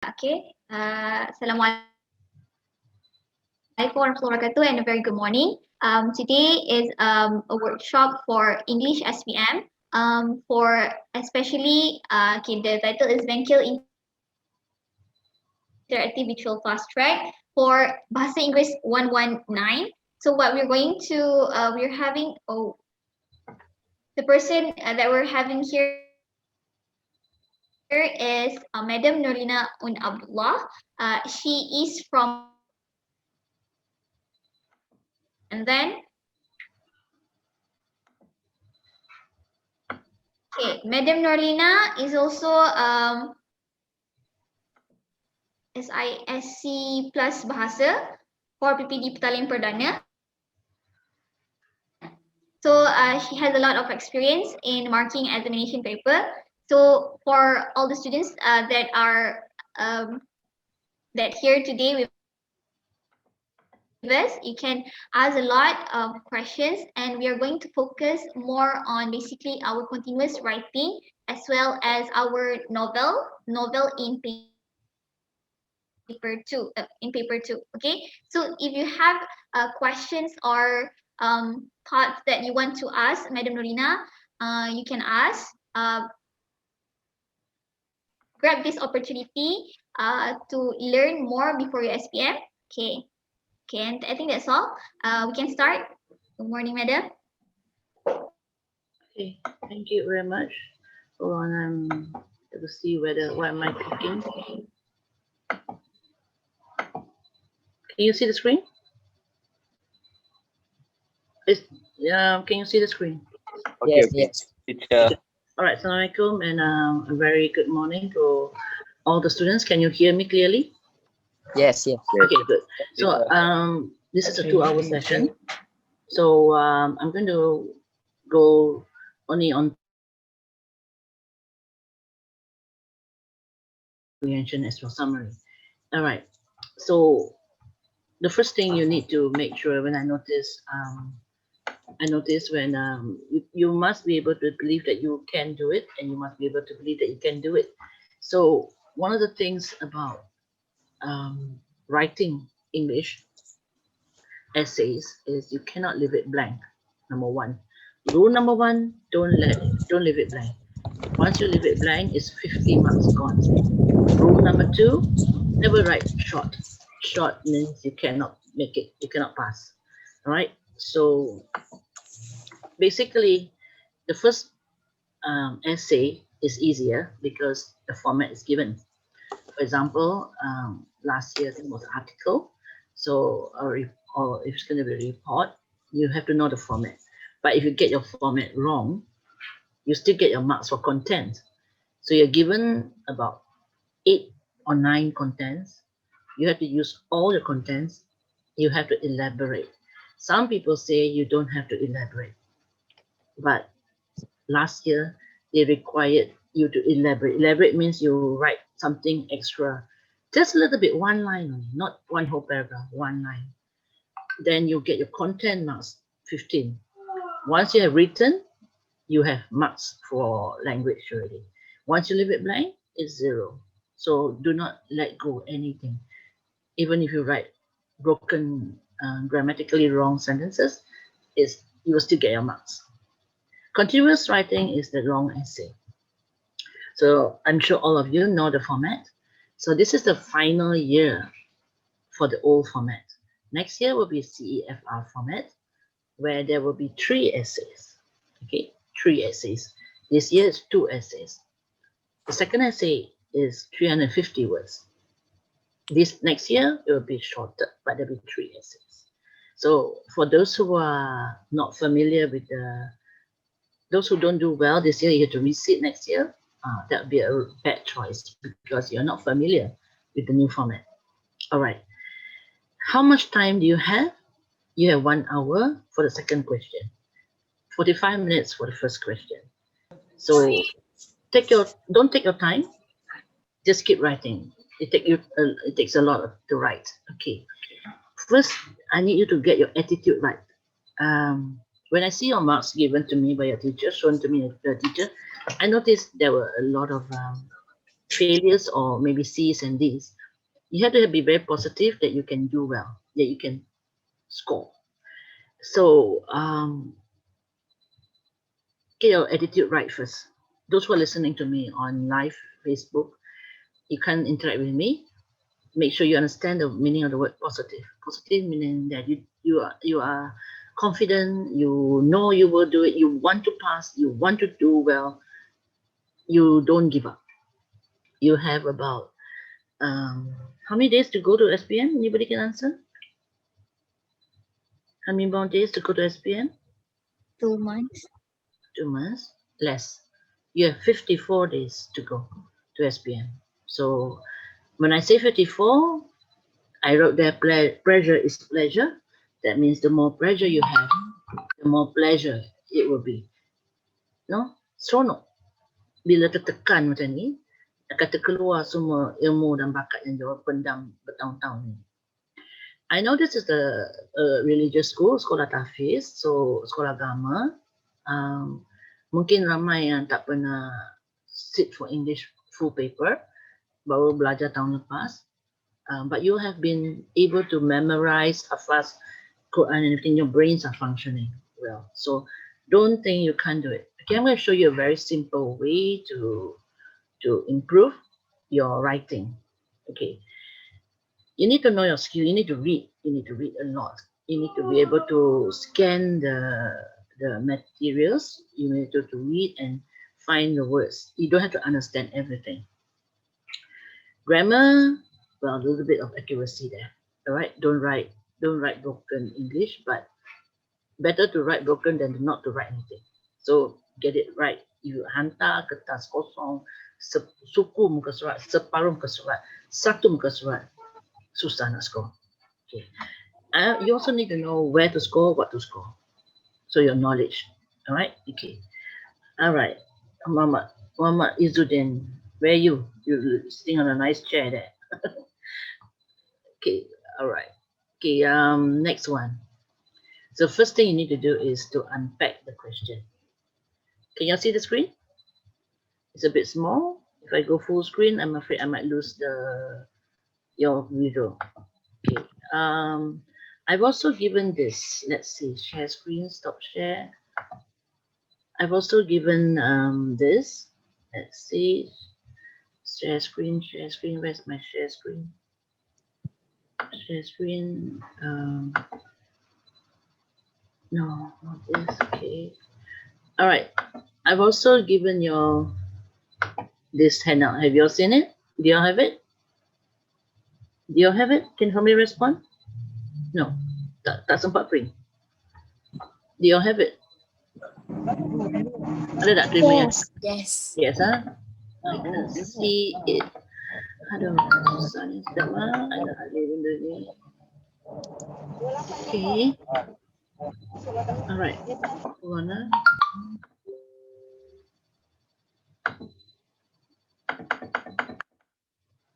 Okay. Assalamualaikum warahmatullahi wabarakatuh and a very good morning. Today is a workshop for English SPM. For especially the title is BENGKEL Interactive Virtual Fast Track for Bahasa Inggris 119. So what we're going to we're having the person that we're having here is Madam Nurlina Un Abdullah. She is from and then Madam Nurlina is also SISC plus Bahasa for PPD Petaling Perdana. So she has a lot of experience in marking examination paper. So for all the students that are that here today with us, you can ask a lot of questions, and we are going to focus more on basically our continuous writing as well as our novel in paper two. Okay, so if you have questions or thoughts that you want to ask Madam Nurina, you can ask. Grab this opportunity to learn more before your SPM. Okay, and I think that's all. We can start. Good morning, Madam. Okay, thank you very much. Hold on, I'm to see what am I clicking. Can you see the screen? Can you see the screen? Okay, Yes. All right, Assalamualaikum and a very good morning to all the students. Can you hear me clearly? Yes. Okay, good. So this is a 2-hour session. So I'm going to go only on comprehension as well summary. All right. So the first thing you need to make sure when I notice when you must be able to believe that you can do it, and you must be able to believe that you can do it. So one of the things about writing English essays is you cannot leave it blank. Number one. Rule number one, don't leave it blank. Once you leave it blank, it's 50 marks gone. Rule number two, never write short. Short means you cannot make it, you cannot pass. All right. So basically, the first essay is easier because the format is given. For example, last year it was article. So or if it's going to be a report, you have to know the format. But if you get your format wrong, you still get your marks for content. So you're given about 8 or 9 contents. You have to use all your contents. You have to elaborate. Some people say you don't have to elaborate. But last year, they required you to elaborate. Elaborate means you write something extra. Just a little bit, one line, not one whole paragraph, one line. Then you get your content marks, 15. Once you have written, you have marks for language already. Once you leave it blank, it's 0. So do not let go anything. Even if you write broken, grammatically wrong sentences, you will still get your marks. Continuous writing is the long essay. So I'm sure all of you know the format. So this is the final year for the old format. Next year will be CEFR format, where there will be 3 essays. Okay, 3 essays. This year is 2 essays. The second essay is 350 words. This next year it will be shorter, but there will be 3 essays. So for those who are not familiar with those who don't do well this year, you have to resit next year. That would be a bad choice because you're not familiar with the new format. All right. How much time do you have? You have 1 hour for the second question, 45 minutes for the first question. So don't take your time. Just keep writing. It takes a lot to write. Okay. First, I need you to get your attitude right. When I see your marks given to me by your teacher, shown to me by your teacher, I noticed there were a lot of failures or maybe C's and D's, you have to be very positive that you can do well, that you can score. So get your attitude right first. Those who are listening to me on live Facebook, you can interact with me. Make sure you understand the meaning of the word positive. Positive meaning that you are confident, you know you will do it, you want to pass, you want to do well, you don't give up. You have about how many days to go to SPM? Anybody can answer? How many more days to go to SPM? 2 months. 2 months? Less. You have 54 days to go to SPM. So when I say 54, I wrote there pressure is pleasure. That means the more pressure you have, the more pleasure it will be. No? Seronok. Bila tertekan macam ni, akan terkeluar semua ilmu dan bakat yang dia pendam bertahun-tahun ni. I know this is a religious school, sekolah tahfiz, so sekolah agama. Mungkin ramai yang tak pernah sit for English full paper, baru belajar tahun lepas. But you have been able to memorize, hafaz Quran and everything. Your brains are functioning well. So don't think you can't do it. Okay, I'm going to show you a very simple way to improve your writing. Okay, you need to know your skill. You need to read. You need to read a lot. You need to be able to scan the materials. You need to read and find the words. You don't have to understand everything. Grammar, well, a little bit of accuracy there. All right, don't write broken English, but better to write broken than not to write anything. So get it right. You hantar kertas kosong, suku muka surat, separuh muka surat, satu muka surat, susah nak score. Okay. You also need to know where to score, what to score. So your knowledge. All right. Okay. All right. Muhammad Izzuddin, where are you? You're sitting on a nice chair there. Okay. All right. Okay. Next one. So first thing you need to do is to unpack the question. Can you see the screen? It's a bit small. If I go full screen, I'm afraid I might lose your video. Okay. I've also given this. Let's see. Share screen. Stop share. I've also given this. Let's see. Share screen. Share screen. Where's my share screen? Share screen. No, not this. Okay. All right. I've also given you this handout. Have you all seen it? Do you all have it? Do you all have it? Can somebody respond? No. Tak sempat print. Do you all have it? Ada tak terima? Yes. Yes. Yes, huh? I can see it. Aduh, susah ni. Sekejap lah. Ada alih benda ni. Okay. Alright. Hold on.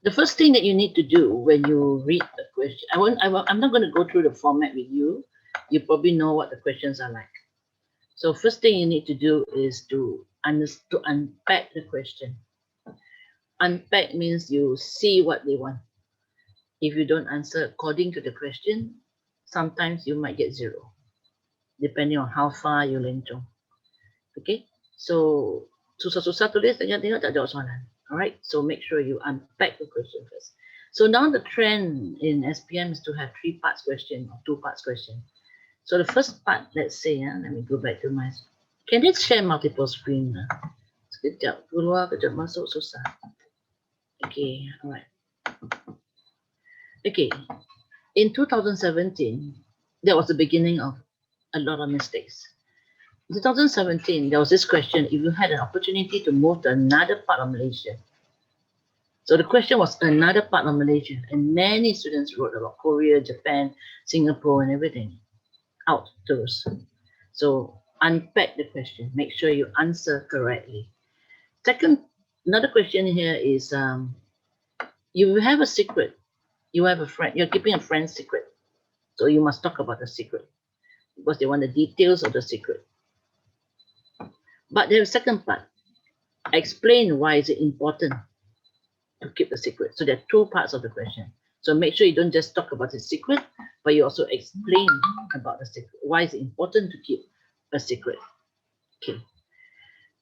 The first thing that you need to do when you read a question, I'm not going to go through the format with you. You probably know what the questions are like. So first thing you need to do is to unpack the question. Unpack means you see what they want. If you don't answer according to the question, sometimes you might get 0, depending on how far you lencong. Okay, so susah-susah tulis, tengok tak jawab soalan. Alright, so make sure you unpack the question first. So now the trend in SPM is to have 3 parts question or 2 parts question. So the first part, let's say, let me go back to my. Can they share multiple screen? Sekejap keluar, kejap masuk, susah. Okay, alright. Okay, in 2017, that was the beginning of a lot of mistakes. In 2017, there was this question, if you had an opportunity to move to another part of Malaysia. So the question was another part of Malaysia, and many students wrote about Korea, Japan, Singapore, and everything. Outdoors. So unpack the question, make sure you answer correctly. Second, another question here is, you have a secret. You have a friend, you're keeping a friend's secret. So you must talk about the secret because they want the details of the secret. But there's a second part. Explain why is it important. to keep the secret. So there are two parts of the question. So make sure you don't just talk about the secret, but you also explain about the secret. Why is it important to keep a secret? Okay.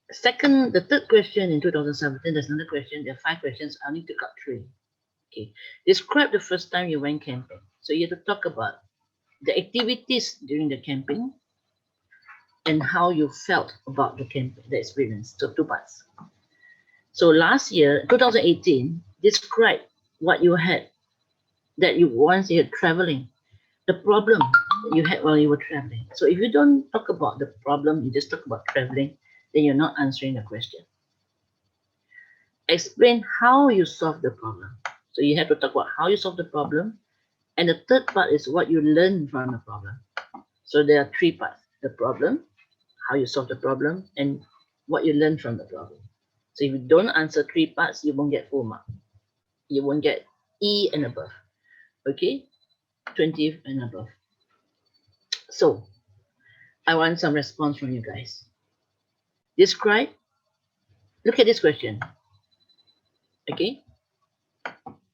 The third question in 2017, there's another question. There are 5 questions. I only took out 3. Okay. Describe the first time you went camping. So you have to talk about the activities during the camping and how you felt about the camping, the experience. So 2 parts. So last year, 2018, describe what you had that you once you had traveling, the problem that you had while you were traveling. So if you don't talk about the problem, you just talk about traveling, then you're not answering the question. Explain how you solve the problem. So you have to talk about how you solve the problem. And the third part is what you learn from the problem. So there are 3 parts: the problem, how you solve the problem, and what you learn from the problem. So if you don't answer 3 parts, you won't get full mark. You won't get E and above. Okay, 20 and above. So I want some response from you guys. Describe. Look at this question. Okay,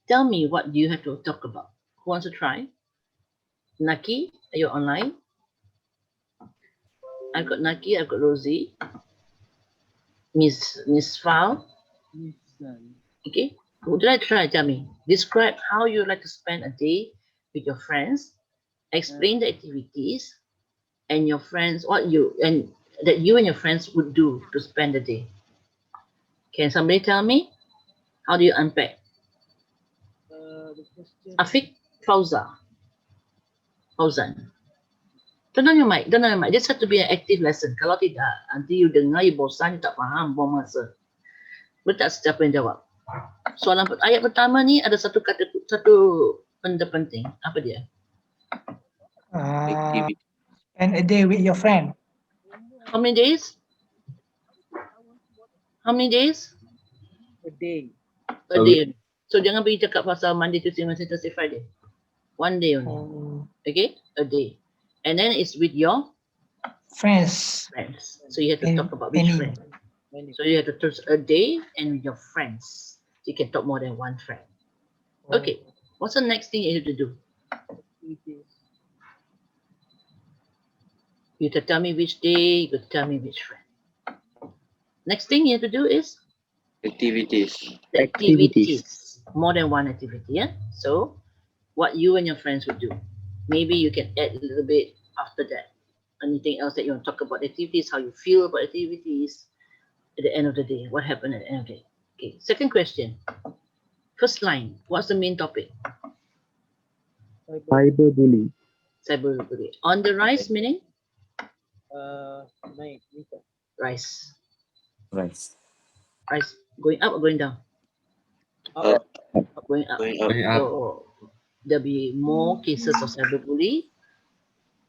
tell me what you have to talk about. Who wants to try? Naki, are you online? I've got Naki, I've got Rosie, Miss Fal. Okay, who did I try? Tell me. Describe how you like to spend a day with your friends. Explain the activities and your friends, that you and your friends would do to spend the day. Can somebody tell me? How do you unpack? Afiq, Fauzan. Turn on your mic. This has to be an active lesson. Kalau tidak, nanti you dengar, you bosan, you tak faham, buang masa. Betul tak siapa yang jawab? Soalan ayat pertama ni ada satu benda penting. Apa dia? Spend a day with your friend. How many days? How many days? A day. A day. So jangan pergi cakap pasal Monday, Tuesday, Wednesday, Thursday, Friday. One day only. Okay? A day. And then it's with your Friends. So you have to talk about which friend. So you have to choose a day and with your friends. So you can talk more than one friend. Okay. What's the next thing you have to do? You have to tell me which day, you have to tell me which friend. Next thing you have to do is? Activities. The activities. More than one activity, yeah? So, what you and your friends would do. Maybe you can add a little bit after that. Anything else that you want to talk about activities, how you feel about activities at the end of the day. What happened at the end of the day? Okay, second question. First line, what's the main topic? Cyberbullying. Cyberbullying. On the rise meaning? Naik. Rise. Right. Rise. Going up or going down? Up. Going up. Going up. So there'll be more cases of cyberbullying.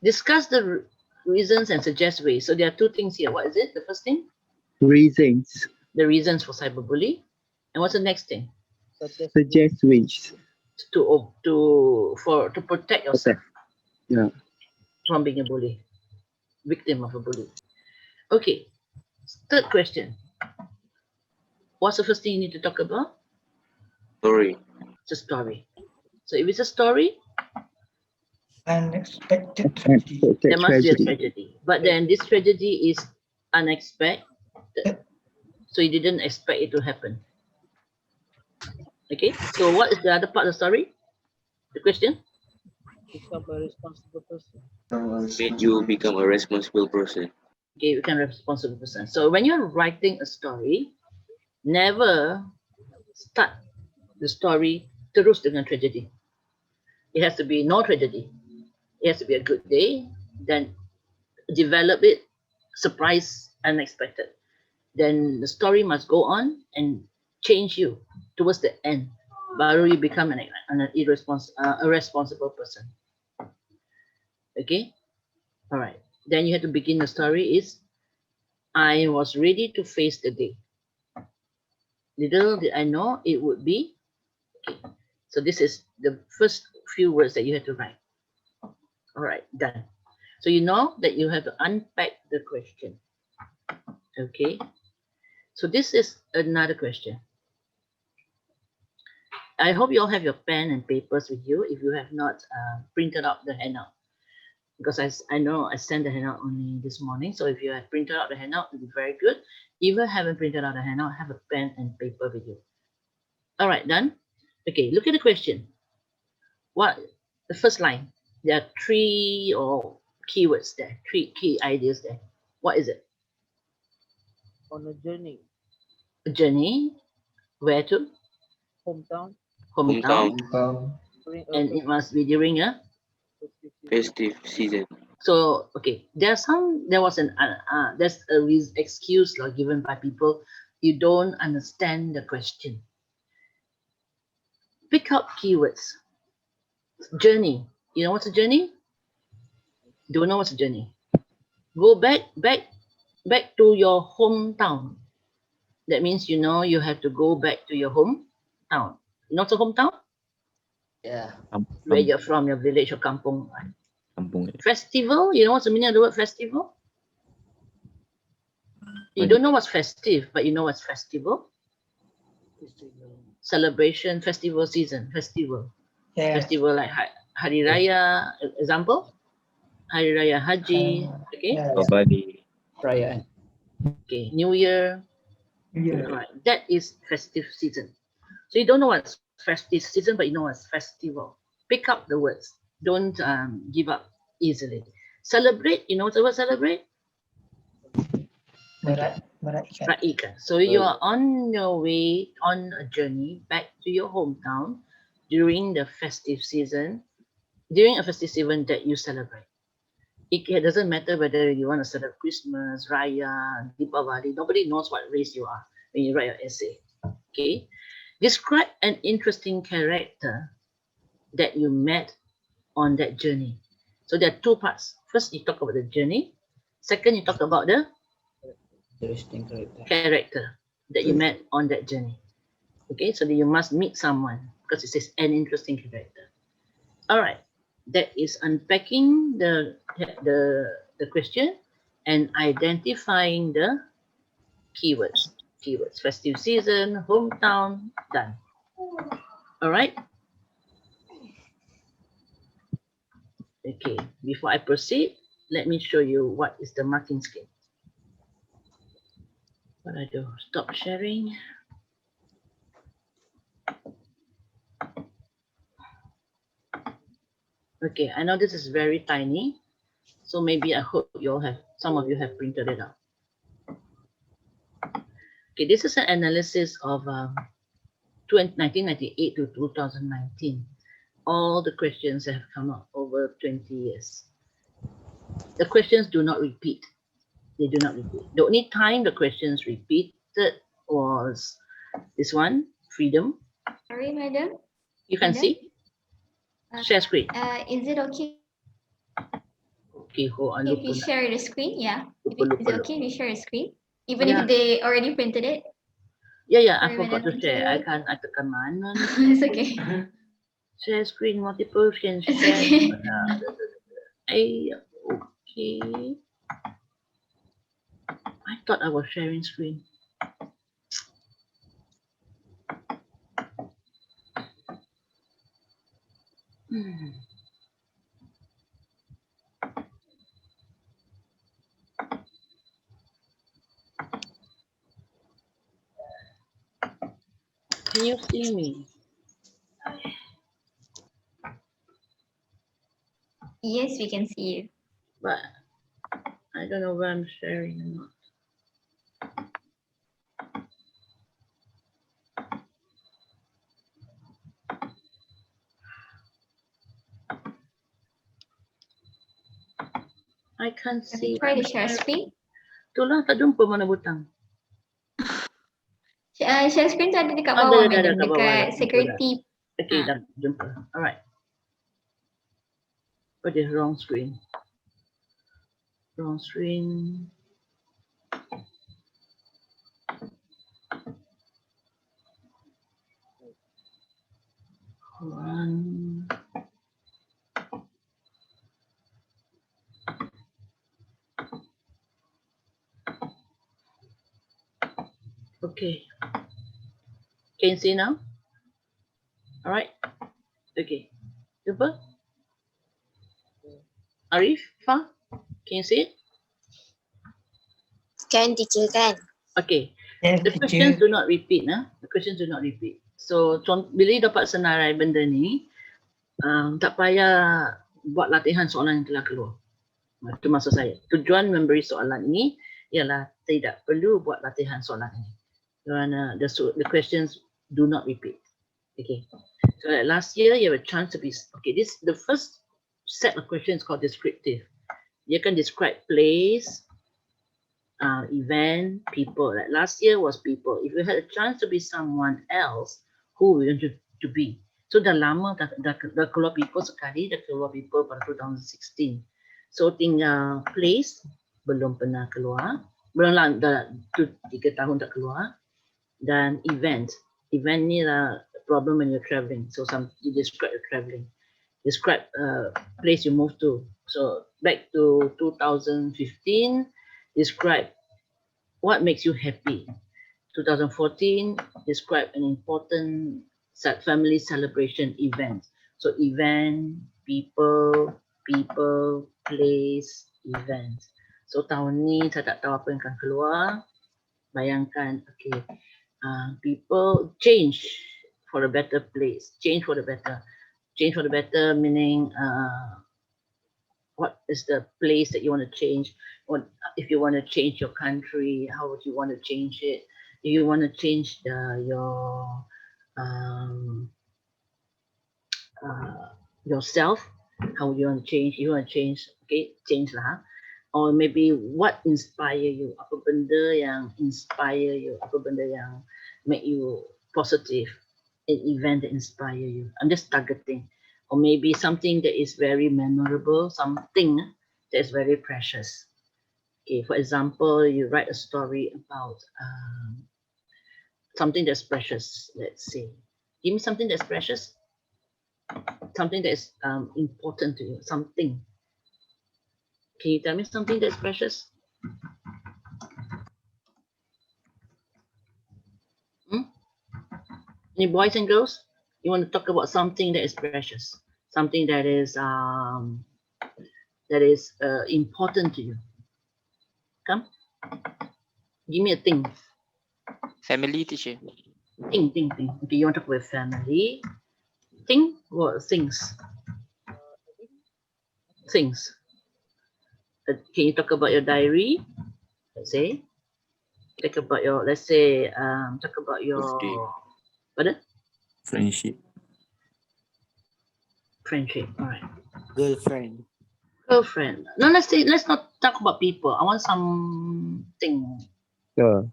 Discuss the reasons and suggest ways. So there are 2 things here. What is it? The first thing? Reasons. The reasons for cyberbullying. And what's the next thing? Suggest ways. To protect yourself. Yeah. From being a bully. Victim of a bully. Okay. Third question. What's the first thing you need to talk about? Story. It's a story. So if it's a story, Unexpected tragedy. there must be a tragedy. But then this tragedy is unexpected. So you didn't expect it to happen. Okay. So what is the other part of the story? The question? Become a responsible person. Made you become a responsible person. Okay, you can be a responsible person. So when you're writing a story, never start the story terus dengan tragedy. It has to be no tragedy. It has to be a good day. Then develop it, surprise, unexpected. Then the story must go on and change you towards the end. Baru you become a responsible person. Okay? Alright. Then you have to begin the story is, I was ready to face the day. Little did I know it would be. Okay. So this is the first few words that you have to write. Alright, done. So you know that you have to unpack the question. Okay. So this is another question. I hope you all have your pen and papers with you if you have not printed out the handout. Because I know I sent the handout only this morning. So if you have printed out the handout, it'll be very good. If you haven't printed out the handout, have a pen and paper with you. All right, done? Okay, look at the question. What the first line? There are three or keywords there, three key ideas there. What is it? On a journey, A journey. Where to? hometown, Hometown. during a And it must be during a. festive season. Festive season. So okay, there's a excuse given by people. You don't understand the question. Pick up keywords. Journey. You know what's a journey? Don't know what's a journey. Go back to your hometown. That means you have to go back to your hometown. You know what's a hometown? Yeah. Where you're from, your village or kampung. Kampung. Festival. You know what's the meaning of the word festival? You don't know what's festive, but you know what's festival. Celebration, festival season, festival. Yeah. Festival like Hari Raya, example. Hari Raya Haji, okay? Yeah. Bali. Perayaan. Okay, New Year. Yeah. Right. That is festive season. So you don't know what's festive season, but you know what's festival. Pick up the words. Don't give up easily. Celebrate, you know what's the word celebrate? Meraihkan. Raikan. So you are on your way on a journey back to your hometown during the festive season, during a festive season that you celebrate. It doesn't matter whether you want to celebrate Christmas, Raya, Deepavali. Nobody knows what race you are when you write your essay. Okay. Describe an interesting character that you met on that journey. So there are two parts. First, you talk about the journey. Second, you talk about the Interesting character. character that you met on that journey. Okay, so you must meet someone because it says an interesting character. All right, that is unpacking the question and identifying the keywords. Keywords: festive season, hometown, done. All right. Okay, before I proceed, let me show you what is the marking scheme. What I do? Stop sharing. Okay, I know this is very tiny, so maybe I hope some of you have printed it out. Okay, this is an analysis of 1998 to 2019. All the questions have come up over 20 years. The questions do not repeat. They do not repeat. The only time the questions repeated was this one, freedom. Sorry, madam. You can Madam? see? Share screen. Is it okay Okay, hold on. if we share the screen? Yeah. Is it okay if we share the screen? Even Yeah. if they already printed it? Yeah, I Sorry, forgot to madam. share. I Sorry. can't, I tekan mana ni? It's okay. Share screen, multiple screen It's share. okay. Okay. I thought I was sharing screen. Can you see me? Yes, we can see you. But I don't know where I'm sharing or not. I can't Have see. you tried to share screen? Itulah tak jumpa mana butang. Share screen tu ada dekat Oh, bawah, dah, madam. kat bawah dah. Dekat security. Okay, dah jumpa. Alright. Oh, the wrong screen. Wrong screen. One. Okay. Can you see now? Okay. Super. Arif, Fa, can you see it? Can teacher kan? Okay. Yes, The questions teacher. do not repeat. The questions do not repeat. So, bila dapat senarai benda ni, tak payah buat latihan soalan yang telah keluar. Itu maksud saya. Tujuan memberi soalan ini ialah tidak perlu buat latihan soalan ini. Kerana the questions do not repeat. Okay. So like last year, you have a chance to be, okay, the first set of questions called descriptive. You can describe place, event, people. Like last year was people. If you had a chance to be someone else, who would you want to be? So dah lama dah keluar people sekali, dah keluar people pada 2016. So tinggal place, belum pernah keluar. Belum lah, dah 3 tahun tak keluar. Dan event. Event ni lah problem when you're traveling. So you describe your traveling. Describe place you move to. So back to 2015, describe what makes you happy. 2014, describe an important family celebration event. So event, people, place, event. So tahun ni saya tak tahu apa yang akan keluar. Bayangkan, okay, people change for a better place. Change for the better. Change for the better meaning what is the place that you want to change? What if you want to change your country? How would you want to change it? Do you want to change yourself? How would you want to change? You want to change? Okay, change lah. Or maybe what inspire you? Apa benda yang inspire you? Apa benda yang make you positive? An event that inspire you. I'm just targeting. Or maybe something that is very memorable, something that is very precious. Okay, for example, you write a story about something that's precious, let's say. Give me something that's precious. Something that is important to you, something. Can you tell me something that's precious? Any boys and girls? You want to talk about something that is precious, something that is important to you. Come, give me a thing. Family, teacher. Thing. Okay, you want to talk about family. Thing or things? Things. Can you talk about your diary? Let's say. Talk about your. Let's say. Talk about your. Birthday. Pardon? Friendship. Friendship. All right. Girlfriend. Girlfriend. No, let's not talk about people. I want something. Sure.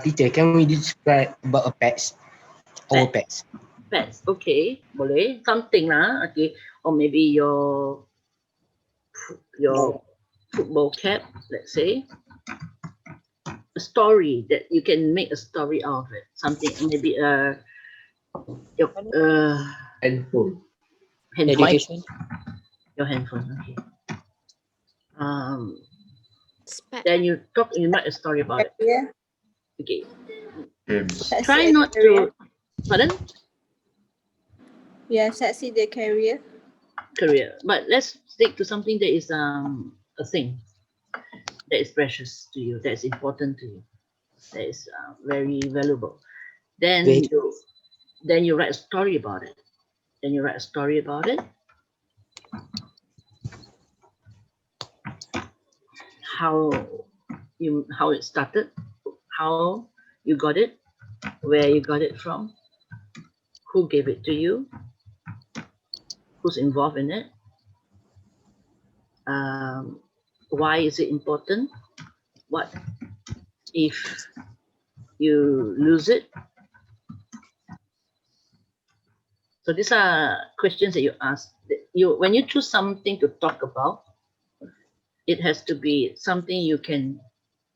Teacher, can we describe about a pets? Our pets. Pets. Okay, boleh. Something lah. Okay. Or maybe your football cap, let's say. A story that you can make a story out of it. Something maybe your Handphone. handphone. Education. Your handphone. Okay. Then you write a story about it. Yeah. Okay. Games. Try not to. Pardon? Yeah, succeed the career. Career. But let's stick to something that is a thing that is precious to you, that is important to you, that is very valuable. Then you write a story about it. How it started, how you got it, where you got it from, who gave it to you, who's involved in it, why is it important, what if you lose it. So these are questions that you ask. When you choose something to talk about, it has to be something you can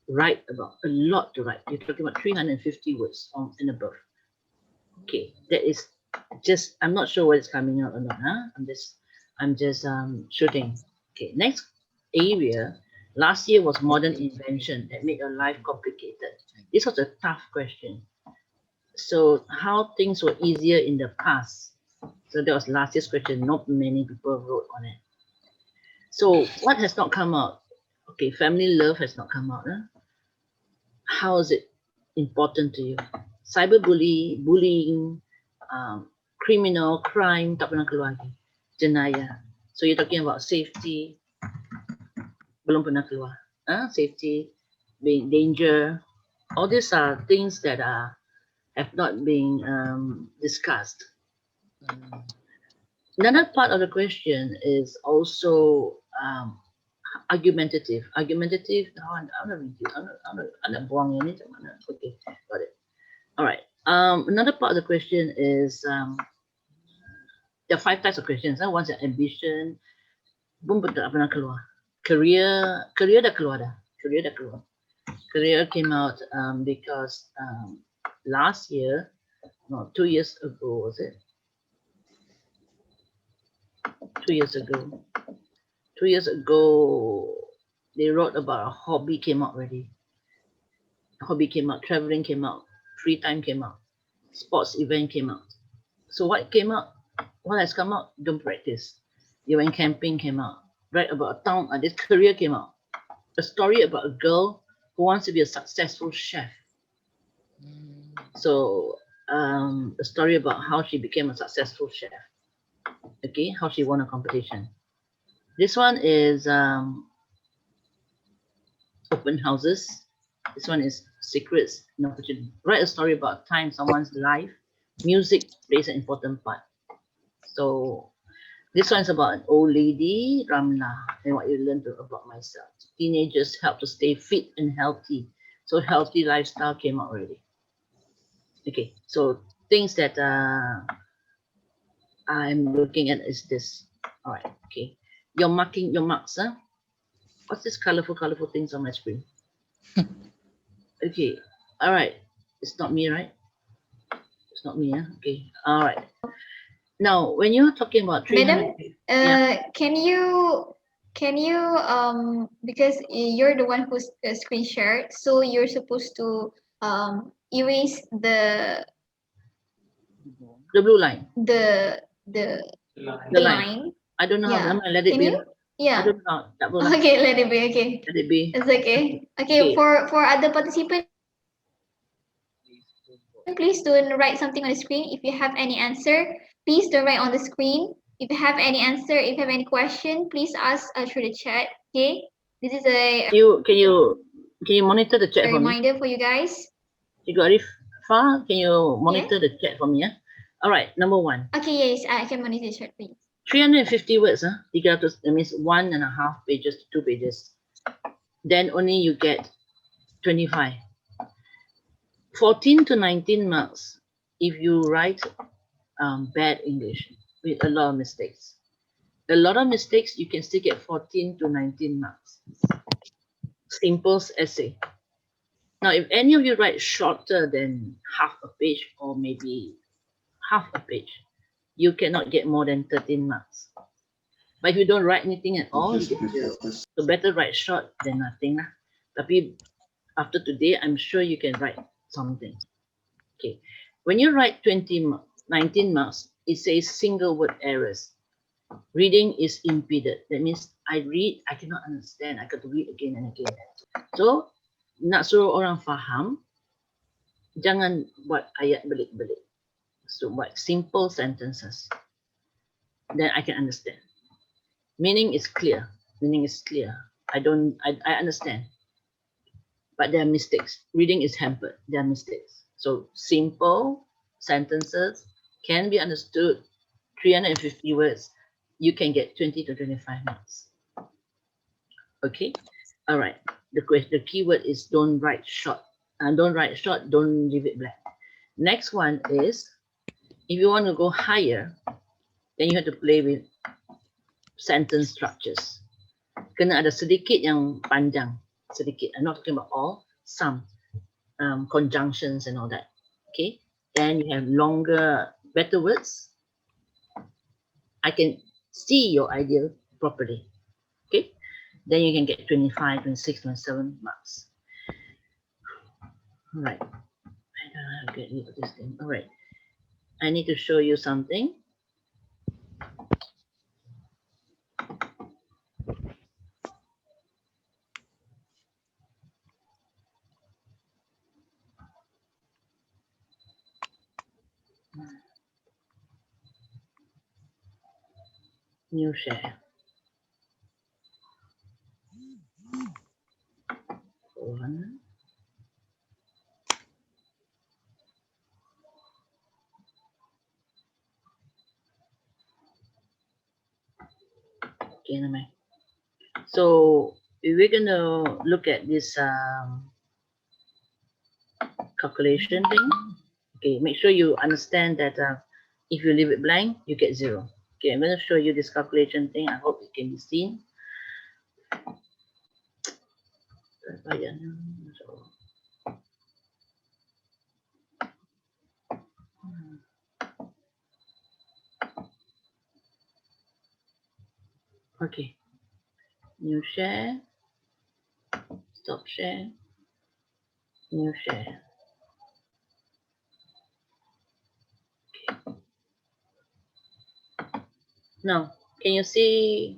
write about, a lot to write. You're talking about 350 words and above. Okay, that is just, I'm not sure whether it's coming out or not. I'm just shooting. Okay, next area. Last year was modern invention that made your life complicated. This was a tough question. So how things were easier in the past. So that was last year's question. Not many people wrote on it. So what has not come out? Okay, family love has not come out. How is it important to you? Bullying, criminal, crime, tak pernah keluar lagi. Jenayah. So you're talking about safety, belum pernah keluar. Safety, being danger. All these are things that have not been discussed. Another part of the question is also argumentative. Argumentative. I'm not buang ini macam mana. Okay, got it. All right. Another part of the question is there are 5 types of questions. One's an ambition. Belum tak pernah keluar. Career dah keluar dah. Career came out because last year, no, 2 years ago, was it? 2 years ago. 2 years ago, they wrote about a hobby came out already. Hobby came out, traveling came out, free time came out, sports event came out. So what came out? What has come out? Don't practice. You went camping came out. Write about a town, this career came out. A story about a girl who wants to be a successful chef. So a story about how she became a successful chef. Okay, how she won a competition. This one is open houses. This one is secrets. Write a story about time, someone's life. Music plays an important part. So this one is about an old lady, Ramla, and what you learned about myself. Teenagers help to stay fit and healthy. So healthy lifestyle came out already. Okay, so things that I'm looking at is this. All right, okay. You're marking your marks, huh? What's this colorful things on my screen? Okay, all right. It's not me, right? It's not me, huh? Okay, all right. Now, when you're talking about 300, Madam, can you because you're the one who's screen shared, so you're supposed to erase the blue line, the line. I don't know how. Yeah. I'm gonna let it Can be. you? Yeah. I don't know. Tak boleh. Okay, let it be. Okay, Let it be. it's okay. Okay, for other participants, please don't write something on the screen. If you have any answer, please don't write on the screen. If you have any answer, if you have any question, please ask through the chat. Okay, this is a Can you monitor the chat for me? reminder for you guys. You got Arifah, can you monitor the chat for me? Yeah. All right. Number 1. Okay, yes, I can monitor the chat, please. 350 words. 300, that means 1.5 pages to 2 pages. Then only you get 25. 14 to 19 marks if you write bad English with a lot of mistakes. A lot of mistakes, you can still get 14 to 19 marks. Simple essay. Now, if any of you write shorter than half a page or maybe half a page, you cannot get more than 13 marks. But if you don't write anything at all, you get 0. So better write short than nothing. Tapi after today, I'm sure you can write something. Okay. When you write 19 marks, it says single word errors. Reading is impeded. That means I read, I cannot understand. I got to read again and again. So, nak suruh orang faham, jangan buat ayat belik-belik. So, buat simple sentences. Then I can understand. Meaning is clear. I understand. But there are mistakes. Reading is hampered. There are mistakes. So simple sentences can be understood. 350 words. You can get 20 to 25 marks. Okay. All right. The keyword is don't write short. Don't write short. Don't leave it blank. Next one is if you want to go higher, then you have to play with sentence structures. Kena ada sedikit yang panjang. Sedikit. I'm not talking about all. Some conjunctions and all that. Okay. Then you have longer, better words. I can see your idea properly. Okay. Then you can get 25, 26, 27 marks. All right. Okay, this thing. All right. I need to show you something. New share. One. Okay, never mind. So we're gonna look at this calculation thing. Okay, make sure you understand that if you leave it blank, you get 0. Okay, I'm gonna show you this calculation thing. I hope it can be seen. Okay, new share, stop share, new share. Okay. Now, can you see?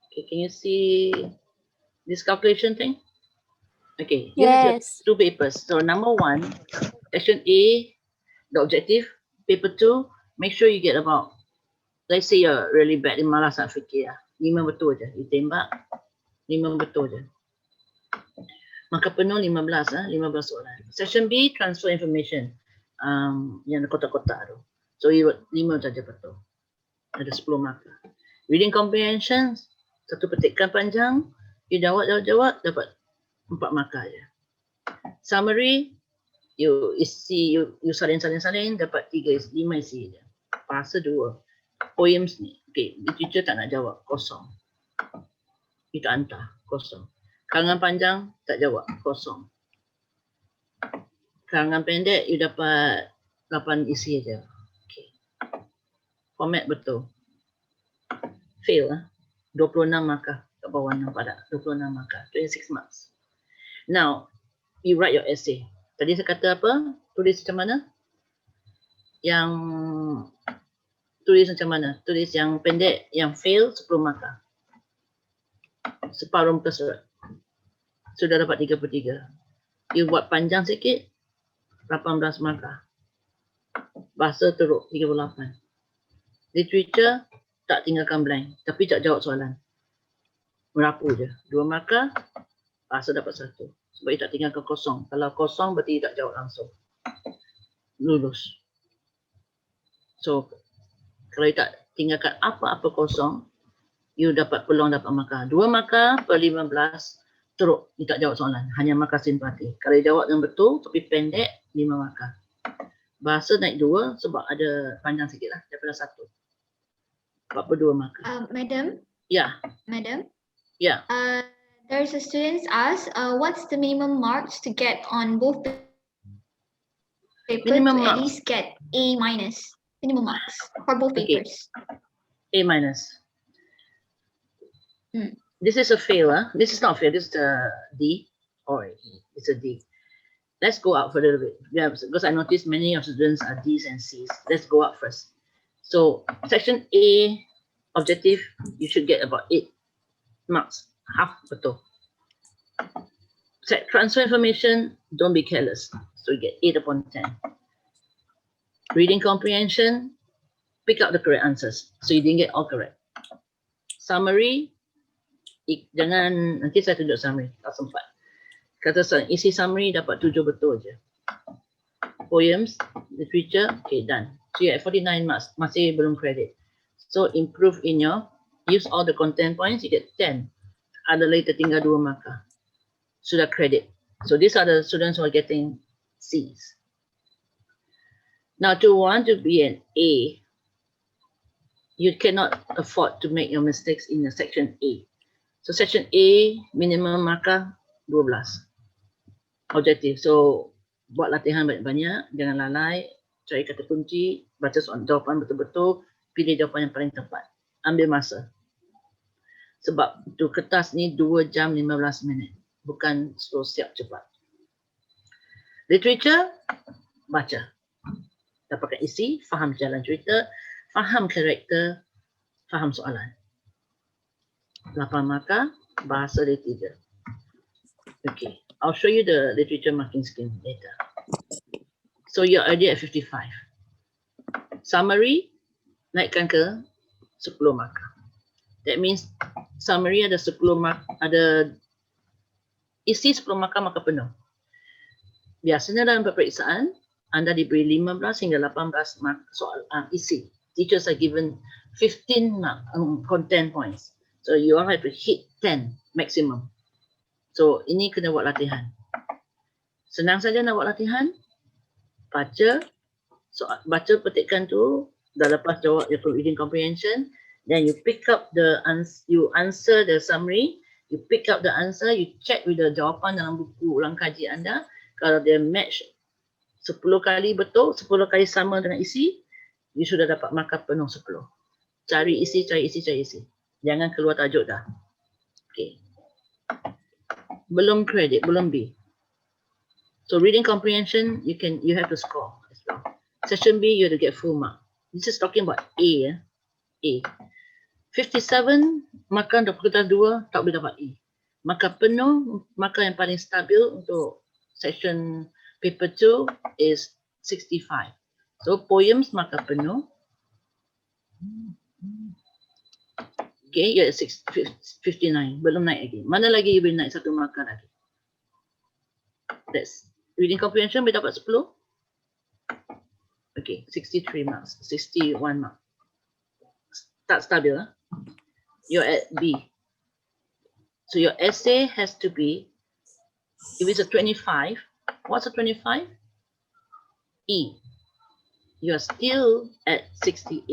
Okay, can you see this calculation thing? Okay, here is your 2 papers. So number 1, section A, the objective. Paper 2, make sure you get about, let's say you're really bad, malas nak fikir lah. 5 betul je, you tembak 5 betul je. Maka penuh 15 soalan. Section B, transfer information. Yang kotak-kotak tu. So you 5 saja betul. Ada 10 markah. Reading comprehension, 1 petikan panjang, you jawab dapat 4 markah je. Summary, you isi, you salin dapat 3, 5 isi je. Bahasa 2. Poems ni, okay, literature tak nak jawab, kosong. You tak hantar, kosong. Karangan panjang, tak jawab, kosong. Karangan pendek, you dapat 8 isi je. Okay. Format betul. Fail lah. 26 markah. Kat bawah nampak tak? 26 markah. 26 marks. Now, you write your essay. Tadi saya kata apa? Tulis macam mana? Tulis macam mana? Tulis yang pendek, yang fail 10 markah. Separuh muka surat. Sudah dapat 33. You buat panjang sikit, 18 markah. Bahasa teruk, 38. Literature, tak tinggalkan blank. Tapi tak jawab soalan. Merapu je. 2 markah, bahasa dapat 1. Sebab you tak tinggalkan kosong. Kalau kosong, berarti you tak jawab langsung. Lulus. So, kalau you tak tinggalkan apa-apa kosong, you dapat peluang dapat markah. 2 markah per 15, teruk. You tak jawab soalan. Hanya markah simpati. Kalau you jawab yang betul, tapi pendek, 5 markah. Bahasa naik 2 sebab ada panjang sikit lah. Daripada 1. 42 markah. Madam? Ya. Madam? Ya. There's a student asked, what's the minimum marks to get on both papers Minimum to at marks. least get A minus? Minimum marks for both Okay. papers. A minus. This is a fail. This is not fail. This is a D. Or it's a D. Let's go out for a little bit. Yeah, because I noticed many of the students are D's and C's. Let's go out first. So section A, objective, you should get about 8 marks. Half betul. Transfer information, don't be careless. So you get 8 upon 10. Reading comprehension, pick out the correct answers. So you didn't get all correct. Summary, jangan, nanti saya tunjuk summary, tak sempat. Kata isi summary dapat 7 betul je. Poems, literature, okay, done. So you have 49 marks, masih belum credit. So improve in your, use all the content points, you get 10. Ada lagi tertinggal 2 markah. Sudah credit. So these are the students who are getting C's. Now to want to be an A, you cannot afford to make your mistakes in the section A. So section A, minimum markah 12. Objektif. So buat latihan banyak-banyak, jangan lalai, cari kata kunci, baca soalan jawapan betul-betul, pilih jawapan yang paling tepat. Ambil masa. Sebab tu kertas ni 2 jam 15 minit. Bukan slow siap cepat. Literature, baca. Dapatkan isi, faham jalan cerita, faham karakter, faham soalan. 8 markah, bahasa dia 3. Okay, I'll show you the literature marking scheme later. So you're already at 55. Summary, naikkan ke 10 markah. That means summary ada 10 mark, ada isi 10 markah maka penuh. Biasanya dalam peperiksaan, anda diberi 15 hingga 18 mark soal isi. Teachers are given 15 mark content points. So you all have to hit 10 maximum. So ini kena buat latihan. Senang saja nak buat latihan. Baca, baca petikan tu, dah lepas jawab your reading comprehension, then you pick up the you answer the summary, you pick up the answer, you check with the jawapan dalam buku ulang kaji anda. Kalau dia match 10 kali betul, 10 kali sama dengan isi, you sudah dapat markah penuh 10. Cari isi, cari isi, cari isi. Jangan keluar tajuk dah. Okay. Belum credit, belum B. So reading comprehension, you have to score as well. Session B, you have to get full mark. This is talking about A. A. 57, maka untuk kertas 2, tak boleh dapat E. Maka penuh, maka yang paling stabil untuk section paper 2 is 65. So poems maka penuh. Okay, you're at 59. Belum naik lagi. Mana lagi you boleh naik 1 markah lagi? That's reading comprehension boleh dapat 10. Okay, 63 marks. 61 marks. Tak stabil. Huh? You're at B. So your essay has to be, if it's a 25, what's a 25? E. You are still at 68.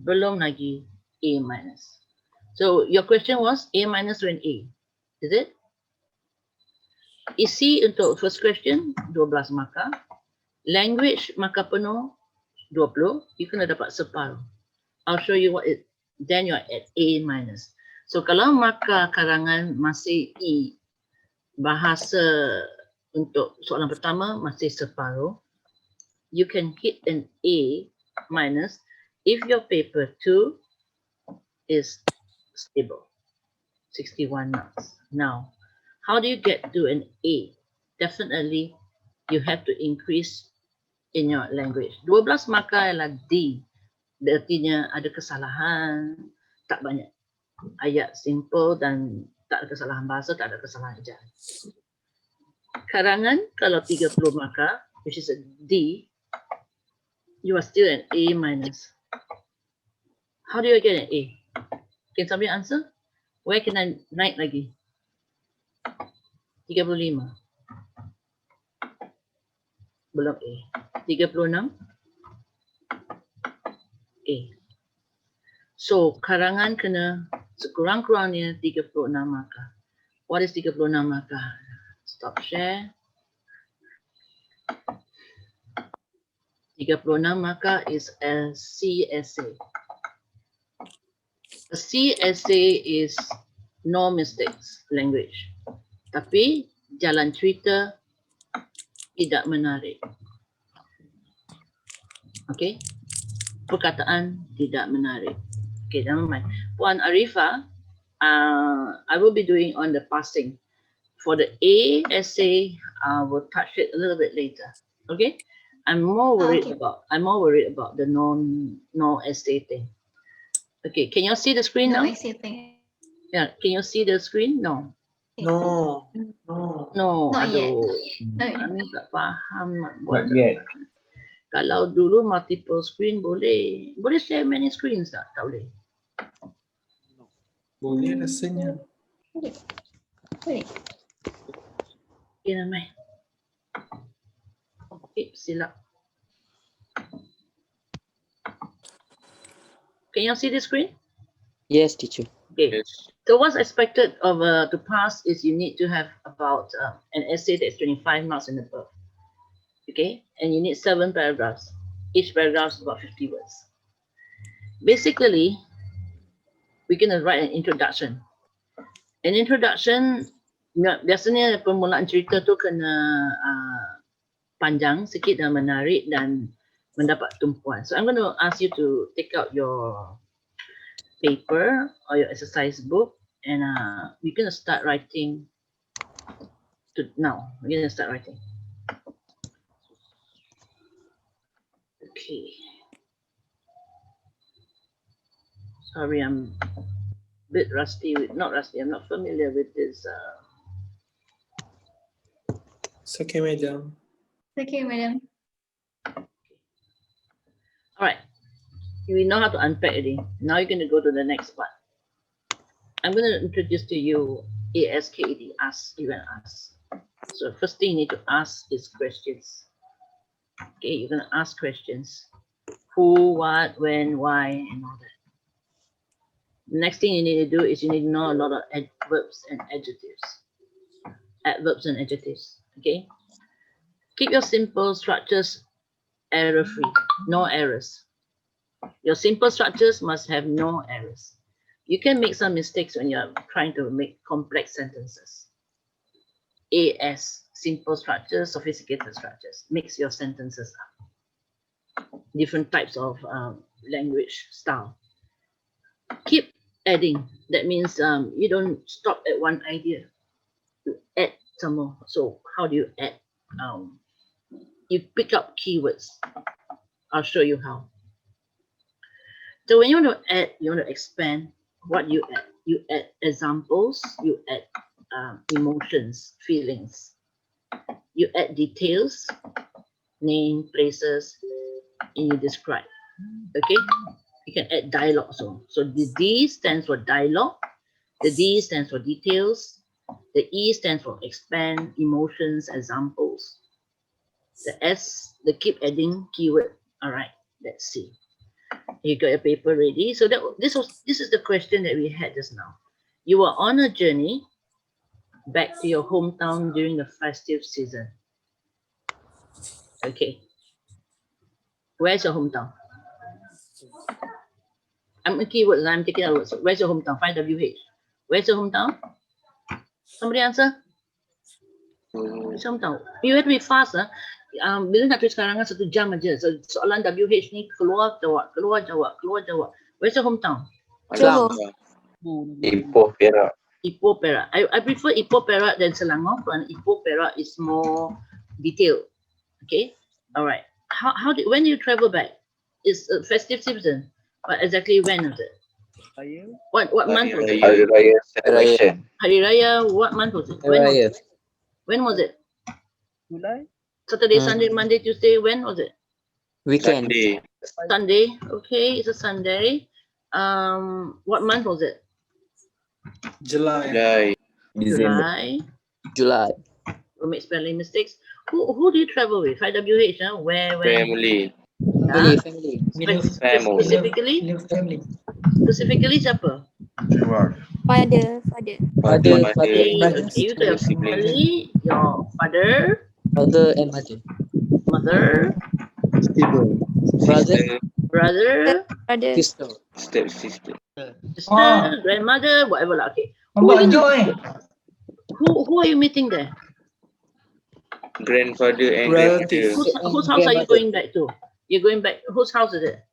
Belum lagi A minus. So your question was A minus or an A. Is it? Isi untuk first question 12 markah. Language markah penuh 20. You kena dapat separuh. I'll show you what it. Then you're at A minus. So kalau markah karangan masih E, bahasa untuk soalan pertama masih separuh, you can hit an A minus if your paper 2 is stable. 61 marks. Now, how do you get to an A? Definitely, you have to increase in your language. 12 markah ialah D. Artinya ada kesalahan, tak banyak. Ayat simple dan tak ada kesalahan bahasa, tak ada kesalahan ejaan. Karangan, kalau 30 markah, which is a D, you are still an A minus. How do you get an A? Can somebody answer? Where can I naik lagi? 35. Belum A. 36. A. So, karangan kena sekurang-kurangnya 36 markah. What is 36 markah? Stop share. 36 markah is a C essay. A C essay is no mistakes language. Tapi jalan cerita tidak menarik. Okay? Perkataan tidak menarik. Okay, never mind. Puan Arifah, I will be doing on the passing. For the A essay, I will touch it a little bit later. Okay? I'm more worried about the no essay thing. Okay, can you see the screen now? No essay thing. Yeah, can you see the screen? No. No. No, Not yet. aduh. Not yet. Kami tak faham nak Not buat. yet. Kalau dulu multiple screen boleh. Boleh share many screens tak? Tak boleh. Boleh rasanya. Boleh. Okay, Namai. Okay, silap. Can you see the screen? Yes, teacher. Okay. Yes. So what's expected of to pass is you need to have about an essay that's 25 marks and above. Okay, and you need 7 paragraphs. Each paragraph is about 50 words. Basically, we're going to write an introduction. An introduction, biasanya permulaan cerita tu kena panjang sikit dan menarik dan mendapat tumpuan. So I'm going to ask you to take out your paper or your exercise book and we're going to start writing now. We're going to start writing. Okay. Sorry, I'm a bit rusty. Not rusty. I'm not familiar with this. It's okay, madam. Okay, madam. All right. We know how to unpack already. Now you're going to go to the next part. I'm going to introduce to you ASKED, ask, even ask. So first thing you need to ask is questions. Okay, you're going to ask questions. Who, what, when, why, and all that. The next thing you need to do is you need to know a lot of adverbs and adjectives. Adverbs and adjectives, okay? Keep your simple structures error-free, no errors. Your simple structures must have no errors. You can make some mistakes when you're trying to make complex sentences. AS, simple structures, sophisticated structures. Mix your sentences up. Different types of language style. Keep adding. That means you don't stop at one idea. You add some more. So how do you add? You pick up keywords. I'll show you how. So when you want to add, you want to expand, what you add? You add examples, you add emotions, feelings. You add details, name, places, and you describe. Okay? You can add dialogue also. So the D stands for dialogue, the D stands for details, the E stands for expand, emotions, examples. The S, the keep adding keyword. All right, let's see. You got your paper ready. So this is the question that we had just now. You were on a journey back to your hometown during the festive season. Okay. Where's your hometown? I'm a keyword. I'm taking out words. Where's your hometown? Find WH. Where's your hometown? Somebody answer. Where's your hometown? You have to be fast. Bila nak tulis karangan 1 jam aja. So, soalan WH ni keluar jawab, keluar jawab, keluar jawab. Where's your hometown? Johor. Ipoh, Perak. Ipoh Perak. I prefer Ipoh Perak than Selangor, but Ipoh Perak is more detailed. Okay. All right. When do you travel back? It's a festive season, but exactly when is it? What month was it? Hari Raya celebration. Hari Raya. What month was it? When was it? When was it? Saturday, Sunday, Monday, Tuesday. When was it? Weekend. Sunday. Sunday. Okay, it's a Sunday. What month was it? July. July. December. July. July. Don't make spelling mistakes. Who do you travel with? IWH, where? Family. Family. Specifically siapa? Father. Father. Okay, you got your family, your father, Father and mother. mother, Brother. brother, Sister. Stepsister. sister, grandmother, whatever lah. Okay. Who are you meeting there? Grandfather and Relative. grandmother. Whose house are you going back to? You're going back. Whose house is it?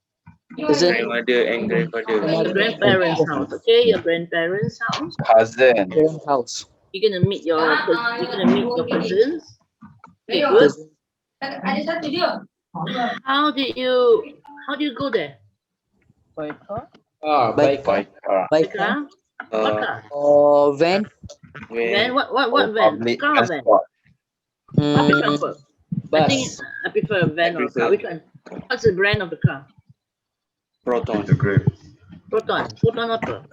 Grandmother and grandfather. Your grandparents' house. Okay, your grandparents' house. Cousin. Parent house. You're gonna meet your cousins. Okay, good. How do you go there? By car. By car. By By car. car? What car? Or van. Van? What van? Public Car or van? transport. Public transport. I think Bus. I prefer a van or a car. Which one? What's the brand of the car? Proton. Proton. Proton apa?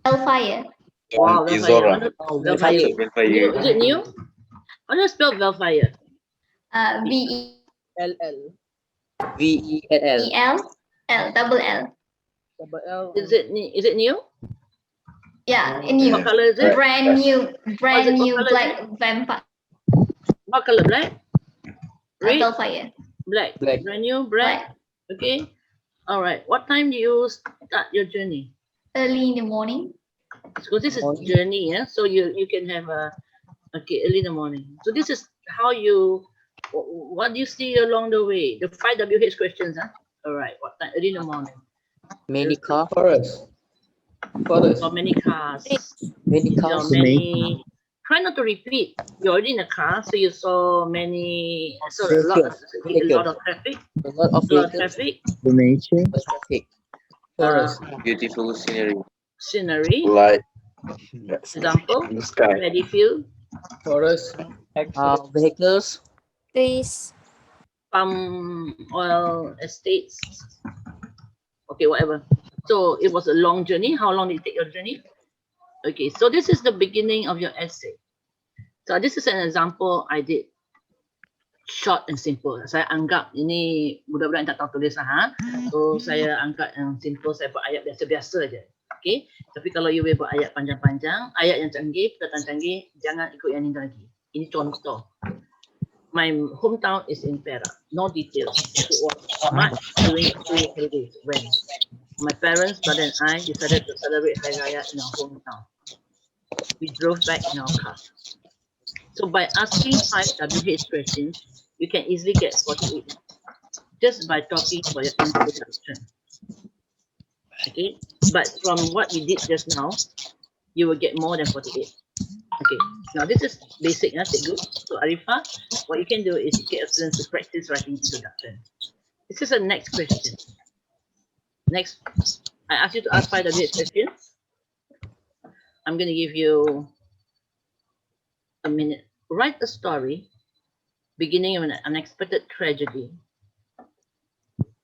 Hellfire. Wow, Izora. Velfire. Velfire. New, is it new? How do you spell Velfire? VEELL. VELL. Double L. Is it new? Yeah, new. What color is it? Brand new What color black vampire. What color? Black? Red? Hellfire. Black. Black. Brand new, black. Okay. All right. What time do you start your journey? Early in the morning. So this is journey, yeah. So you can have a early in the morning. So this is how you what do you see along the way? The 5 WH questions, huh? All right. What time? Early in the morning. Many car. Forest. How many cars? Many You saw cars. many. Try not to repeat. You're already in a car, so you saw many. So a lot of traffic. A lot of A lot of vehicles. traffic. Donation. Traffic. Uh, Beautiful scenery. scenery. Light. Example. In the sky. Paddy field. Forest. Vehicles. Trees. Palm oil estates. Okay, whatever. So it was a long journey. How long did it take your journey? Okay, so this is the beginning of your essay. So this is an example I did. Short and simple. Saya anggap ini budak-budak yang tak tahu tulis lah. Ha? So saya angkat yang simple, saya buat ayat biasa-biasa je. Okay. Tapi kalau you buat ayat panjang-panjang, ayat yang canggih, perkataan canggih, jangan ikut yang ini lagi. Ini contoh. My hometown is in Perak. No details. It was March during school holidays when my parents, brother and I decided to celebrate Hari Raya in our hometown. We drove back in our car. So by asking 5 WH questions, you can easily get 48 just by talking about your introduction. Okay, but from what we did just now, you will get more than 48. Okay, now this is basic, cikgu. So Arifah, what you can do is you get a student to practice writing introduction. This is the next question. Next, I ask you to ask 5 WH questions. I'm going to give you a minute. Write a story beginning of an unexpected tragedy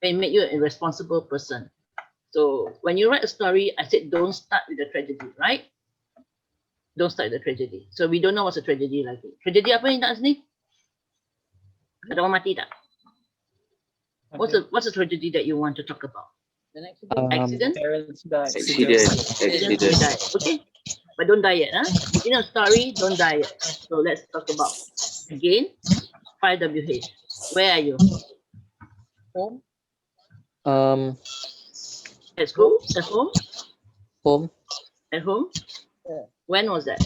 and make you a responsible person. So when you write a story, I said don't start with the tragedy, right? Don't start with the tragedy. So we don't know what's a tragedy like. Tragedy apa yang tak sini? Ada orang mati tak? What's a tragedy that you want to talk about? Accident? Accident. Die. Okay. But don't die yet, huh? In a story, don't die yet. So let's talk about again 5 WH. Where are you? Home. At school? At home? Home. At home? Yeah. When was that?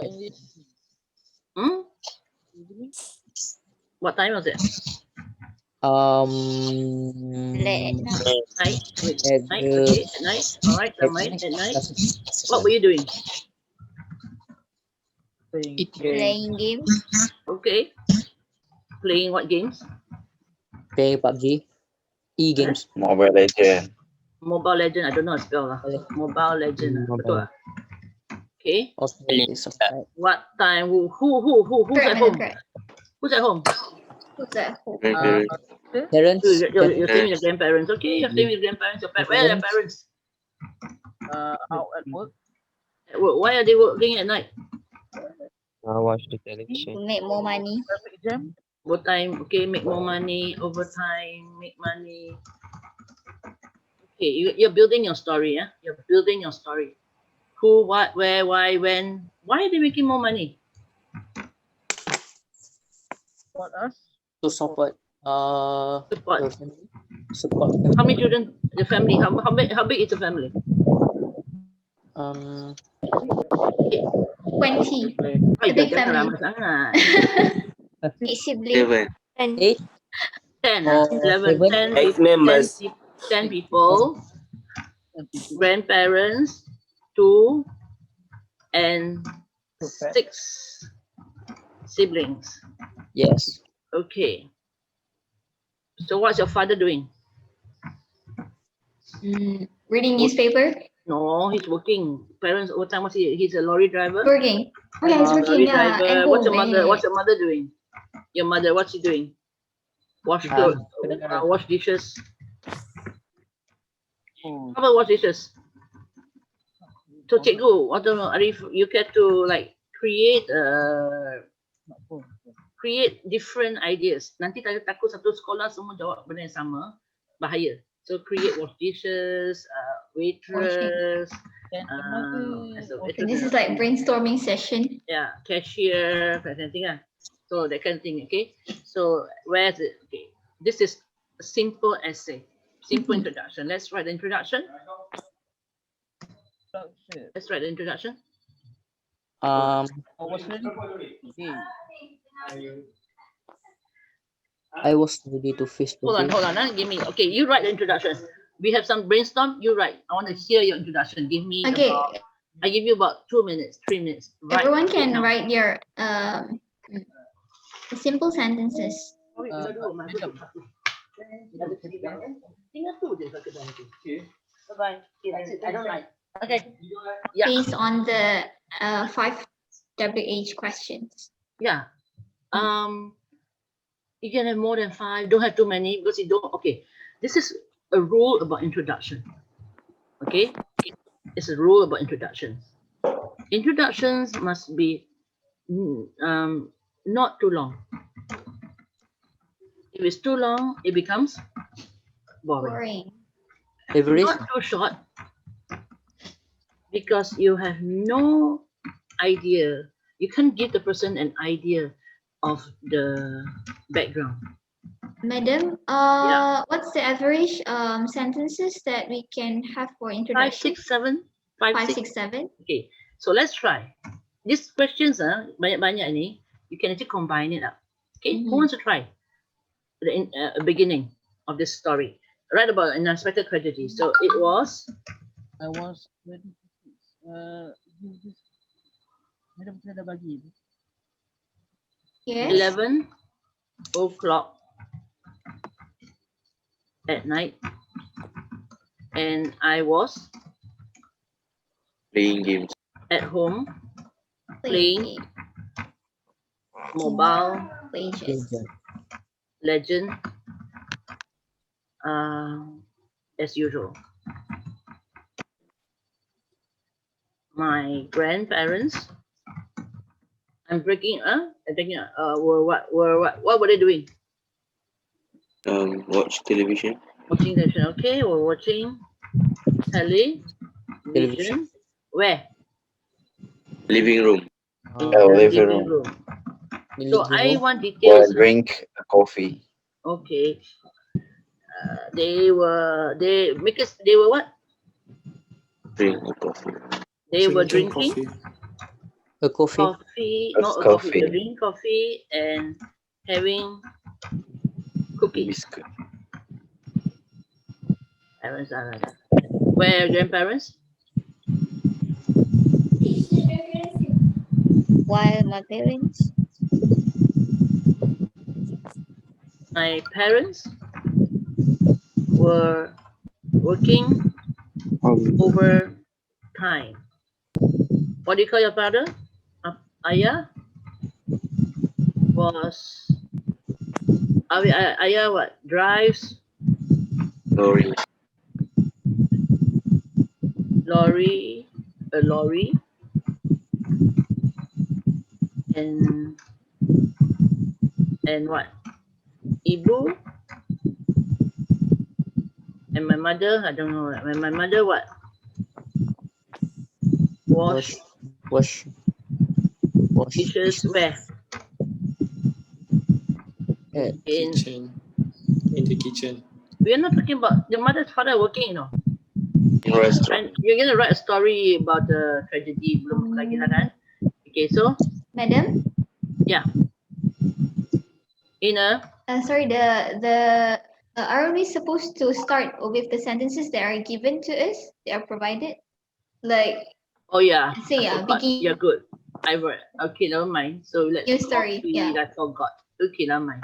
In this Hmm? What time was it? Late at night. Night. Wait, At night. the- Okay, at night. All right, at night. What were you doing? Playing games. Okay. Playing what games? playing PUBG. E-games. Mobile Legend. Mobile Legend. I don't know how to spell lah. Mobile Legend. Betul lah. Okay. Also, subscribe. What time? Who's at home? Who's at home? Who's that? Grandparents. Parents. You're staying with your grandparents. Okay, you're staying with your grandparents. Where are your parents? Out at work. At work. Why are they working at night? Watch the television. To make more money. Overtime. Okay, make more money. Overtime, make money. Okay, you're building your story. Yeah, you're building your story. Who, what, where, why, when. Why are they making more money? Support us. To support. Support. the family. Support. How many children? The family. How big is the family? 20. Ay, big jangan family. lama sangat. 8 siblings. 7. 8. 10, Oh, 11, 10, 8 members. 10 people. Grandparents, 2, and 6 siblings. Yes. Okay. So what's your father doing? Reading newspaper. No, he's working. Parents overtime. He's a lorry driver. Working. Oh yeah, he's Lorry working. Yeah. driver. And What's your home. mother? What's your mother doing? Your mother, what's she doing? Wash clothes, wash dishes. How about wash dishes? So cikgu, what do Arif, you get to like create different ideas. Nanti takut satu sekolah semua jawab benda yang sama, bahaya. So create wash dishes, waitress. This is like brainstorming session. Yeah, cashier, that kind of thing. So that kind of thing, okay? So where's it? Okay, this is a simple essay, simple introduction. Let's write the introduction. Introduction. Let's write the introduction. I was ready today. I was ready to face the Hold on, day. hold on. Give me. Okay, you write the introduction. We have some brainstorm. You write. I want to hear your introduction. Give me Okay, about. I give you about 2 minutes, 3 minutes. Write everyone it can now. write your simple sentences. Madam, Tinggal tu je satu bang tu. Bye-bye. Okay, that's it. I don't like. Okay. Yeah. Based on the 5 WH questions. Yeah. You can have more than 5. Don't have too many because you don't. Okay. This is a rule about introduction. Okay. It's a rule about introductions. Introductions must be not too long. If it's too long, it becomes boring. Boring. Not too short because you have no idea. You can't give the person an idea of the background. Madam, Yeah. what's the average sentences that we can have for 5, introduction? 6, 7. 5, 5, 6. 6, 7. Okay. So let's try. These questions, banyak-banyak ni, you can actually combine it up. Okay. Who wants to try the beginning of this story? Write about an unexpected tragedy. So it was. I was ready to face. This. Madam, saya dah bagi. Yes. 11 o'clock at night, and I was Playing games. at home playing Mobile Legend as usual. My grandparents, what were they doing? Watch television. Watching television. Okay, we're watching television. Where? Living room. In Oh, the living living room. room. So I want While details. drink coffee. Okay. They were what? Drink a coffee. They were drinking coffee. A coffee. coffee, That's not a coffee. coffee. They're drinking coffee and having cookies. Biscuit. Parents are like that. Where are grandparents? While my parents. My parents were working overtime. What do you call your father? Ayah was. Ayah what? Drives Lorry. a lorry, and what? Ibu and my mother, I don't know. My mother what? Wash dishes where? In the kitchen. we are not talking about the mother's father working, you know. In restaurant. And you're gonna write a story about the tragedy belum lagi lah kan? Okay, so Madam? yeah. In a Sorry, are we supposed to start with the sentences that are given to us? They are provided? Like, oh yeah. say I forgot. begin. Yeah, good. I wrote. Okay, never mind. So let's New story, yeah. I forgot. Okay, never mind.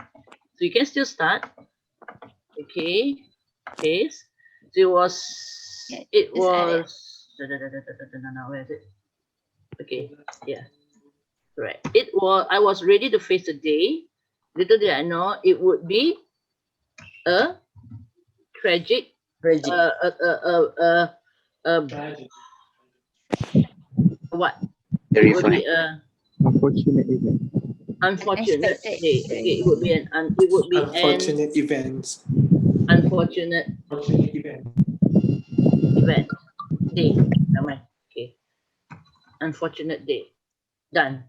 So you can still start. Okay. Yes. So it was. Yeah, It just add it. was. Where is it? Okay. Yeah. Right. It was. I was ready to face the day. Little did I know it would be a tragic. What? It would be a Unfortunate event. unfortunate Unexpected. day. Okay, it would be an Unfortunate events. unfortunate event day. Ramai. Okay. Unfortunate day. Done.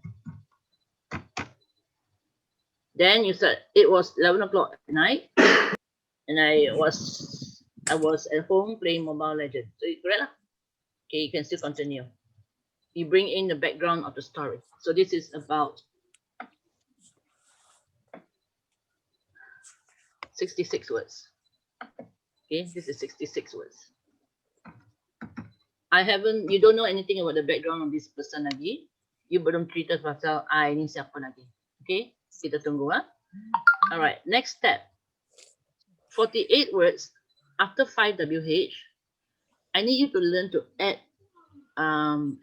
Then you said it was 11 o'clock at night, and I was at home playing Mobile Legends. So you correct lah? Okay, you can still continue. You bring in the background of the story. So this is about 66 words. Okay, this is 66 words. You don't know anything about the background of this person lagi. You belum cerita pasal I ni siapa lagi. Okay, kita tunggu. Alright, next step. 48 words after 5 WH. I need you to learn to add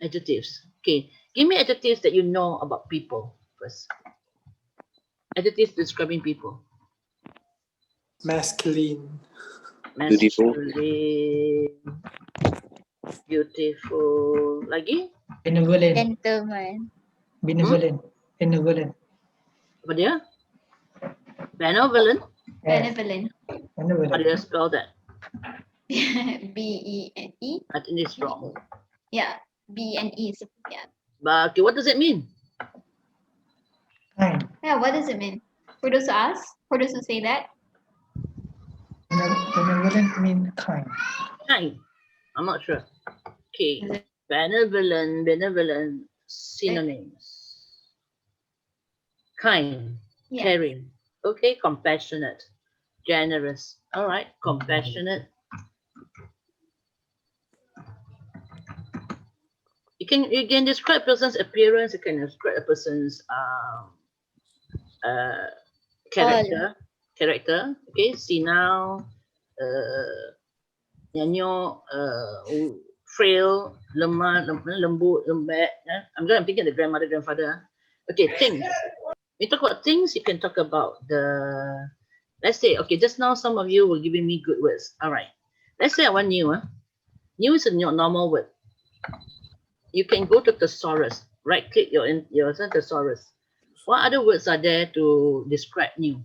adjectives. Okay, give me adjectives that you know about people first. Adjectives describing people. Masculine. Beautiful. Masculine. Beautiful. Lagi? Benevolent. Gentleman. Benevolent. Benevolent. Apa dia? Benevolent. Benevolent. How do you spell that? B-E-N-E. I think it's wrong. Yeah, B-N-E. Yeah. But okay, what does it mean? Kind. Yeah, what does it mean? For those who ask, for those who say that. Benevolent mean kind. Kind. I'm not sure. Okay. Benevolent, synonyms. Kind, Yeah. caring. Okay, compassionate, generous. All right, compassionate. You can describe a person's appearance. You can describe a person's character. Okay, senile, nyanyo, frail, lemah, lembut, lembek. I'm thinking of the grandmother, grandfather. Okay, things. We talk about things. You can talk about let's say, okay, just now some of you were giving me good words. All right. Let's say I want new. New is a normal word. You can go to thesaurus. Right click your thesaurus. What other words are there to describe new?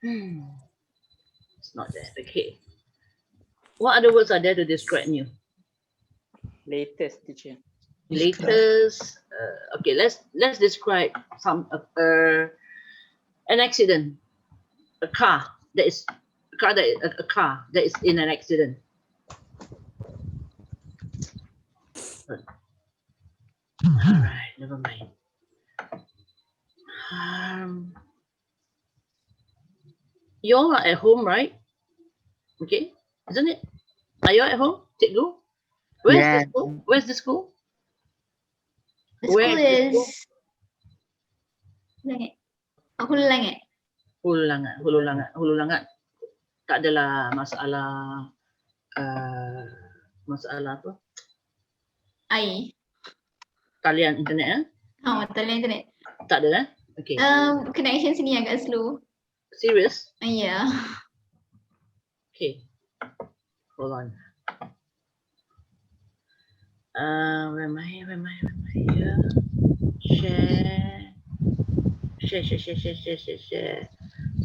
It's not there. Okay. What other words are there to describe new? Latest, teacher. Latest. Okay, let's describe an accident. A car that is in an accident. All right, never mind. You all are at home, right? Okay, isn't it? Are you all at home? Cikgu? Where's the school? Where's the school? The school is Hulu Langat. Hulu Langat. Tak adalah masalah apa? Air. Talian internet Talian internet. Tak ada Okay. Connection sini agak slow. Serious? Yeah. Okay. Hold on. Where am I? Here. Share.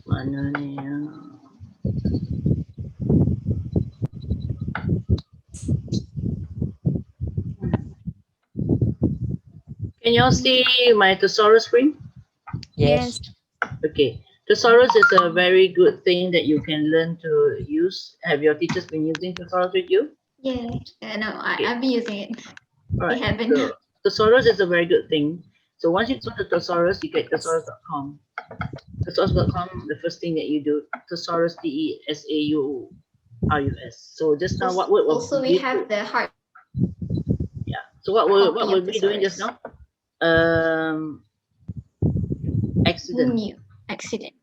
Mana ni? Can you all see my thesaurus screen? Yes. Okay. Thesaurus is a very good thing that you can learn to use. Have your teachers been using thesaurus with you? Yeah. No, I've been using it. All right. They haven't. So, thesaurus is a very good thing. So once you go to thesaurus, you get thesaurus.com. Thesaurus.com, the first thing that you do, thesaurus, thesaurus. So just now, what word was also we have the heart. Yeah. So what were we doing just now? Accident. New accident.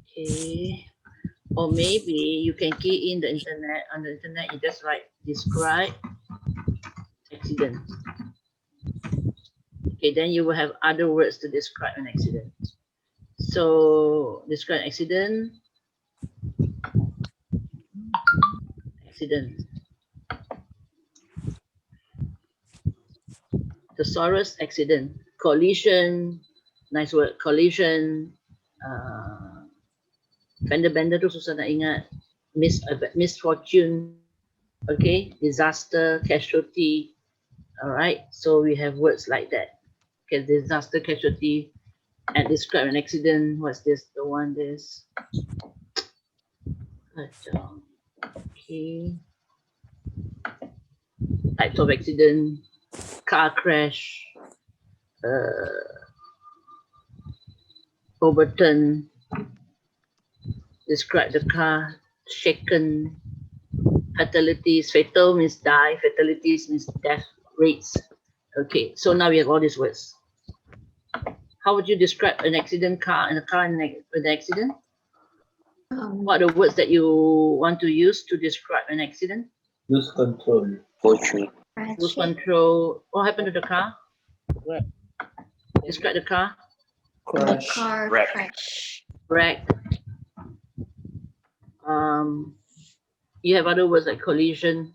Okay. Or maybe you can key in the internet. On the internet, you just write describe accident. Okay, then you will have other words to describe an accident. So describe accident. Thesaurus accident. Collision. Nice word. Collision. Bender tu susah nak ingat. Misfortune. Okay. Disaster. Casualty. Alright. So we have words like that. Okay. Disaster, casualty. And describe an accident. What's this? The one this. Okay. Types of accident. Car crash. Overturn. Describe the car. Shaken. Fatalities. Fatal means die. Fatalities means death rates. Okay, so now we have all these words. How would you describe an accident car and a car in an accident? What are the words that you want to use to describe an accident? Lose control. Fortune. Lose control. What happened to the car? Describe the car. Crash. Car Wreck. crash. Wreck. You have other words like collision.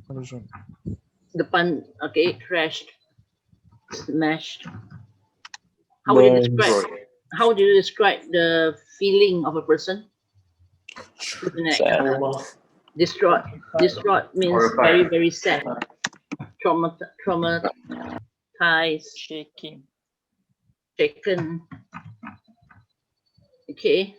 Collision. Okay, crashed, smashed. How would you describe? How do you describe the feeling of a person? Trauma. Distraught. Distraught means very, very sad. Traumatized. Shaking. Shaken. Okay.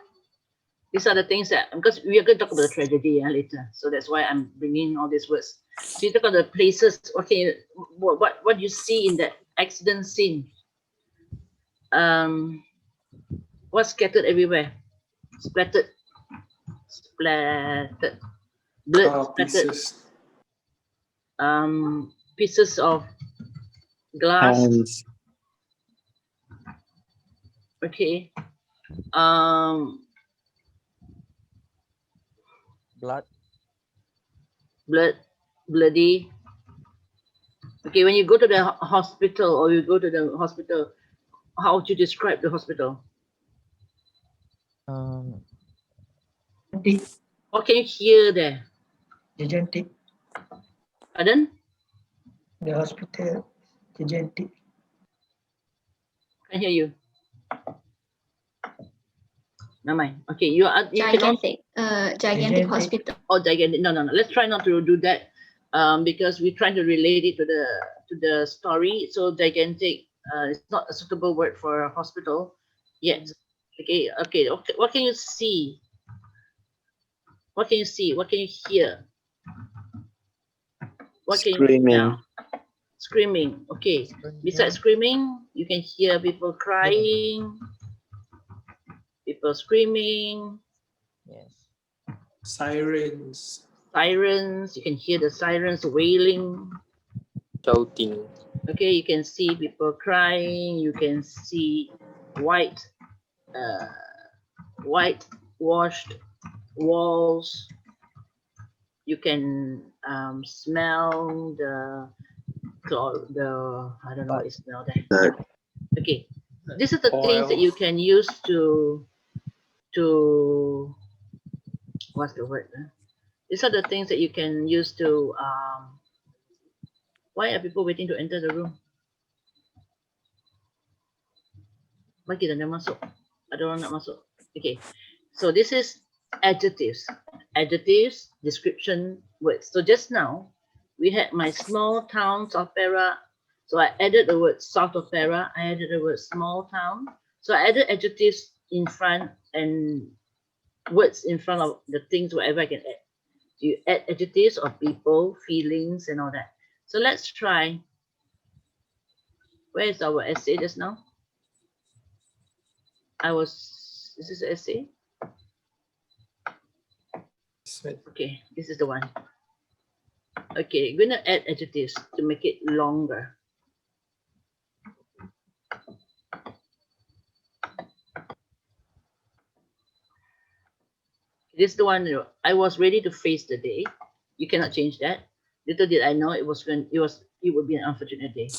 These are the things that, because we are going to talk about the tragedy later, so that's why I'm bringing all these words. So you talk about the places. Okay, what you see in that accident scene? What's scattered everywhere? Splattered. Splattered. Blood splattered. Pieces. Pieces of glass. Hands. Okay. Blood. Bloody. Okay, when you go to the hospital or you go to the hospital, how would you describe the hospital? What can you hear there? Gigantic. Pardon? The hospital. Gigantic. Can't hear you. Never mind. Okay, you cannot. Gigantic hospital. Oh, gigantic. No. Let's try not to do that, because we're trying to relate it to the story. So gigantic is not a suitable word for a hospital yet. Okay. What can you see? What can you see? What can you hear? What can Screaming. you Screaming. Okay. Besides screaming, you can hear people crying, people screaming. Yes. Sirens. Sirens. You can hear the sirens wailing. Shouting. Okay, you can see people crying. You can see whitewashed walls. You can smell the I don't know what you smell there. Okay, these are the things that you can use to what's the word? These are the things that you can use to why are people waiting to enter the room? Why kita nak masuk? Ada orang nak masuk. Okay, so this is adjectives. Adjectives, description, words. So just now, we had my small town, South Perak. So I added the word South of Perak. I added the word small town. So I added adjectives in front and words in front of the things, whatever I can add. So you add adjectives of people, feelings, and all that. So let's try. Where is our essay just now? Is this the essay? Okay, this is the one. Okay, we're gonna add adjectives to make it longer. This is the one. I was ready to face the day. You cannot change that. Little did I know it would be an unfortunate day.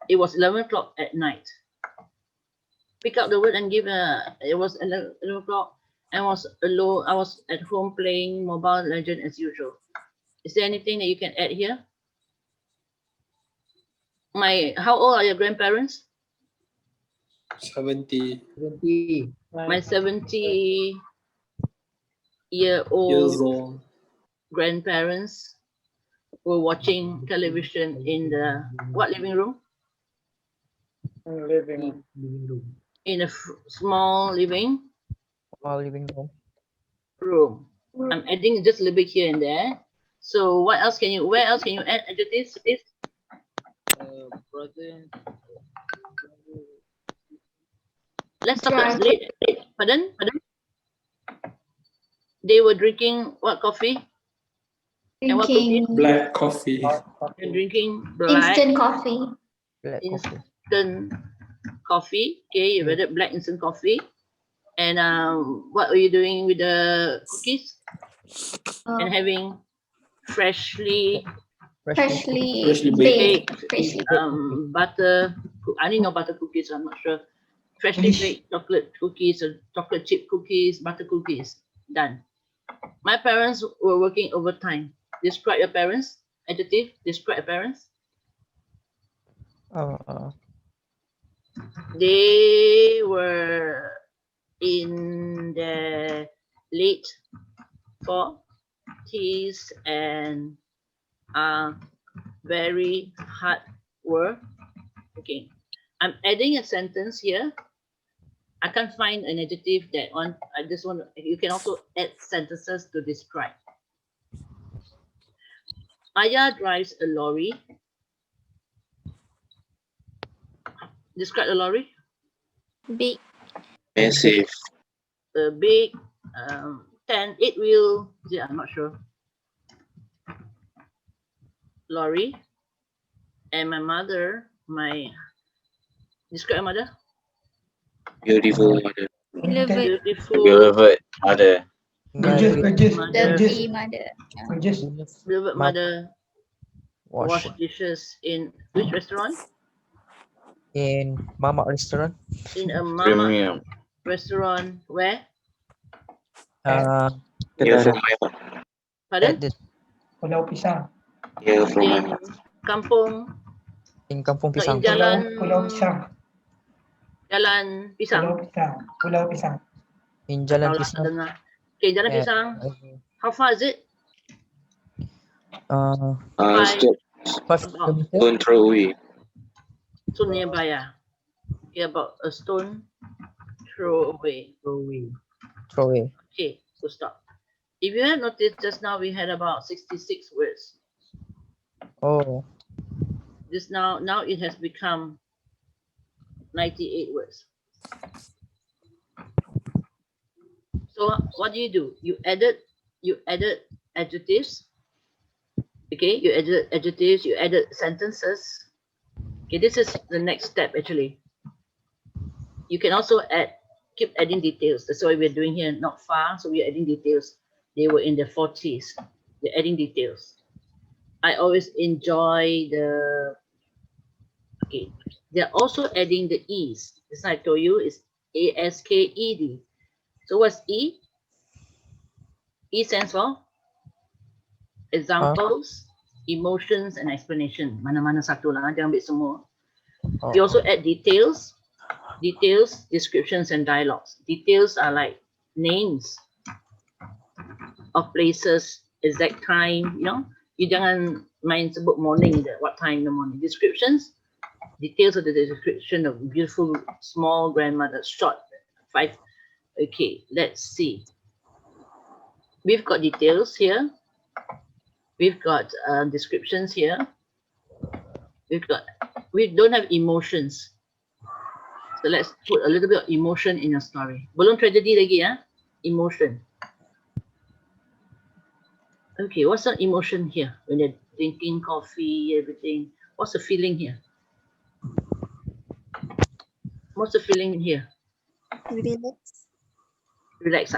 It was 11 o'clock at night. Pick up the word and give it was 11 o'clock. I was alone. I was at home playing Mobile Legend as usual. Is there anything that you can add here? How old are your grandparents? 70. My 70-year-old Years old. grandparents were watching television in the what living room? Living room. in a small living Small living room. room. I'm adding just a little bit here and there. So what else can you? Where else can you add adjectives? Brother. Let's talk about late. Pardon? They were drinking what coffee? And what cookies? Drinking Black coffee. And drinking black instant coffee. Black coffee. instant coffee. Okay, you added black instant coffee. And what were you doing with the cookies? And having freshly Freshly baked. baked. Butter. I didn't know butter cookies. I'm not sure. Freshly baked chocolate cookies or chocolate chip cookies, butter cookies. Done. My parents were working overtime. Describe your parents. Adjective. Describe your parents. They were in the late 40s and very hard work. Okay, I'm adding a sentence here. I can't find an adjective that one. I just want. You can also add sentences to describe. Ayah drives a lorry. Describe the lorry. Big. Massive. A big 8-wheel. Yeah, I'm not sure. Lorry. And my mother, describe my mother. Beautiful mother. Beautiful. Beloved mother. Lovely mother. Beloved mother. Wash dishes in which restaurant? In Mama restaurant. In a mama Premium. restaurant. Where? Near from my home. Pardon? Pulau Pisang. Near from my In home. Kampung. In Kampung No, in Pisang. Pulau Pisang. Jalan Pisang. Pulau Pisang. In Jalan Kalau Pisang. dengar. Okay, Jalan Pisang. How far is it? Stone throw away. So nearby, yeah. Okay, about a stone throw away. Throw away. Okay, so stop. If you have noticed, just now we had about 66 words. Oh. Now it has become 98 words. So what do? You added adjectives. Okay, you added adjectives, you added sentences. Okay, this is the next step actually. You can also keep adding details. That's why we're doing here, not far. So we're adding details. They were in the 40s. They're adding details. I always enjoy they're also adding the E's. As I told you, it's ASKED. So what's E? E stands for examples, emotions, and explanation. Mana-mana satu lah, jangan ambil semua. You also add details, descriptions, and dialogues. Details are like names of places, exact time, You jangan main sebut morning, what time in the morning. Descriptions, details of the description of beautiful small grandmother, short, 5. Okay, let's see. We've got details here. We've got descriptions here. We don't have emotions. So let's put a little bit of emotion in your story. Belum tragedy lagi, ya? Emotion. Okay, what's the emotion here? When you're drinking coffee, everything. What's the feeling here? What's the feeling here? Relax.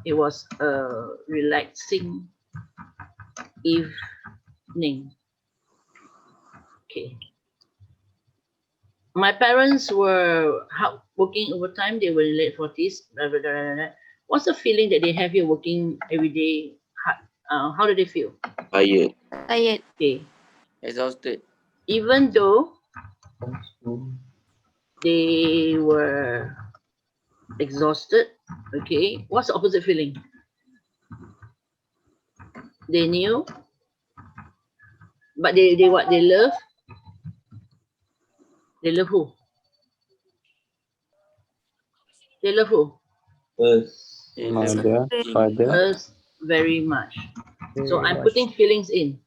It was a relaxing evening. Okay. My parents were working overtime. They were in late 40s. What's the feeling that they have here working every day? How do they feel? Tired. Okay. Exhausted. Even though they were exhausted, okay, what's the opposite feeling? They knew, but they what? They love. They love who? They love who? Mother, father. Us very much. So Very I'm much. putting feelings in.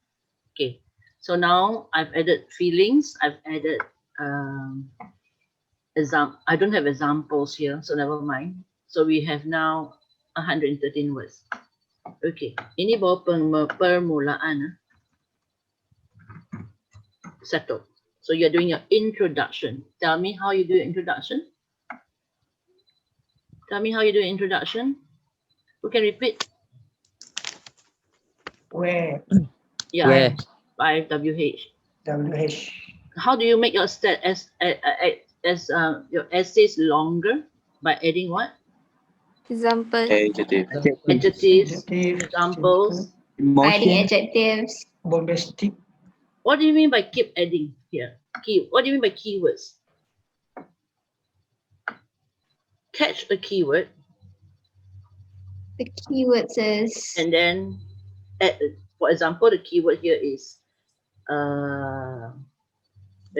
Okay. So now I've added feelings. I've added I don't have examples here, so never mind. So we have now 113 words. Okay. Ini bawa permulaan. Settled. So you're doing your introduction. Tell me how you do your introduction. Tell me how you do your introduction. Who can repeat? Where? Yeah. Where? 5WH. WH. How do you make your your essays longer? By adding what? Example. Adjective. Adjectives, Adjective, examples. Adding Emotion. adjectives. bombastic, What do you mean by keep adding here? What do you mean by keywords? Catch a keyword The keywords is and then add. For example, the keyword here is the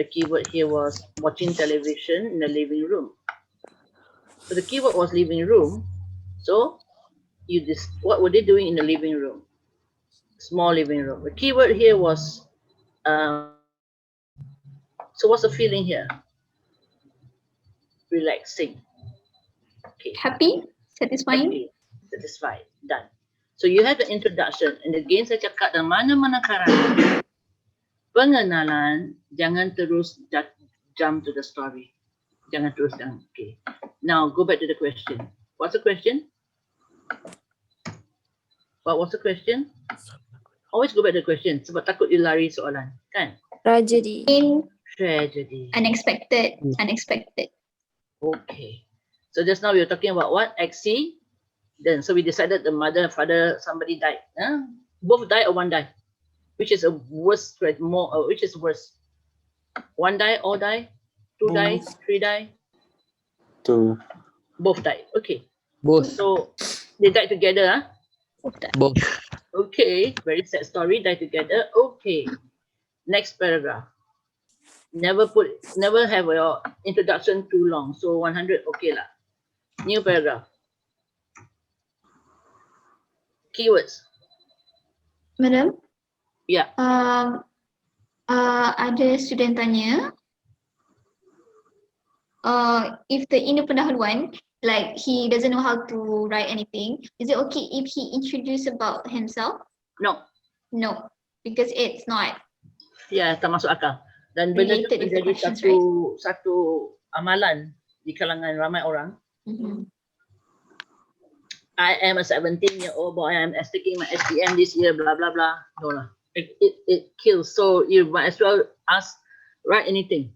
keyword here was watching television in the living room. So the keyword was living room. So what were they doing in the living room? Small living room. The keyword here was so what's the feeling here? Relaxing. Okay. happy, satisfying. Happy, satisfied, done. So you have the introduction, and again saya cakap dalam mana-mana karangan, pengenalan, jangan terus jump to the story. Jangan terus jump. Okay. Now go back to the question. What's the question? What was the question? Always go back to the question sebab takut you lari soalan, kan? Tragedy. In Tragedy. unexpected, unexpected. Okay. So just now we were talking about what? XC. Then so we decided the mother, father, somebody died. Huh? Both died or one died? Which is a worse, which is worse? One die, all die, two die, Both. three die, Two. both died. Okay. Both. So they died together, huh? Both. Okay. Very sad story, died together. Okay. Next paragraph. Never have your introduction too long. So 100, okay lah. New paragraph. Keywords. Madam, Yeah. ada student tanya, if the in the pendahuluan, like he doesn't know how to write anything, is it okay if he introduce about himself? No. No, because it's not. Ya, tak masuk akal. Dan benda itu Related with the menjadi questions, satu amalan di kalangan ramai orang. I am a 17-year-old boy. I am taking my SPM this year. Blah blah blah. No lah. It kills. So you might as well write anything.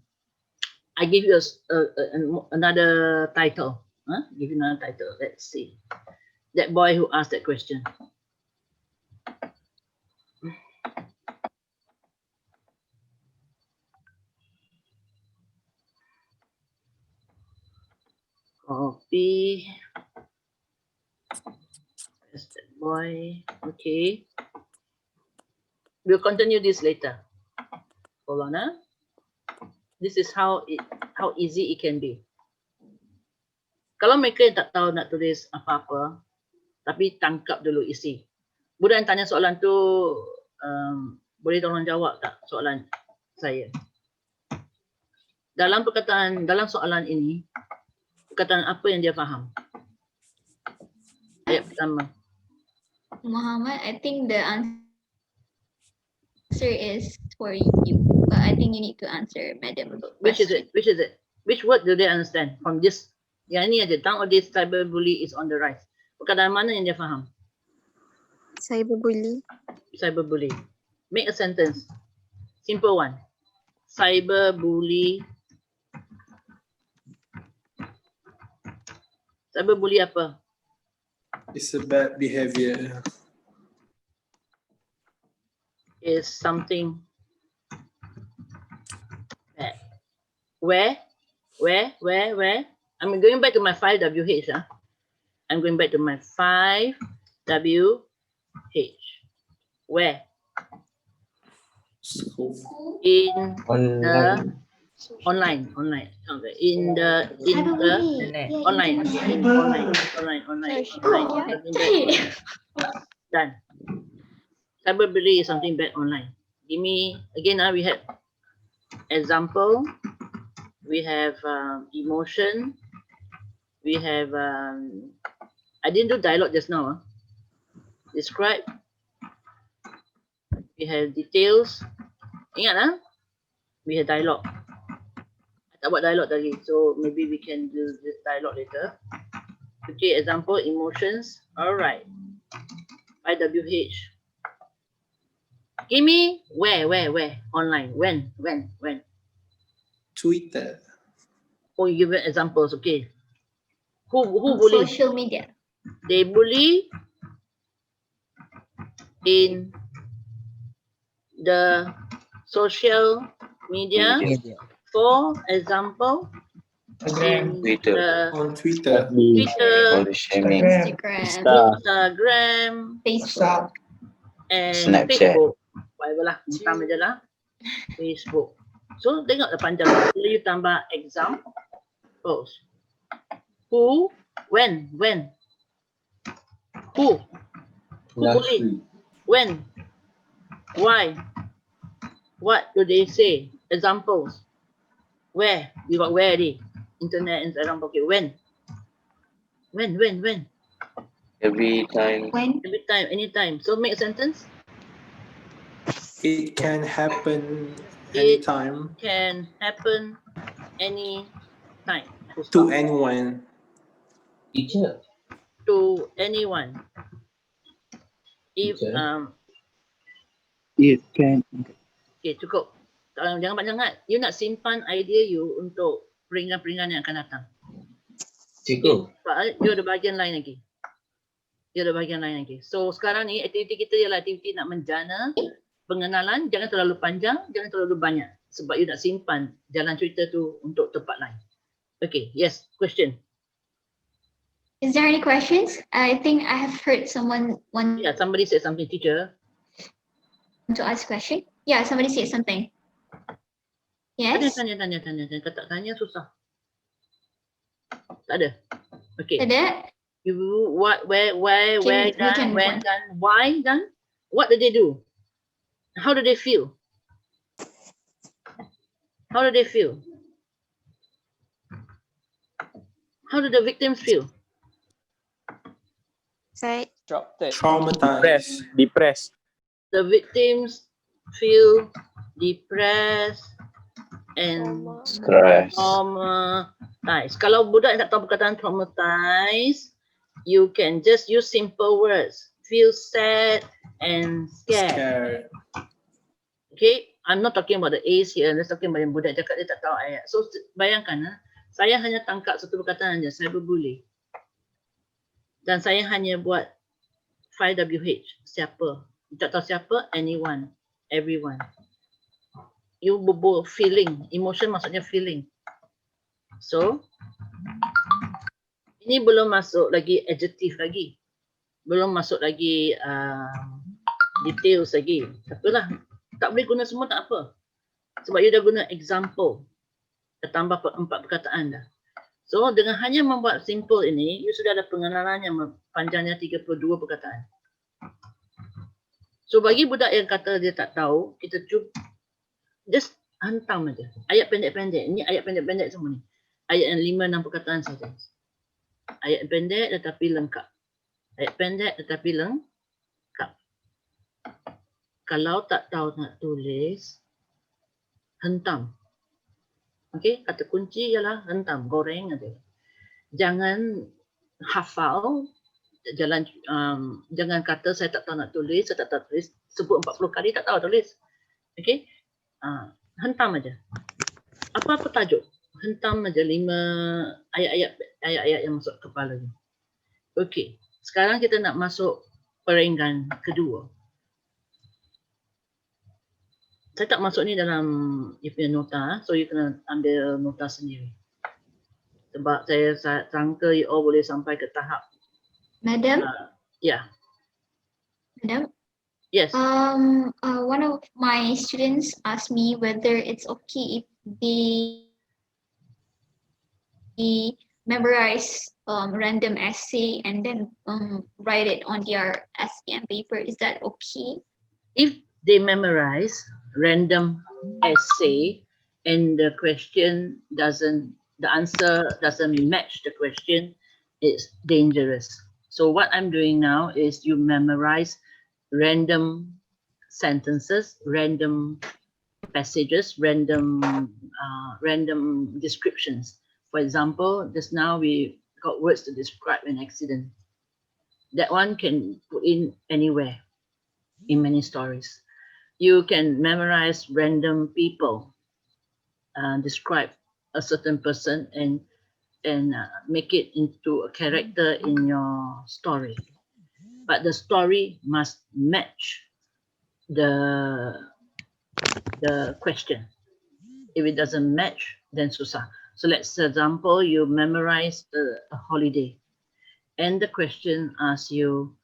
I give you another title. Give you another title. Let's see. That boy who asked that question. Copy. That's that boy. Okay. We'll continue this later. Hold on. This is how easy it can be. Kalau mereka yang tak tahu nak tulis apa-apa, tapi tangkap dulu isi. Budak yang tanya soalan tu, boleh tolong jawab tak soalan saya? Dalam soalan ini, perkataan apa yang dia faham? Ayat pertama. Muhammad, I think the answer is for you, but I think you need to answer, madam. Which is it? Which word do they understand from this? Yang ini aja. Nowadays cyberbully is on the rise. Perkataan mana yang dia faham? Cyberbully. Cyberbully. Make a sentence. Simple one. Cyberbully. Cyberbully apa? It's a bad behavior. Is something bad. Where? I'm going back to my 5WH. I'm going back to my 5WH. Where? School. In the Online. Okay. In the Cyberbullying. Internet. Yeah, online. internet. Online. Social media. Something bad. Done. Cyberbullying is something bad online. Give me again. We had example. We have emotion. We have I didn't do dialogue just now. Describe. We have details. Ingat we have dialogue. I tak buat dialogue tadi, so maybe we can do this dialogue later. Okay, example, emotions. Alright. IWH. Give me where? Online. When? Twitter. Oh, you give examples. Okay. Who On bully? social media. They bully in the social media. Media. For example, Instagram. in Twitter. the On Twitter. FB, Twitter, Body shaming. Instagram. Insta, Instagram, Facebook. WhatsApp. and Snapchat. Facebook. Whatever lah, hentam je lah. Facebook. So, tengoklah panjang. Bila you tambah examples. Who, when. Who bully? When? Why? What do they say? Examples. Where? You got where already? Internet, Instagram, okay. When? Every time. When? Every time, anytime. So make a sentence. It can happen It anytime can happen any time. to anyone. Teacher. To anyone. If Teacher. it can, okay, cukup. Jangan banyak-banyak. You nak simpan idea you untuk peringkat-peringkat yang akan datang. Cikgu. You ada bahagian lain lagi. So sekarang ni aktiviti kita ialah aktiviti nak menjana pengenalan. Jangan terlalu panjang, jangan terlalu banyak. Sebab you nak simpan jalan cerita tu untuk tempat lain. Okay, yes, question. Is there any questions? I think I have heard someone want Yeah, somebody said something, teacher. to ask question. Yeah, somebody said something. Yes? Tanya. Kau tak tanya susah. Tak ada. Okay. Ada? You what, where, Okay, we done, can move when on. done, why done? What did they do? How do they feel? How do they feel? How do the victims feel? Right. Traumatized. depressed, The victims feel depressed and Stress. traumatized. Kalau budak yang tak tahu perkataan traumatized, you can just use simple words. Feel sad and scared. Scared. Okay, I'm not talking about the A's here. I'm just talking about yang budak cakap dia tak tahu ayat. So bayangkan, saya hanya tangkap satu perkataan saja, cyberbully. Dan saya hanya buat 5WH, siapa. You tak tahu siapa, anyone, everyone. You berbual feeling, emotion maksudnya feeling. So, ini belum masuk lagi adjective lagi. Belum masuk lagi details lagi. Tapi lah, tak boleh guna semua tak apa. Sebab you dah guna example. Dah tambah 4 perkataan dah. So, dengan hanya membuat simple ini, you sudah ada pengenalan yang panjangnya 32 perkataan. So, bagi budak yang kata dia tak tahu, kita cuba just hantam aja. Ayat pendek-pendek. Ini ayat pendek-pendek semua ni. Ayat yang 5-6 perkataan saja. Ayat pendek tetapi lengkap. Ayat pendek tetapi lengkap. Kalau tak tahu nak tulis, hentam. Okey, kata kunci ialah hentam, goreng aja. Jangan hafal, jangan kata saya tak tahu nak tulis, saya tak tahu tulis, sebut 40 kali tak tahu tulis. Okey? Hentam aja. Apa-apa tajuk, hentam aja 5 ayat-ayat yang masuk kepala ni. Okey, sekarang kita nak masuk perenggan kedua. Saya tak masuk ni dalam you punya nota, so you kena ambil nota sendiri. Sebab saya sangka you all boleh sampai ke tahap. Madam? Ya. Madam? Yes. One of my students asked me whether it's okay if they memorize random essay and then write it on their SPM paper. Is that okay? If they memorize random essay and the answer doesn't match the question, it's dangerous. So what I'm doing now is you memorize random sentences, random passages, random descriptions. For example, just now we got words to describe an accident. That one can put in anywhere in many stories. You can memorize random people, describe a certain person and make it into a character in your story. But the story must match the question. If it doesn't match, then susah. So let's example, you memorize a holiday, and the question asks you,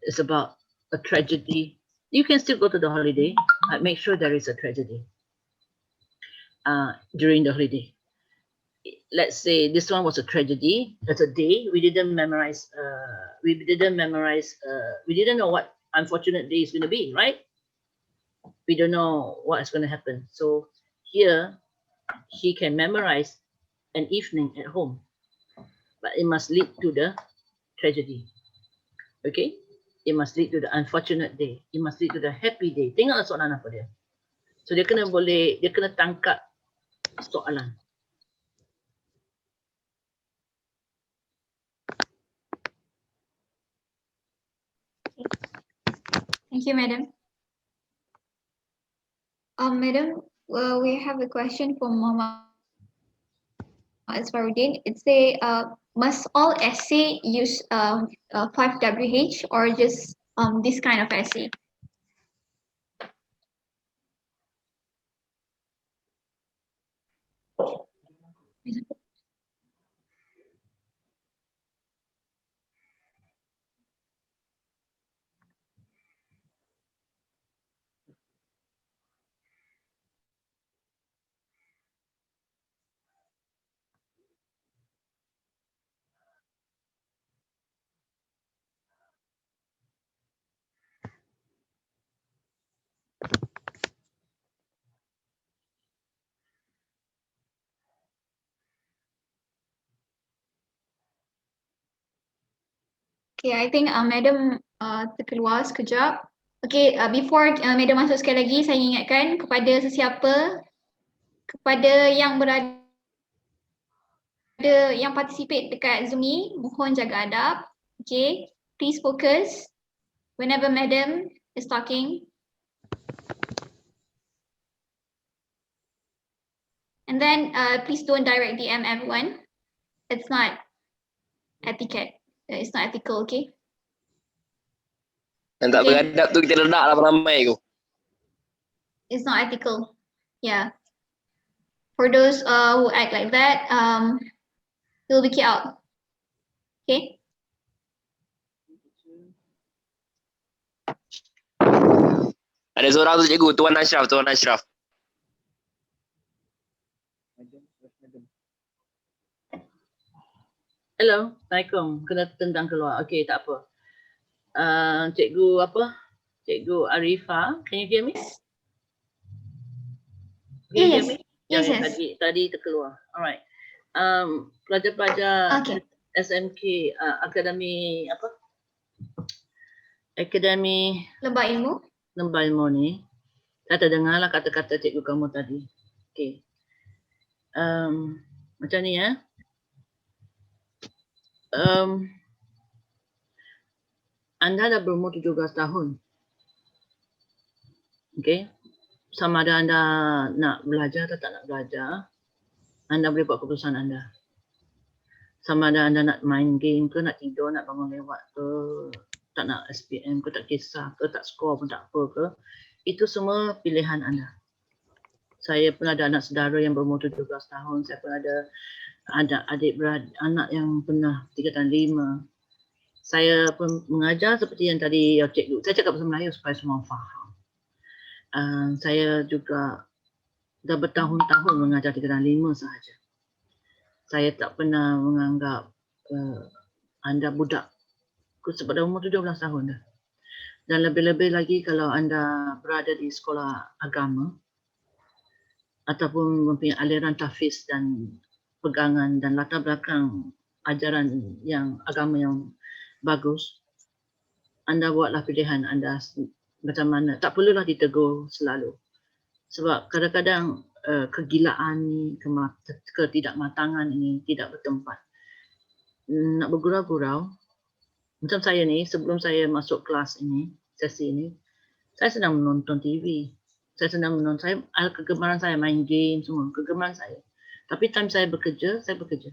it's about a tragedy. You can still go to the holiday, but make sure there is a tragedy during the holiday. Let's say this one was a tragedy. That's a day we didn't memorize. We didn't know what unfortunate day is going to be, right? We don't know what is going to happen. So here he can memorize an evening at home, but it must lead to the tragedy. Okay, it must lead to the unfortunate day. It must lead to the happy day. Tengoklah soalan apa dia. So dia kena tangkap soalan. Thank you, madam. Madam, we have a question from Mama Asfaruddin. It say, must all essay use 5 WH or just this kind of essay? Okay, I think Madam terkeluar sekejap. Okay, before Madam masuk sekali lagi, saya ingatkan kepada sesiapa, kepada yang berada yang participate dekat Zoom ni, mohon jaga adab. Okay, please focus whenever Madam is talking. And then please don't direct DM everyone. It's not etiquette. It's not ethical, okay? Yang tak beradab tu kita ledak lah ramai tu. It's not ethical. Yeah. For those who act like that, you'll be kicked out. Okay? Ada seorang tu cikgu, Tuan Ashraf, Tuan Ashraf. Hello, Assalamualaikum. Kena tendang keluar. Okay, tak apa. Cikgu apa? Cikgu Arifa, can you hear me? Can you hear me? Yes. Tadi terkeluar. Alright. Pelajar-pelajar SMK Akademi apa? Akademi Lembah Ilmu. Lembah Ilmu ni. Saya terdengarlah kata-kata cikgu kamu tadi. Okay. Macam ni ya. Anda dah berumur 17 tahun. Okay. Sama ada anda nak belajar atau tak nak belajar, anda boleh buat keputusan anda. Sama ada anda nak main game ke, nak tidur, nak bangun lewat ke, tak nak SPM ke, tak kisah ke, tak skor pun tak apa ke. Itu semua pilihan anda. Saya pun ada anak saudara yang berumur 17 tahun. Saya pun ada adik-beradik, anak yang pernah 3 dan 5. Saya pun mengajar seperti yang tadi cikgu. Saya cakap bahasa Melayu supaya semua faham. Saya juga dah bertahun-tahun mengajar 3 dan 5 sahaja. Saya tak pernah menganggap anda budak. Sebab dah umur 17 tahun dah. Dan lebih-lebih lagi kalau anda berada di sekolah agama ataupun mempunyai aliran tahfiz dan pegangan dan latar belakang ajaran yang agama yang bagus, anda buatlah pilihan anda macam mana. Tak perlulah ditegur selalu. Sebab kadang-kadang kegilaan ni, ketidakmatangan ini tidak bertempat. Nak bergurau-gurau, macam saya ni, sebelum saya masuk kelas ini, sesi ini, saya sedang menonton TV. Saya sedang menonton, kegemaran saya main game semua, kegemaran saya. Tapi time saya bekerja, saya bekerja.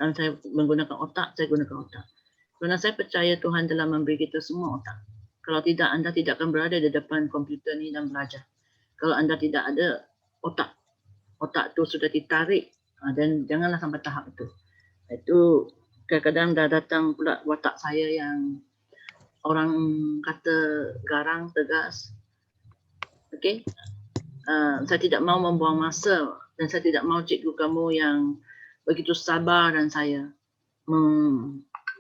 Dan saya menggunakan otak, saya gunakan otak. Kerana saya percaya Tuhan telah memberi kita semua otak. Kalau tidak, anda tidak akan berada di depan komputer ni dan belajar. Kalau anda tidak ada otak, otak tu sudah ditarik, dan janganlah sampai tahap itu. Itu kadang-kadang dah datang pula watak saya yang orang kata garang, tegas. Okey. Saya tidak mahu membuang masa dan saya tidak mahu cikgu kamu yang begitu sabar dan saya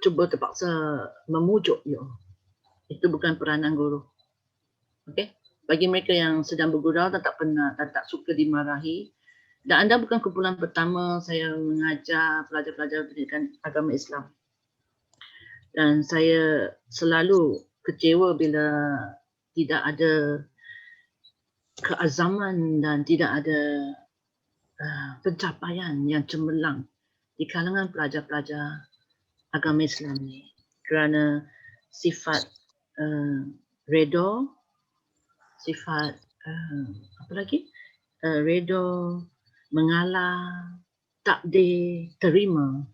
cuba terpaksa memujuk you. Itu bukan peranan guru. Okey. Bagi mereka yang sedang bergurau dan tak suka dimarahi, dan anda bukan kumpulan pertama saya mengajar pelajar-pelajar pendidikan agama Islam. Dan saya selalu kecewa bila tidak ada keazaman dan tidak ada pencapaian yang cemerlang di kalangan pelajar-pelajar agama Islam ni. Kerana sifat redha, sifat apa lagi? Redha, mengalah, takdir, terima.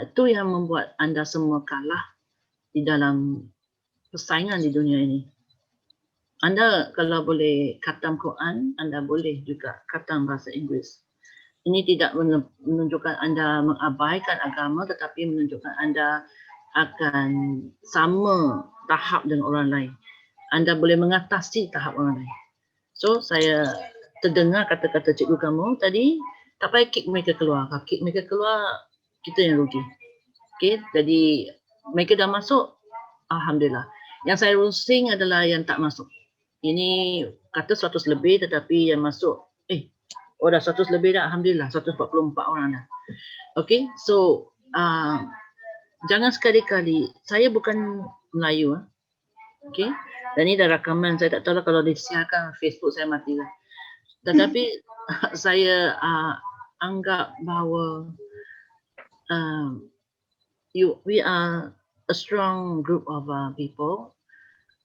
Itu yang membuat anda semua kalah di dalam persaingan di dunia ini. Anda kalau boleh khatam Quran, anda boleh juga khatam bahasa Inggeris. Ini tidak menunjukkan anda mengabaikan agama, tetapi menunjukkan anda akan sama tahap dengan orang lain. Anda boleh mengatasi tahap orang lain. So, saya terdengar kata-kata cikgu kamu tadi, tak payah kick mereka keluar. Kalau kick mereka keluar, kita yang rugi. Okay, jadi mereka dah masuk, alhamdulillah. Yang saya rusing adalah yang tak masuk. Ini kata 100 lebih tetapi yang masuk, dah 100 lebih dah, alhamdulillah, 144 orang dah. Okay, so jangan sekali-kali, saya bukan Melayu. Okay, dan ini dah rakaman, saya tak tahu lah kalau disiarkan Facebook saya matilah. Tetapi saya anggap bahawa we are a strong group of people.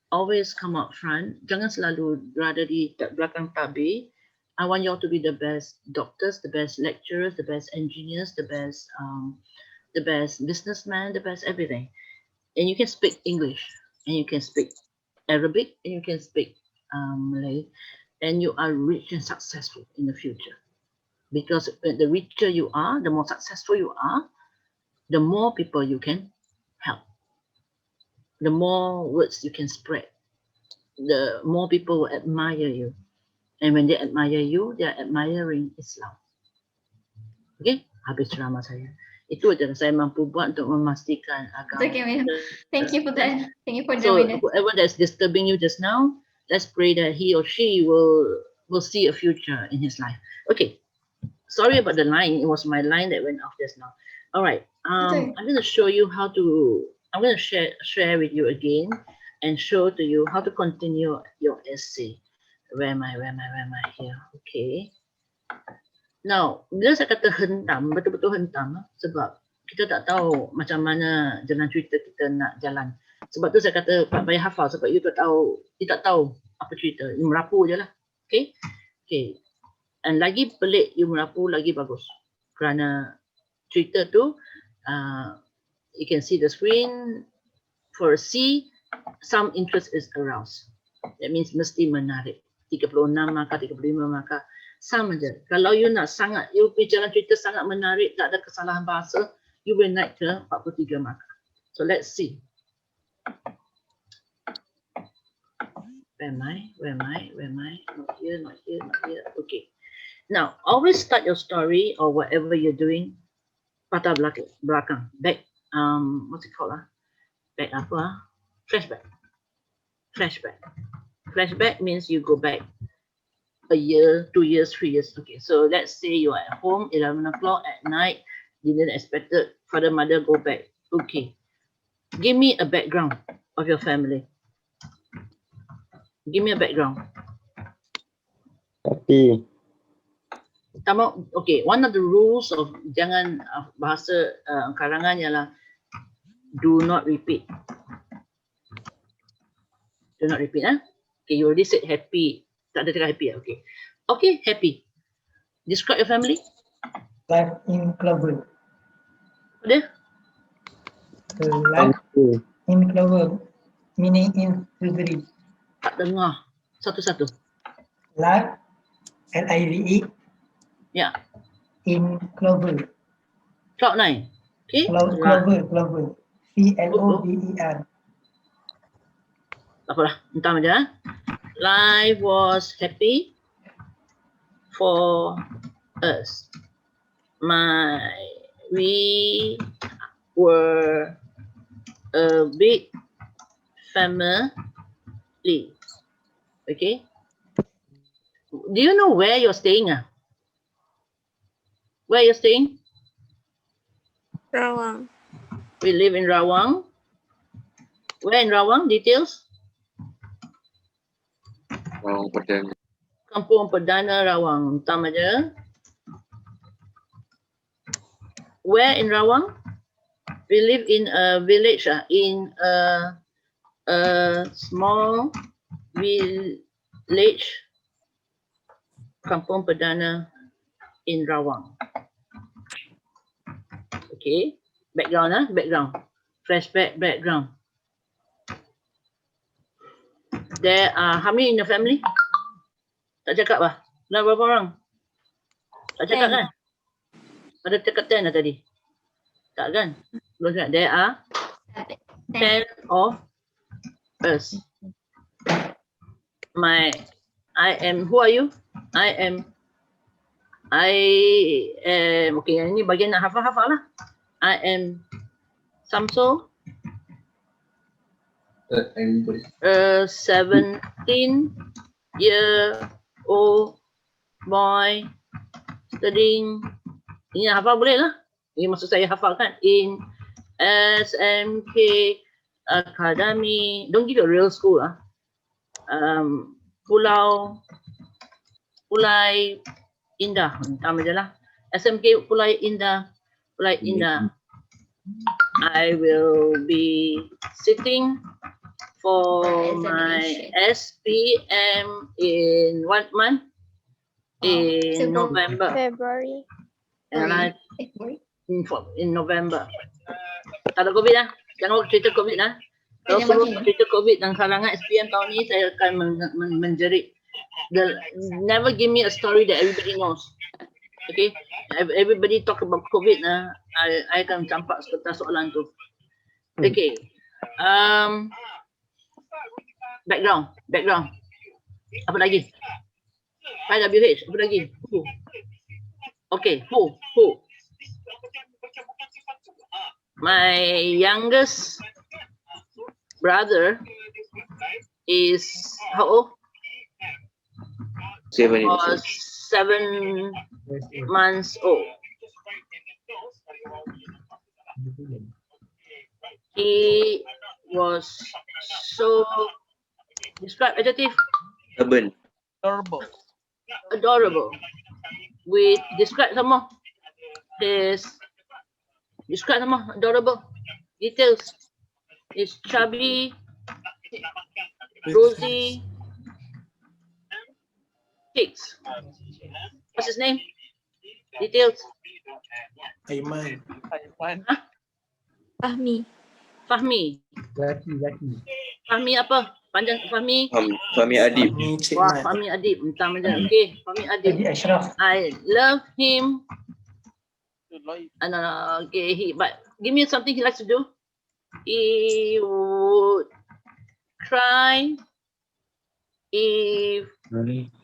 Always come up front. Jangan selalu berada di belakang tabir. I want you all to be the best doctors, the best lecturers, the best engineers, the best businessmen, the best everything. And you can speak English, and you can speak Arabic, and you can speak Malay, and you are rich and successful in the future. Because the richer you are, the more successful you are, the more people you can help. The more words you can spread, the more people will admire you. And when they admire you, they are admiring Islam. Okay, habis ceramah saya. Itu saja saya mampu buat untuk memastikan agama. Okay, madam. Thank you for that. Thank you for that. So whoever that's disturbing you just now, let's pray that he or she will see a future in his life. Okay, sorry about the line. It was my line that went off just now. All right. I'm going to show you how to. I'm going to share with you again and show to you how to continue your essay. Where am I here? Okay. Now, bila saya kata hentam, betul-betul hentam sebab kita tak tahu macam mana jalan cerita kita nak jalan. Sebab tu saya kata tak payah hafal sebab you tak tahu apa cerita. You merapu je lah. Okay. Okay. And lagi pelik you merapu lagi bagus. Kerana cerita tu you can see the screen. For a C, some interest is aroused. That means mesti menarik. 36 markah, 35 markah. Sama je. Kalau you nak sangat, you jalan cerita sangat menarik, tak ada kesalahan bahasa, you will naik ke 43 markah. So let's see. Where am I? Where am I? Where am I? Not here, not here, not here. Okay. Now, always start your story or whatever you're doing. Latar belakang. Back. What's it called? Back apa? Flashback. Flashback. Flashback means you go back a year, 2 years, 3 years. Okay, so let's say you're at home, 11 o'clock at night, didn't expect father, mother go back. Okay, give me a background of your family. Give me a background. Happy. Okay, one of the rules of jangan bahasa karangan ialah do not repeat. Do not repeat. Okay, you already said happy. Tak ada cakap happy. Okay. Okay, happy. Describe your family. Life in clover. Ada? Life in clover. Meaning in surgery. Tak dengar. Satu-satu. Life, L-I-V-E. Ya. In clover. Cloud9. Okay. Clover. C-L-O-V-E-R. Tak apalah. Entah aja. Life was happy for us. We were a big family. Okay. Do you know where you're staying? Where you're staying? Rawang. We live in Rawang. Where in Rawang? Details? Rawang Perdana. Kampung Perdana Rawang. Tam aja. Where in Rawang? We live in a village, in a small village, Kampung Perdana in Rawang. Okay, background, background, flashback, background. There are how many in the family? Tak cakap lah. Dah berapa orang? Tak cakap 10. kan? Ada cakap 10 dah tadi. Tak kan? Belum cakap. There are 10 of us. Who are you? I am, okay, yang ini bagian nak hafal-hafal lah. I am Samsul, 17-year-old boy studying. Ini hafal boleh lah. Ini maksud saya hafal kan? In SMK Akademi. Don't give it a real school. Pulai Indah. Sama je lah. SMK Pulai Indah. I will be sitting for my SPM in what month? In November. February. In November. Tak ada COVID lah. Jangan cerita COVID lah. Kalau suruh cerita COVID dan kalangan SPM tahun ni, saya akan menjerit. Never give me a story that everybody knows. Okay? Everybody talk about COVID, I akan campak serta soalan tu. Okay. Background. Apa lagi? IWH. Apa lagi? Who? Okay. Who? My youngest brother is how old? 7 months old. He was so, describe adjective. Stubborn. Adorable. With describe some more. Describe some more. Adorable. Details. Is chubby, rosy, cheeks. What's his name? Details. Aiman. Fahmi. Fahmi apa? Panjang Fahmi. Fahmi Adib. Wah, Fahmi Adib. Entah macam. Okay, Fahmi Adib. I love him. No. Okay, but give me something he likes to do. He would try if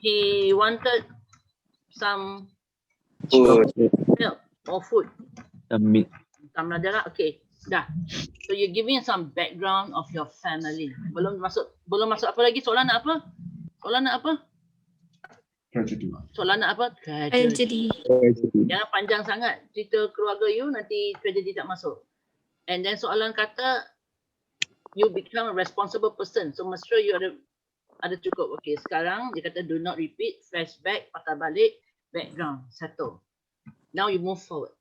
he wanted some Food. milk or food. Submit. Sama dia lah. Okay, dah. So you giving some background of your family. Belum masuk apa lagi? Soalan nak apa? Soalan nak apa? Tragedy. Jangan panjang sangat cerita keluarga you, nanti tragedy tak masuk. And then soalan kata you become a responsible person. So make sure you ada cukup. Okay, sekarang dia kata do not repeat, flashback, patah balik, background, settle. Now you move forward.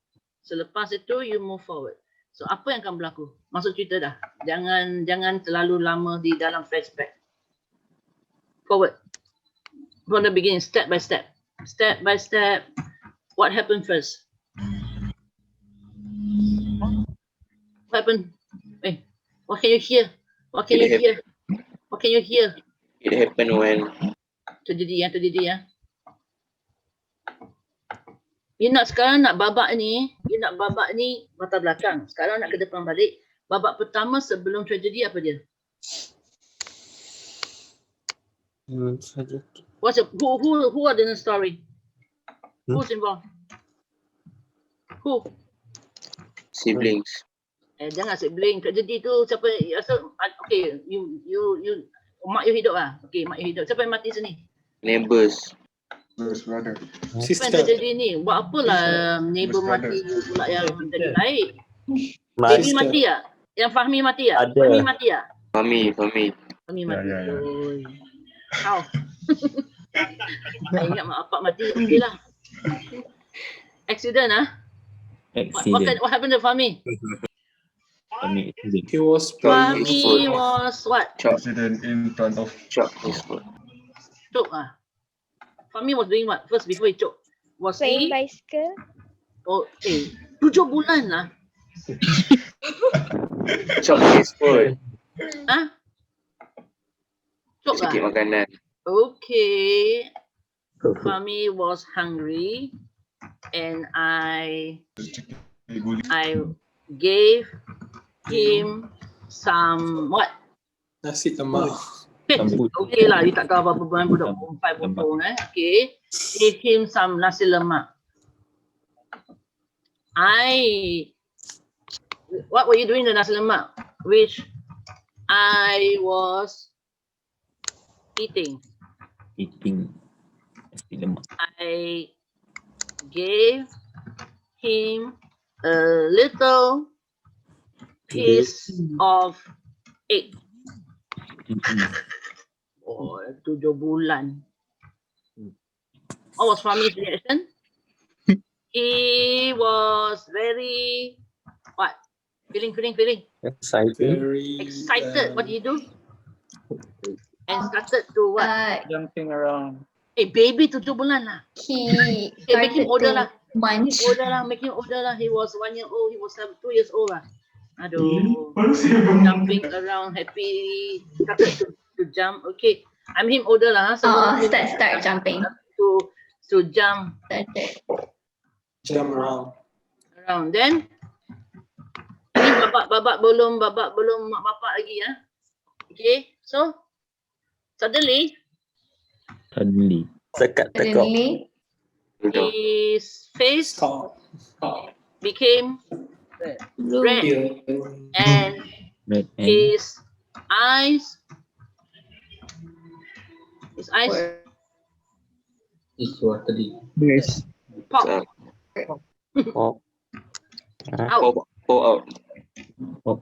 Selepas itu you move forward. So apa yang akan berlaku? Masuk cerita dah. Jangan terlalu lama di dalam flashback. Forward. From the beginning, step by step. Step by step. What happened first? What happened? What can you hear? What can you hear? What can you hear? It happened when Terjadi ya. Sekarang nak babak ni mata belakang. Sekarang nak ke depan balik. Babak pertama sebelum tragedi apa dia? What's it? Who are in the story? Who's involved? Who? siblings. Jangan sibling. Tragedi tu siapa? Okay, you mak you hidup lah. Okay, mak you hidup. Siapa yang mati sini? Neighbors. Brother. Apa yang Sister. terjadi ni? Buat apalah neighbor Brother. mati you pula yang jadi baik? My Baby sister. mati tak? Yang Fahmi mati tak? Ada. Fahmi mati tak? Fahmi. Fahmi mati. Ya. Oi. How? Saya ingat mak bapak mati. Okey lah. Accident ah? What happened to Fahmi? He was Fahmi was what? accident in front of Chop his foot. Choke ah? Fahmi was doing what? First before he choke. Was Playing he? bicycle. Oh, 7 bulan lah. Chop his foot. Ha? Choke Sikit lah. makanan. Okay. Fahmi was hungry and I gave him some what? nasi lemak. Okay lah, you tak tahu apa-apa dengan budak perempuan Okay. Give him some nasi lemak. What were you doing the nasi lemak? Which I was eating. I gave him a little piece of egg. Oh, 7 bulan. What was Fahmi's reaction? He was very what? Feeling. Excited. What did he do? And started to what? Jumping around. Baby 7 bulan lah. He Make started him older to lah. munch. Make him older lah. He was 1 year old. He was 2 years old lah. Aduh. Jumping around, happy. Started to jump. Okay. I'm him older lah. So Start jumping. To jump. Jump around. Then ini babak belum mak bapak lagi ya. Okay. So suddenly Suddenly, his face became red and his eyes pop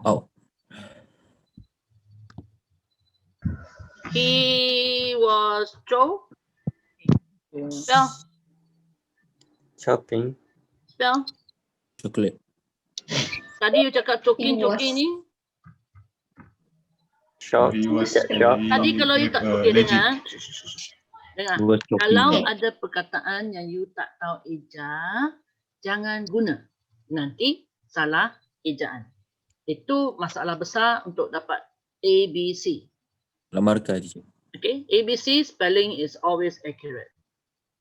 out. He was spell. Chocolate. Tadi you cakap choking ni. Tadi kalau you tak dengar. Kalau ada perkataan yang you tak tahu eja, jangan guna. Nanti salah ejaan. Itu masalah besar untuk dapat ABC. Markah je. Okay, ABC spelling is always accurate.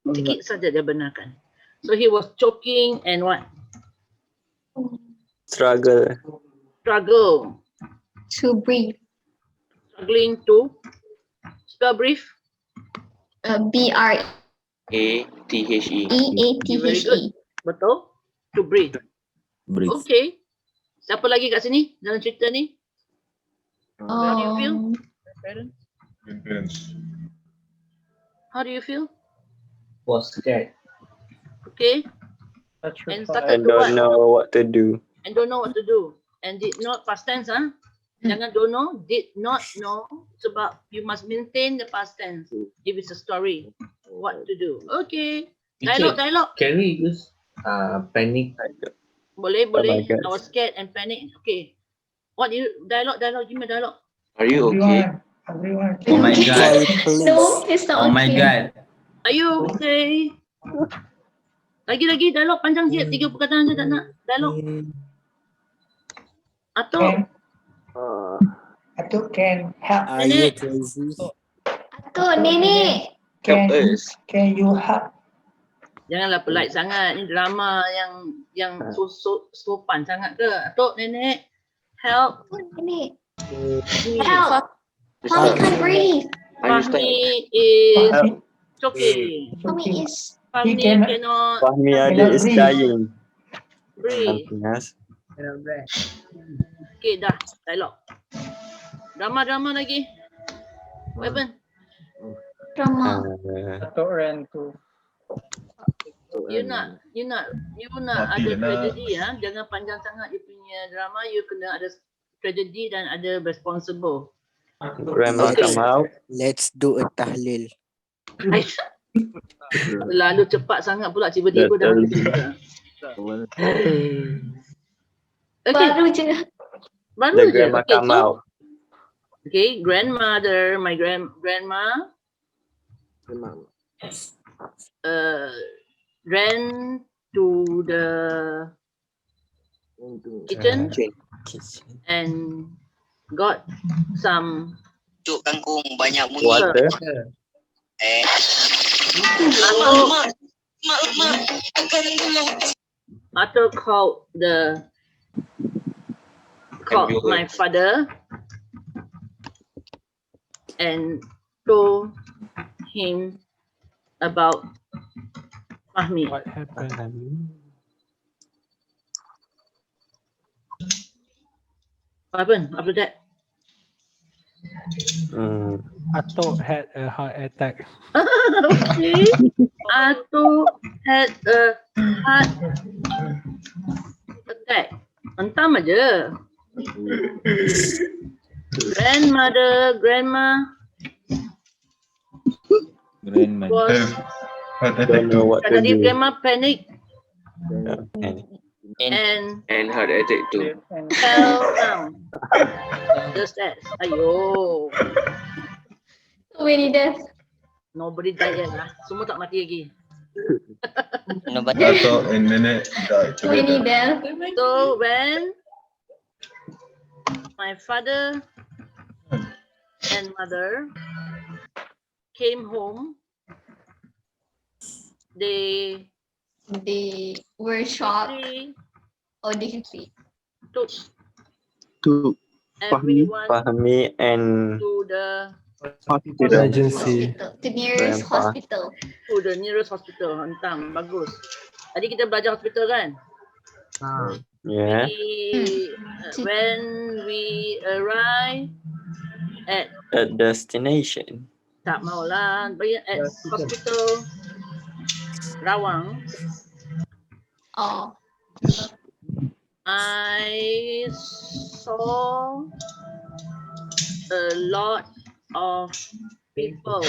Sikit saja dia benarkan. So he was choking and what? Struggle. to breathe. Struggling to spell brief. A-T-H-E. Very good. B-R-E-A-T-H-E. Betul? To breathe. Breathe. Okay. Siapa lagi kat sini dalam cerita ni? How do you feel? Parents? Parents. How do you feel? Was scared. Okay. That's And your started to what? what to do. And don't know what to do. And did not past tense, huh? Jangan don't know, did not know. Sebab you must maintain the past tense. If it's a story, what to do. Okay. Dialogue. Can we use panic? Boleh. my God. I was scared and panic. Okay. What you dialogue? Give me dialogue. Are you okay? Everyone. Oh my god. No, it's not Oh my okay. god. Are you okay? Lagi dialog panjang sikit, 3 perkataan je tak nak. Dialog. Atuk. Atuk can help. Are you Nenek. crazy? Atuk, nenek. Help Can us. can you help? Janganlah polite sangat. Ni drama yang sopan sangat ke? Atuk, nenek. Help. Oh, nenek. Me. Help. Mommy can't breathe. Fahmi is choking. Mommy is... Fahmi cannot- cannot Fahmi adik is breathe. dying. breathe. Yes. Okay, dah. Dialog. Drama lagi. What happened? Drama. Atuk ran to. You nak ada tragedy, ha? Jangan panjang sangat you punya drama. You kena ada tragedy dan ada responsible. Grandma Okay. come out. Let's do a tahlil. Lalu cepat sangat pula tiba-tiba dah habis cerita. Okay, Baru je. baru The je. grandma Okay, come out. okay, grandmother, my grandma ran to the kitchen and got some Cuk kangkung banyak bunyi. Water. Arthur called my father and told him about Fahmi. What happened? What happened after that? Atuk had a heart attack. Okay. Arthur had a heart attack. Hentam aja. Grandma was Don't know what to tadi do. grandma panic And and And heart attack too. fell down the stairs. Ayo. So many deaths. Nobody died yet lah. Semua tak mati lagi. Atuk and nenek died So many together. deaths. So when my father and mother came home, they They were shocked. quickly Or they can see. took to everyone Fahmi and to the Emergency. Hospital. The nearest Grandpa. hospital. nearest hospital. Hentam, bagus. Tadi kita belajar hospital kan? yeah. When we arrive at A destination. tak maulah at hospital Rawang, Oh. I saw a lot of people.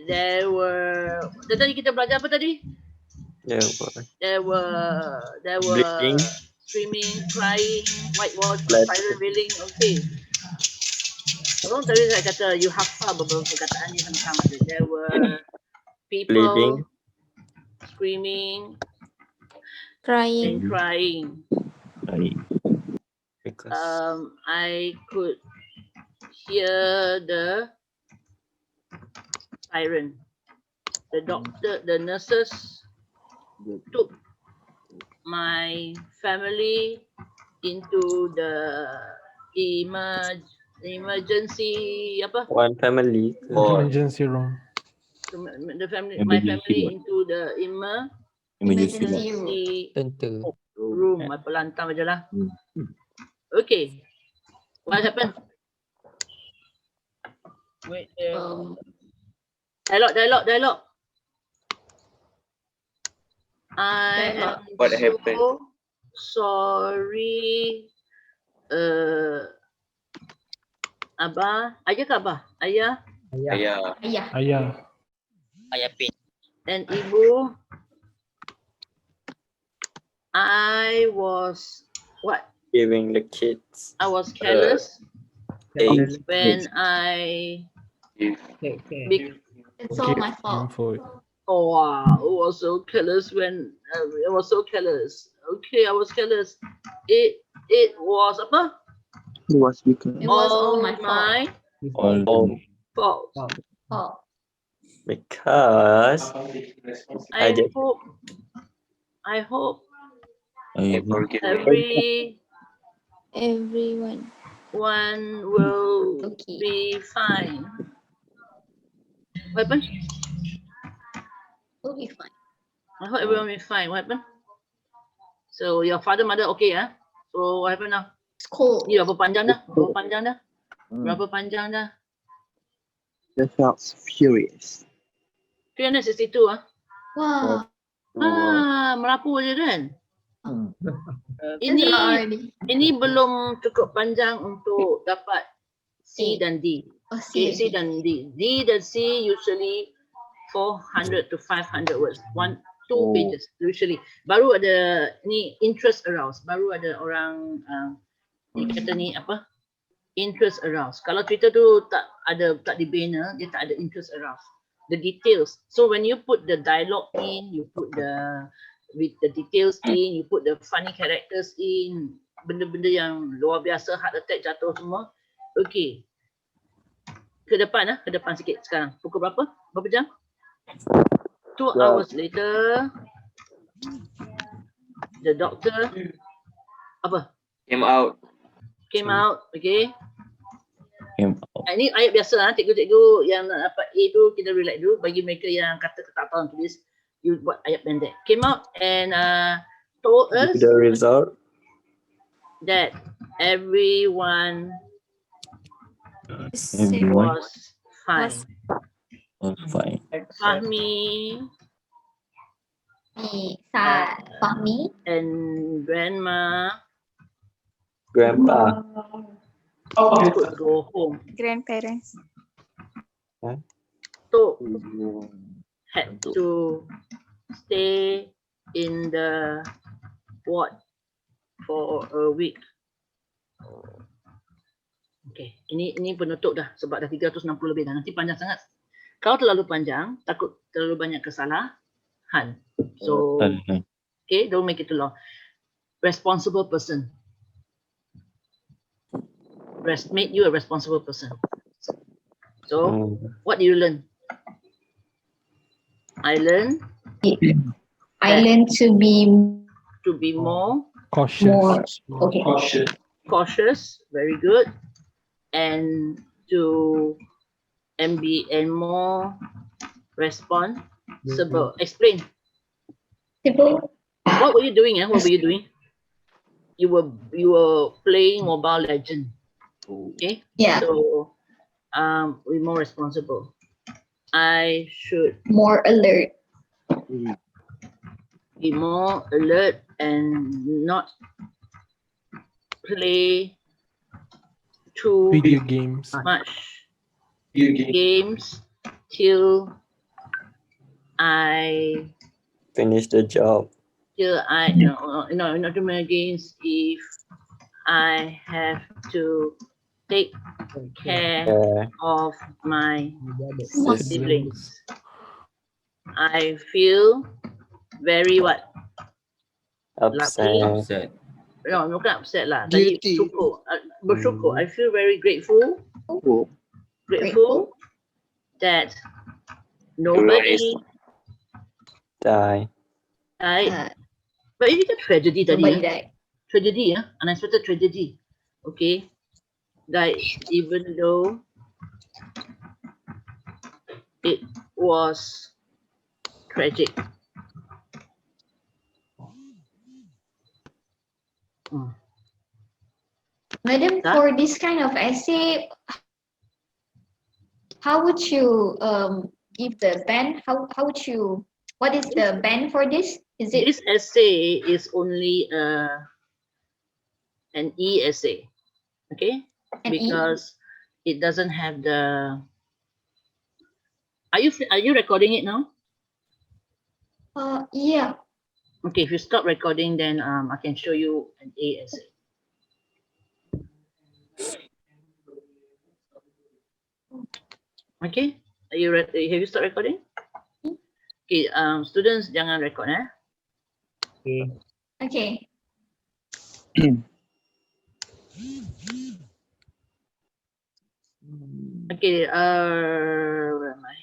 There were. Tadi kita belajar apa tadi? There were There were bleeding, screaming, crying, whitewash, blood, fire revealing. Okay. Tolong tadi saya kata you hafal beberapa perkataan yang sama. There were people bleeding, screaming Crying. and crying. because I could hear the siren. The doctor, the nurses took my family into the Emergency apa? One family. Emergency room. The family, my Emergency family ward. into the Emergency ward. emergency Tentu. room. I pelantar je lah. Okay. What happened? Wait. Dialogue. I am What happened? so sorry. Abah, ayah ke Abah? Ayah Ayah. Ayah. Ayah pin. and Ibu. I was what? Giving the kids. I was careless Eggs. when I. It's all my fault. Oh wow! I was so careless when I was so careless. Okay, I was careless. It was apa? It was because It was all my fault. Because I just hope Everyone. one will be fine. What happened? We'll be fine. I hope everyone will be fine. What happened? So your father, mother, okay, huh? So what happened now? It's cold. Ni berapa panjang dah? Berapa panjang dah? they felt furious. 362 ah. Wow. Merapu je kan? That's a lot already. Ini belum cukup panjang untuk dapat C dan D. Okay, C dan D. D dan C usually 400 to 500 words. 2 pages usually. Baru ada ni interest aroused. Baru ada orang ni kata ni apa? Interest aroused. Kalau cerita tu tak dibina, dia tak ada interest aroused. The details. So when you put the dialogue in, you put with the details in, you put the funny characters in, benda-benda yang luar biasa, heart attack jatuh semua. Okay. Ke depan sikit sekarang. Pukul berapa? Berapa jam? 2 hours later, the doctor Came out. Okay. Ini ayat biasa cikgu-cikgu yang nak dapat A tu kita relax dulu, bagi mereka yang kata tak tahu tulis, you buat ayat pendek. Came out and told us the result that everyone was fine. Fahmi and Grandpa could go home. Grandparents. So had to stay in the ward for a week. Okay, ini penutup dah sebab dah 360 lebih dah. Nanti panjang sangat. Kalau terlalu panjang, takut terlalu banyak kesalahan. So, okay, don't make it too long. Responsible person. Make you a responsible person. So, what do you learn? I learned to be more Cautious. cautious, very good, and be more responsible. Explain. What were you doing? What were you doing? You were playing Mobile Legend. Okay. Yeah. So, be more responsible. I should more alert. be more alert and not play too Video games. much games till I finish the job. Not too many games if I have to take care of my siblings. I feel very what? Upset. No, bukan upset lah. Tadi bersyukur. I feel very grateful. Grateful that nobody died. But ini kan tragedy tadi. Nobody died. Tragedy, unexpected tragedy. Okay. that even though it was tragic. Madam, for this kind of essay, how would you give the band? How would you? What is the band for this? Is it? This essay is only an E essay, okay? Because it doesn't have the. Are you recording it now? Yeah. Okay, if you stop recording, then I can show you an A essay. Okay, are you ready? Have you stopped recording? Okay, students jangan record Okay. Okay. Okay, where am I?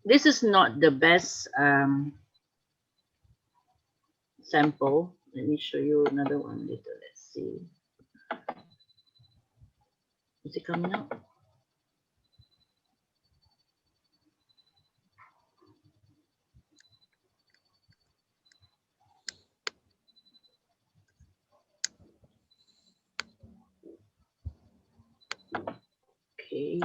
This is not the best sample. Let me show you another one later. Let's see. Is it coming up? Okay.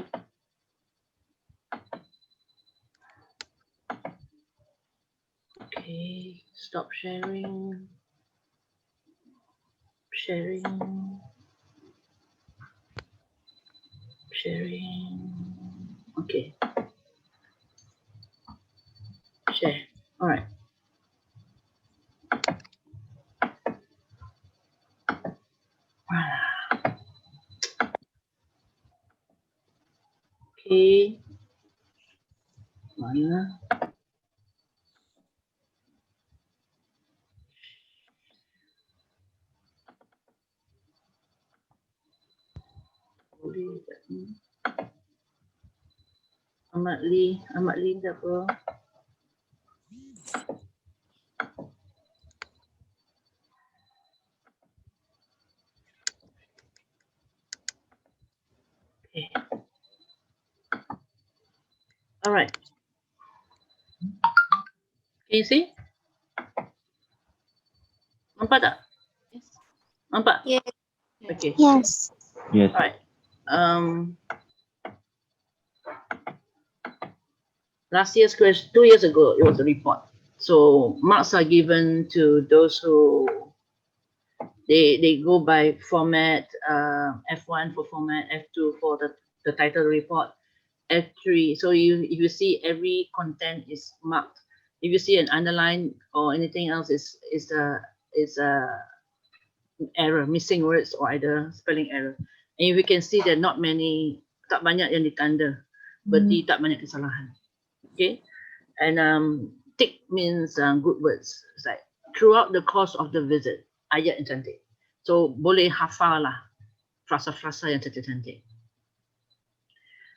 Okay, stop sharing. Sharing. Okay. Share. All right. Okay. Mana? Boleh tak ni? Ahmad Lee tak apa? Okay. All right. Can you see? Nampak tak? Nampak? Yes. Okay. Yes. Yes. All right. Last year's question, 2 years ago, it was a report. So marks are given to those who they go by format, F1 for format, F2 for the title report, F3. So if you see every content is marked. If you see an underline or anything else is a error, missing words or either spelling error. And if you can see there are not many, tak banyak yang ditanda, berarti tak banyak kesalahan. Okay, and tick means good words. It's like throughout the course of the visit, ayat yang cantik. So boleh hafal lah frasa-frasa yang cantik-cantik.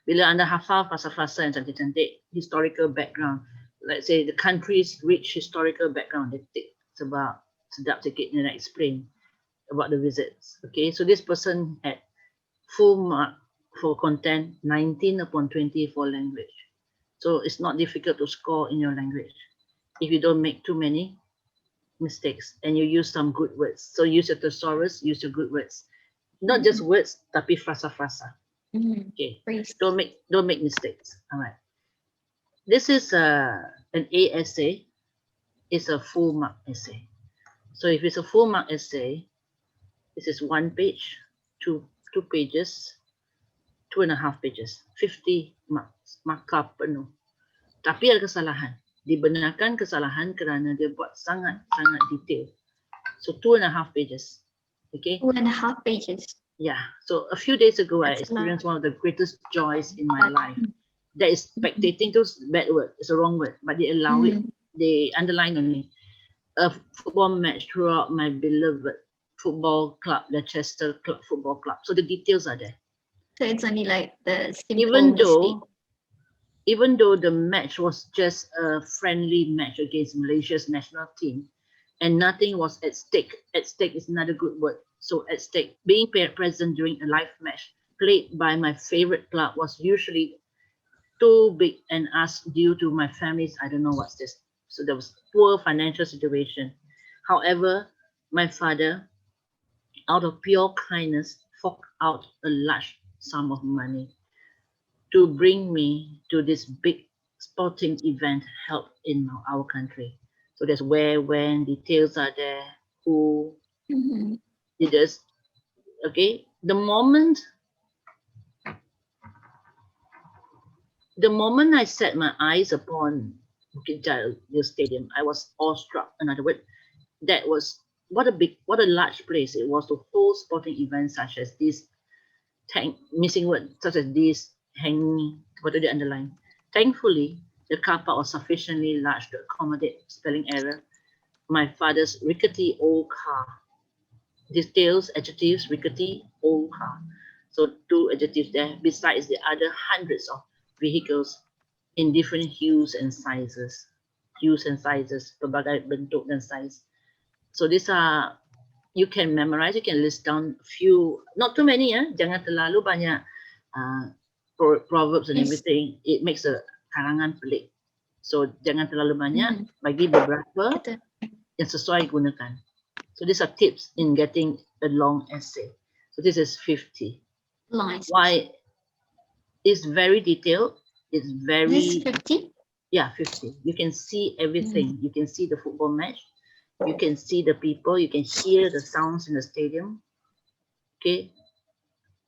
Bila anda hafal frasa-frasa yang cantik-cantik, historical background, let's say the country's rich historical background, they tick sebab sedap sikit and explain about the visits. Okay, so this person had full mark for content, 19 upon 20 for language. So it's not difficult to score in your language if you don't make too many mistakes and you use some good words. So use your thesaurus, use your good words. Not just words, tapi frasa-frasa. Okay, don't make mistakes. All right. This is an A essay. It's a full mark essay. So if it's a full mark essay, this is 1 page, two pages, 2.5 pages, 50 marks, markah penuh. Tapi ada kesalahan. Dibenarkan kesalahan kerana dia buat sangat-sangat detail. So 2.5 pages. Okay. 2.5 pages. Yeah. So a few days ago, I experienced one of the greatest joys in my life. That is spectating. Those bad word. It's a wrong word, but they allow it. They underline only. A football match throughout my beloved football club, the Chester Club Football Club. So the details are there. So it's only like the simple Even though, mistake. even though the match was just a friendly match against Malaysia's national team, and nothing was at stake. At stake is another good word. So at stake, being present during a live match played by my favorite club was usually too big an ask due to my family's, I don't know what's this. So there was poor financial situation. However, my father, out of pure kindness, forked out a large sum of money to bring me to this big sporting event held in our country. So there's where, when, details are there, who did this. Okay, the moment I set my eyes upon Bukit Jalil Stadium, I was awestruck. Another word, that was what a large place it was to hold sporting events such as this. Missing word such as this, hanging, what do they underline? Thankfully, the car park was sufficiently large to accommodate spelling error. My father's rickety old car. Details, adjectives, rickety old car. So 2 adjectives there, besides the other hundreds of vehicles in different hues and sizes. Pelbagai bentuk dan size. So these are, you can memorize, you can list down a few, not too many, jangan terlalu banyak proverbs and everything. It makes a karangan pelik. So jangan terlalu banyak, bagi beberapa yang sesuai gunakan. So these are tips in getting a long essay. So this is 50. Long essay. Why? It's very detailed. It's very... This is 50? Yeah, 50. You can see everything. You can see the football match. You can see the people. You can hear the sounds in the stadium. Okay.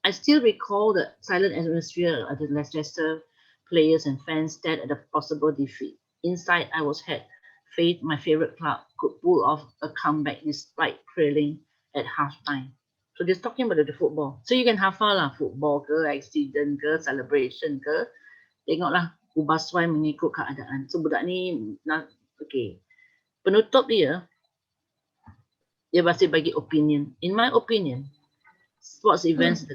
I still recall the silent atmosphere of the Leicester players and fans stared at the possible defeat. Inside, I was had faith my favorite club could pull off a comeback despite trailing at halftime. So they're talking about the football. So you can hafal lah, football ke, accident ke, celebration ke. Tengoklah ubah suai mengikut keadaan. So budak ni, okay. Penutup dia masih bagi opinion. In my opinion, sports events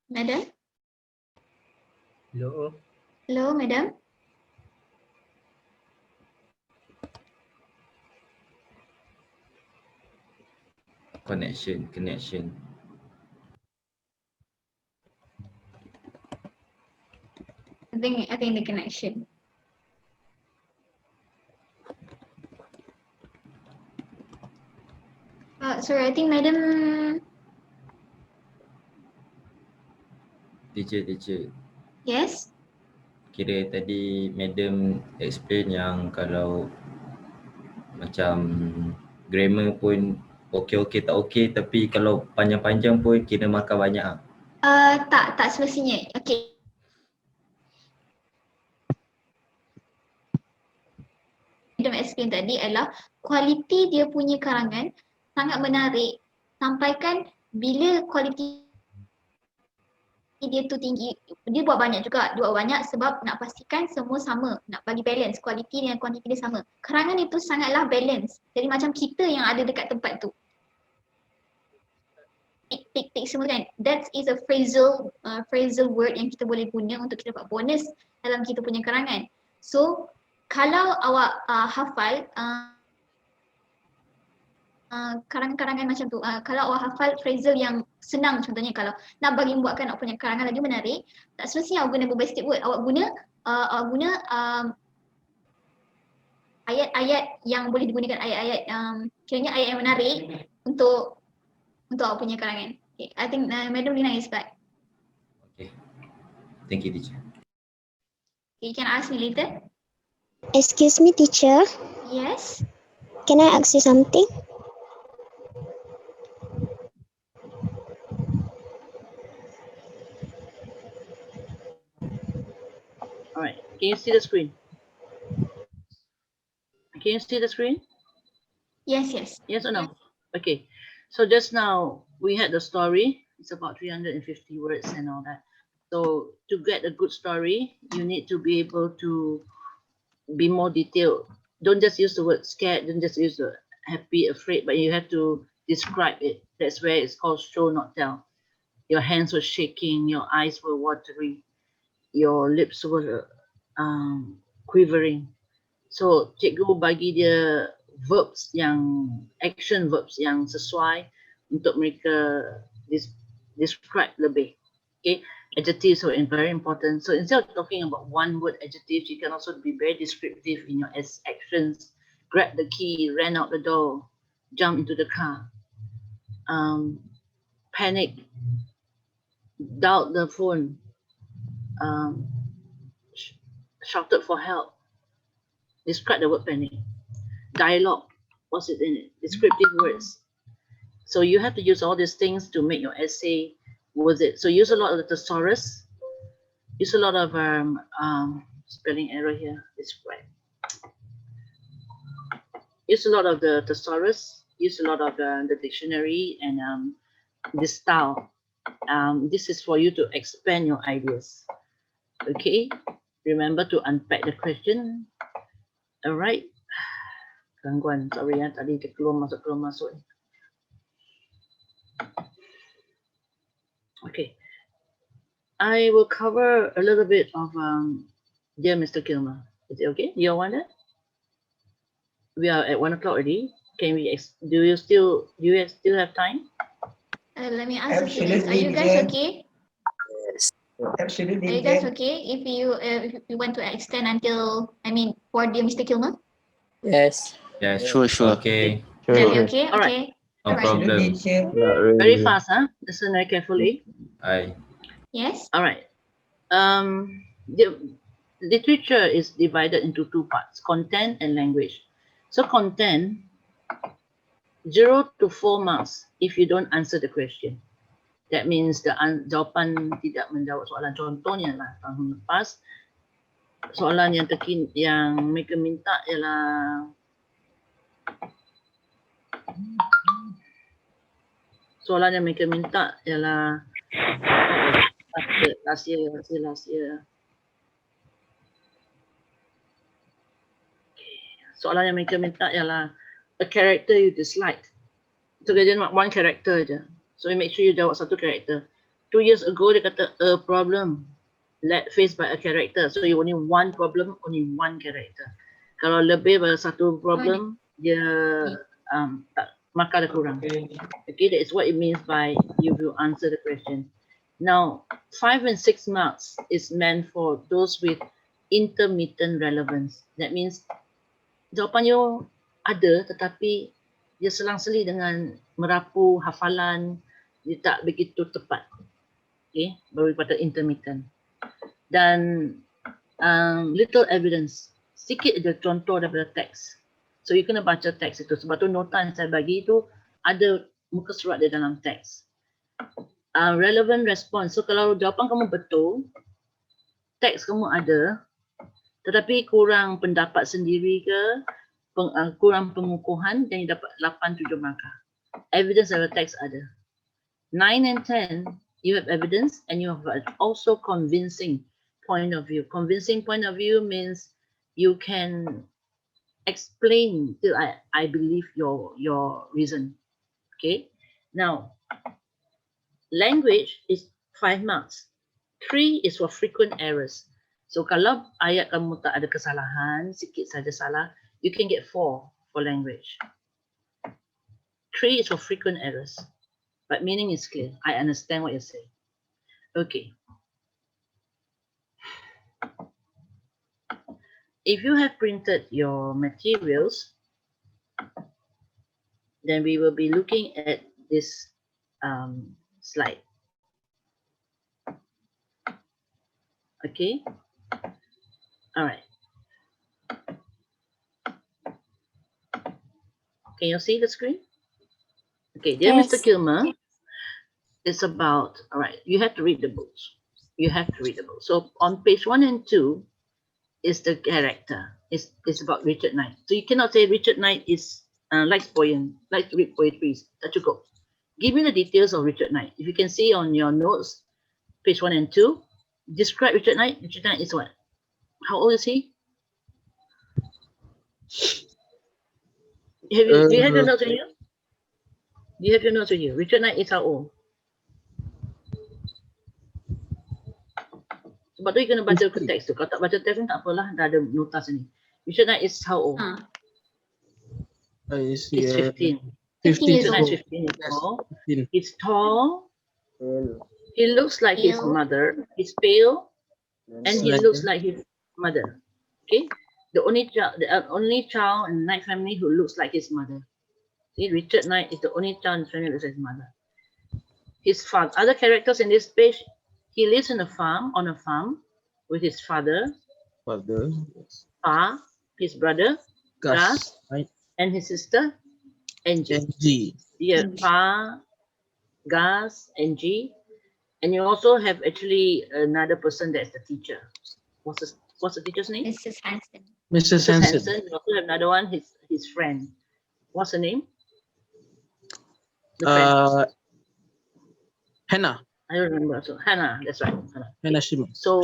Madam? Hello. Hello, madam? Connection. I think the connection. Sorry, I think madam. Teacher. Yes? Kira tadi madam explain yang kalau macam grammar pun okey tak okey, tapi kalau panjang-panjang pun kena makan banyak ah. Tak semestinya. Okay. Madam explain tadi adalah kualiti dia punya karangan sangat menarik, sampaikan bila kualiti dia tu tinggi, dia buat banyak juga, sebab nak pastikan semua sama, nak bagi balance, kualiti dan kuantiti dia sama. Karangan itu sangatlah balance, jadi macam kita yang ada dekat tempat tu. Tik semua kan, that is a phrasal word yang kita boleh guna untuk kita dapat bonus dalam kita punya karangan. So kalau awak hafal karangan-karangan macam tu, kalau awak hafal phrasal yang senang, contohnya kalau nak bagi membuatkan awak punya karangan lagi menarik, tak semestinya awak guna bombastic word, awak guna ayat-ayat yang boleh digunakan, ayat-ayat kiranya ayat yang menarik untuk awak punya karangan. Okay, I think Madam Lina is back. Okay. Thank you, teacher. Okay, you can ask me later. Excuse me, teacher. Yes? Can I ask you something? Alright, can you see the screen? Can you see the screen? Yes. Yes or no? Okay, so just now we had the story It's about 350 words and all that. So to get a good story, you need to be able to be more detailed. Don't just use the word scared, don't just use the happy, afraid, but you have to describe it. That's where it's called show, not tell. Your hands were shaking, your eyes were watery, your lips were quivering. So cikgu bagi dia verbs yang action verbs yang sesuai untuk mereka describe lebih. Okay, adjectives are very important. So instead of talking about one word adjectives, you can also be very descriptive in your actions. Grab the key, ran out the door, jump into the car, panic, dialed the phone, shouted for help. Describe the word panic. Dialogue, what's it in it? Descriptive words. So you have to use all these things to make your essay worth it. So use a lot of the thesaurus. Use a lot of spelling error here. It's right. Use a lot of the thesaurus. Use a lot of the dictionary and this style. This is for you to expand your ideas. Okay. Remember to unpack the question. All right. Gangguan, sorry ya, tadi dia keluar masuk. Okay, I will cover a little bit of dear Mr. Kilmer. Is it okay? You all want it? We are at 1 o'clock already. Can we? Do you still have time? Let me ask you this. Are you guys okay? Yes. Absolutely. Are you guys okay if you want to extend until, I mean, for dear Mr. Kilmer? Yes. Yes. Sure. Are Okay. you okay? All right. Okay. No Alright. problem. Not really. Very fast, huh? Listen very carefully. Aye. Yes. All right. The literature is divided into two parts: content and language. So content, 0 to 4 marks if you don't answer the question. That means the jawapan tidak menjawab soalan. Contohnya lah tahun lepas soalan yang mereka minta ialah last year. Soalan yang mereka minta ialah a character you dislike. So dia nak one character je. So you make sure you jawab satu character. 2 years ago dia kata a problem faced by a character. So you only one problem, only one character. Kalau lebih dari satu problem, dia markah dia kurang. Okay, that is what it means by you will answer the question. Now, 5 and 6 marks is meant for those with intermittent relevance. That means jawapan you ada tetapi dia selang-seli dengan merapu hafalan, dia tak begitu tepat. Okay, baru pada intermittent. Dan little evidence, sikit je contoh daripada teks. So you kena baca teks itu. Sebab tu nota yang saya bagi itu ada muka surat dia dalam teks. Relevant response. So kalau jawapan kamu betul, teks kamu ada, tetapi kurang pendapat sendiri ke, kurang pengukuhan, dan you dapat 8-7 markah. Evidence dari teks ada. 9 and 10, you have evidence and you have also convincing point of view. Convincing point of view means you can explain till I believe your reason. Okay. Now, language is 5 marks. 3 is for frequent errors. So kalau ayat kamu tak ada kesalahan, sikit saja salah, you can get 4 for language. 3 is for frequent errors. But meaning is clear. I understand what you're saying. Okay. If you have printed your materials, then we will be looking at this slide. Okay. All right. Can you see the screen? Okay, dear Yes. Mr. Kilmer, it's about, all right, you have to read the books. You have to read the book. So on page 1 and 2 is the character. It's about Richard Knight. So you cannot say Richard Knight is likes to read poetry. Tak cukup. give me the details of Richard Knight. If you can see on your notes, page 1 and 2, describe Richard Knight. Richard Knight is what? How old is he? Do you have your notes with you? Do you have your notes with you? Richard Knight is how old? Sebab tu you kena baca ke teks tu. Kalau tak baca teks pun tak apalah, dah ada notas ni. Richard Knight is how old? He's 15. 15 years Richard Knight old. is 15 years old. 15. He's tall. He looks like his mother. He's pale. And he looks like his mother. Okay? The only child in the Knight family who looks like his mother. See, Richard Knight is the only child in the family who looks like his mother. His father. Other characters in this page, he lives on a farm with his father, Pa, his brother, Gus, and his sister, Angie. Yeah, Pa, Gus, Angie, and you also have actually another person that's the teacher. What's the teacher's name? Mrs. Hanson. Mrs. Hanson. You also have another one, his friend. What's her name? The friend. Hannah. I don't remember. So Hannah, that's right. Hannah Shimmer. So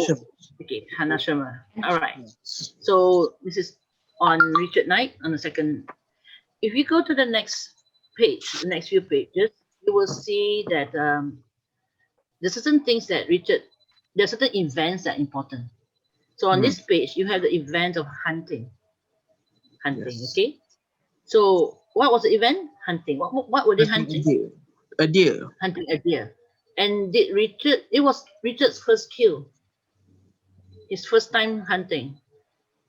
okay, Hannah Shermer. All right. So this is on Richard Knight on the second. If you go to the next page, the next few pages, you will see that there's certain things that there are certain events that are important. So on this page, you have the event of hunting. Okay. So what was the event? Hunting. What were they hunting? A deer. Hunting a deer. And it was Richard's first kill. His first time hunting.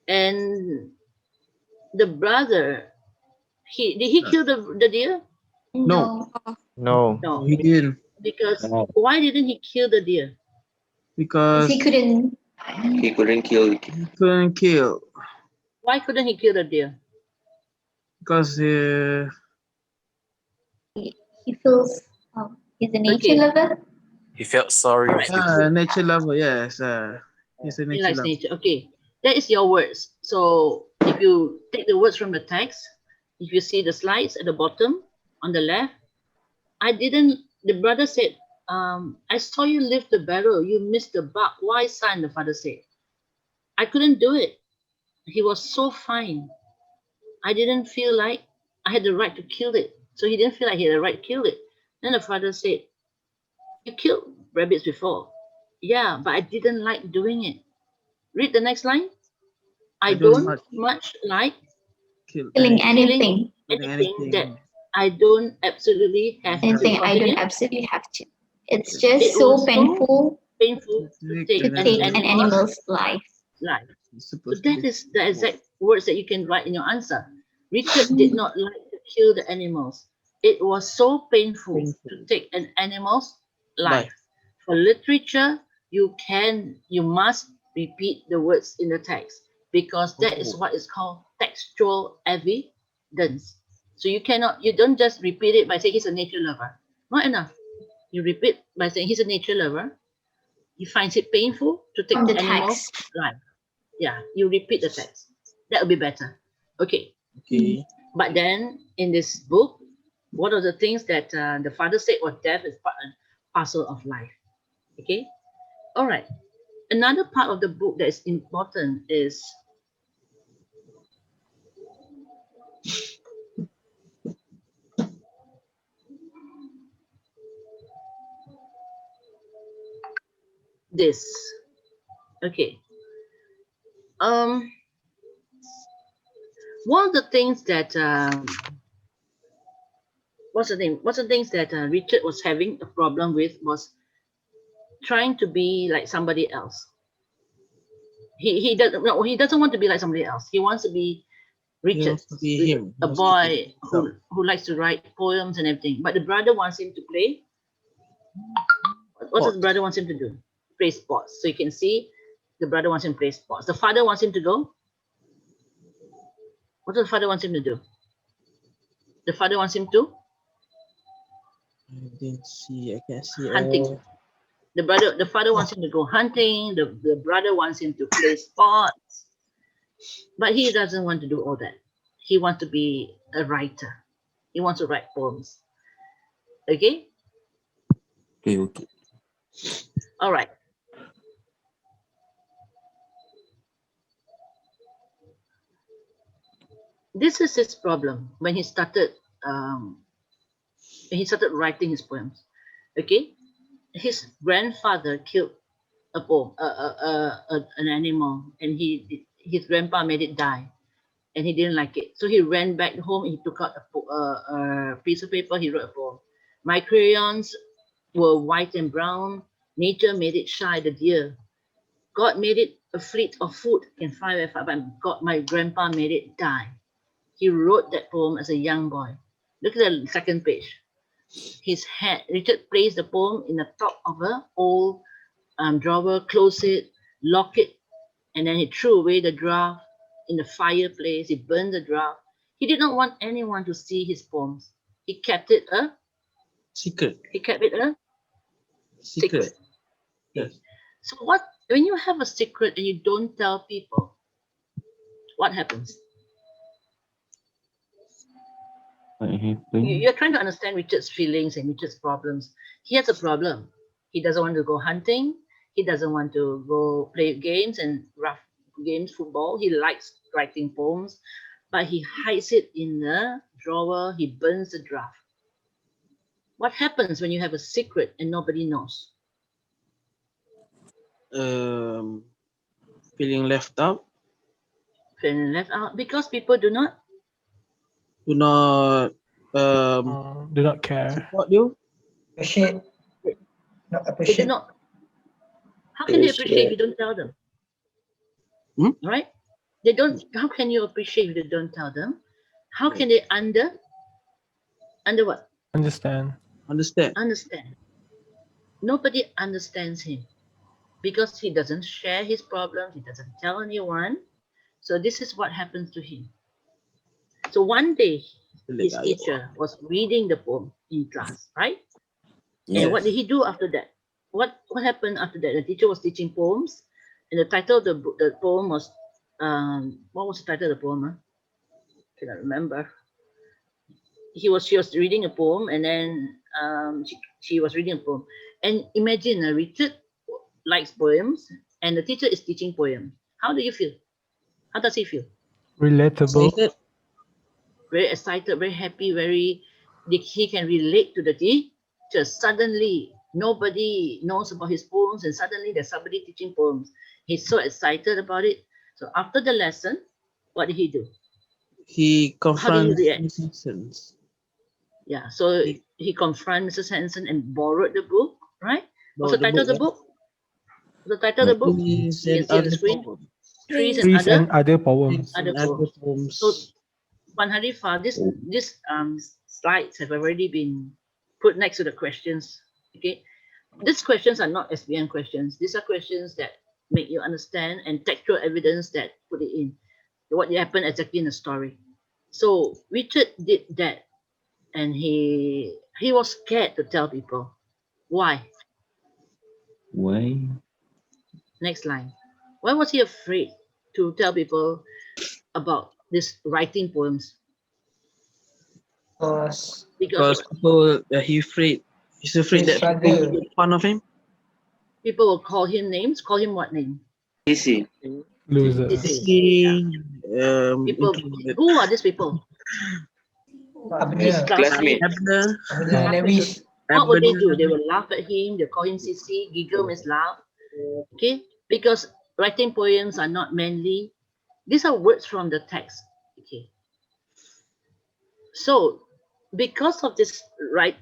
And the brother, did he kill the deer? No. No. No. He didn't. Because why didn't he kill the deer? Because he couldn't. He couldn't kill. Why couldn't he kill the deer? Because He feels he's a nature lover. He felt sorry. nature lover, yes. He's a He nature likes lover. nature. Okay, that is your words. So if you take the words from the text, if you see the slides at the bottom on the left, the brother said, I saw you lift the barrel, you missed the buck. Why, son? The father said, I couldn't do it. He was so fine. I didn't feel like I had the right to kill it. So he didn't feel like he had the right to kill it. Then the father said, you killed rabbits before. Yeah, but I didn't like doing it. Read the next line. I don't much like Killing anything. anything that I don't absolutely have to. Anything I don't absolutely have to. It's just so painful to take an animal's life. So that is the exact words that you can write in your answer. Richard did not like to kill the animals. It was so painful to take an animal's life. For literature, you must repeat the words in the text because that is what is called textual evidence. So you don't just repeat it by saying he's a nature lover. Not enough. You repeat by saying he's a nature lover. He finds it painful to take the animal's life. Yeah, you repeat the text. That would be better. Okay. But then in this book, one of the things that the father said was death is part and parcel of life. Okay. All right. Another part of the book that is important is this. Okay. One of the things that Richard was having a problem with was trying to be like somebody else. He doesn't want to be like somebody else. He wants to be Richard, a boy who likes to write poems and everything. But the brother wants him to play. What does the brother wants him to do? Play sports. So you can see the brother wants him to play sports. The father wants him to go. What does the father wants him to do? The father wants him to I can see. Hunting. The father wants him to go hunting. The brother wants him to play sports. But he doesn't want to do all that. He wants to be a writer. He wants to write poems. Okay? Okay. All right. This is his problem when he started writing his poems. Okay? His grandfather killed an animal, and his grandpa made it die, and he didn't like it. So he ran back home. He took out a piece of paper. He wrote a poem. My crayons were white and brown. Nature made it shy, the deer. God made it a fleet of food, can fly very far, but God, my grandpa made it die. He wrote that poem as a young boy. Look at the second page. Richard placed the poem in the top of an old drawer, closed it, locked it, and then he threw away the draft in the fireplace. He burned the draft. He did not want anyone to see his poems. He kept it a Secret. He kept it a secret. Yes. So when you have a secret and you don't tell people, what happens? What happened? You're trying to understand Richard's feelings and Richard's problems. He has a problem. He doesn't want to go hunting. He doesn't want to go play games and rough games, football. He likes writing poems, but he hides it in the drawer. He burns the draft. What happens when you have a secret and nobody knows? Feeling left out. Feeling left out because people do not Do not Do not care. support you. Appreciate. Not They do appreciate. not. How can they appreciate if you don't tell them? Right? They don't. How can you appreciate if you don't tell them? How can they under what? Understand. Understand. Nobody understands him because he doesn't share his problems. He doesn't tell anyone. So this is what happens to him. So one day, his teacher was reading the poem in class, right? And what did he do after that? What happened after that? The teacher was teaching poems, and the title of the poem was what was the title of the poem? Cannot remember. She was reading a poem, and then she was reading a poem. And imagine Richard likes poems, and the teacher is teaching poems. How do you feel? How does he feel? Relatable. Very excited, very happy, he can relate to the teacher. Suddenly, nobody knows about his poems, and suddenly there's somebody teaching poems. He's so excited about it. So after the lesson, what did he do? He confronts react? Mrs. Hanson. Yeah, so he confronted Mrs. Hanson and borrowed the book, right? What's the Borrowed the title of the book, book? The title of the book? Trees You and can see on the Other screen. Poems. Trees Trees and and other poems. other Other poems. Poems. So, Puan Harifah, this slides have already been put next to the questions. Okay, these questions are not SPM questions. These are questions that make you understand and textual evidence that put it in what happened exactly in the story. So Richard did that, and he was scared to tell people. Why? Why? Next line. Why was he afraid to tell people about this writing poems? Because people he's afraid that people will make fun of him. People will call him names. Call him what name? Easy. Loser. People. Who are these people? His Classmate. What would they do? They will laugh at him. They call him sissy. Giggle means laugh. Okay, because writing poems are not manly. These are words from the text. Okay. So, because of this,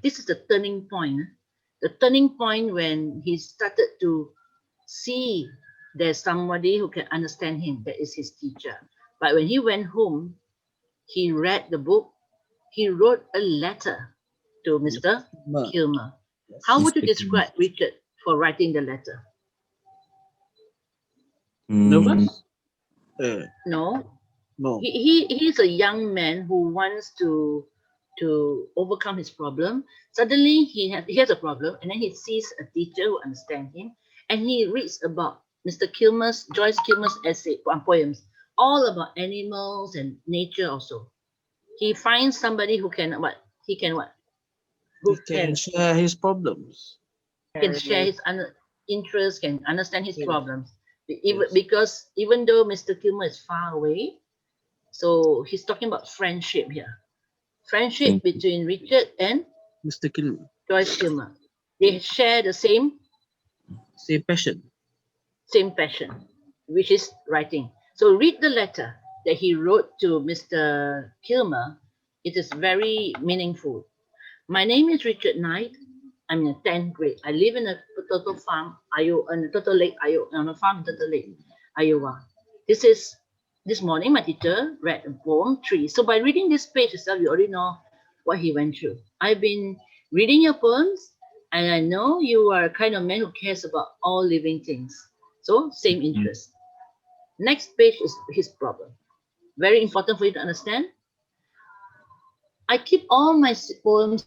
this is the turning point. The turning point when he started to see there's somebody who can understand him. That is his teacher. But when he went home, he read the book. He wrote a letter to Mr. Kilmer. How would you describe Richard for writing the letter? Nervous? No. No. He's a young man who wants to overcome his problem. Suddenly he has a problem, and then he sees a teacher who understands him, and he reads about Joyce Kilmer's essay poems, all about animals and nature also. He finds somebody who can who can share his problems. can share his interests, can understand his Yes. problems. Even Yes. because even though Mr. Kilmer is far away, so he's talking about friendship here. Friendship between Richard and Mr. Kilmer, Joyce Kilmer. They share the same passion, which is writing. So read the letter that he wrote to Mr. Kilmer. It is very meaningful. My name is Richard Knight. I'm in the 10th grade. I live in a Turtle farm, Iowa, on Turtle Lake, Iowa, on a farm in Turtle Lake, Iowa. This morning my teacher read a poem 3. So by reading this page itself, you already know what he went through. I've been reading your poems, and I know you are a kind of man who cares about all living things. So same interest. Next page is his problem. Very important for you to understand. I keep all my poems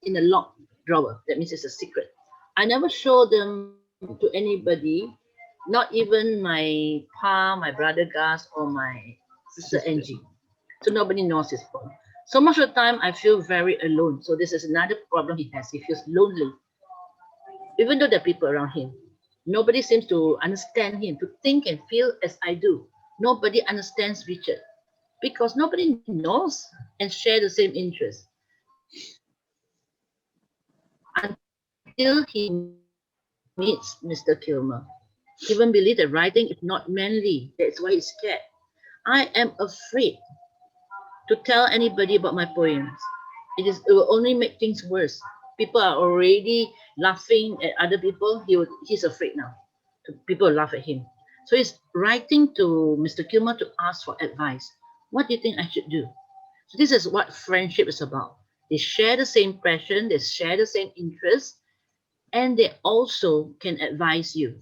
in a locked drawer. That means it's a secret. I never show them to anybody, not even my pa, my brother Gus, or my sister Angie. So nobody knows his poem. So much of the time I feel very alone. So this is another problem he has. He feels lonely. Even though there are people around him. Nobody seems to understand him, to think and feel as I do. Nobody understands Richard because nobody knows and share the same interest. Until he meets Mr. Kilmer. He even believe that writing is not manly. That's why he's scared. I am afraid to tell anybody about my poems. It will only make things worse. People are already laughing at other people. He's afraid now. People laugh at him. So he's writing to Mr. Kilmer to ask for advice. What do you think I should do? So this is what friendship is about. They share the same passion, they share the same interests, and they also can advise you.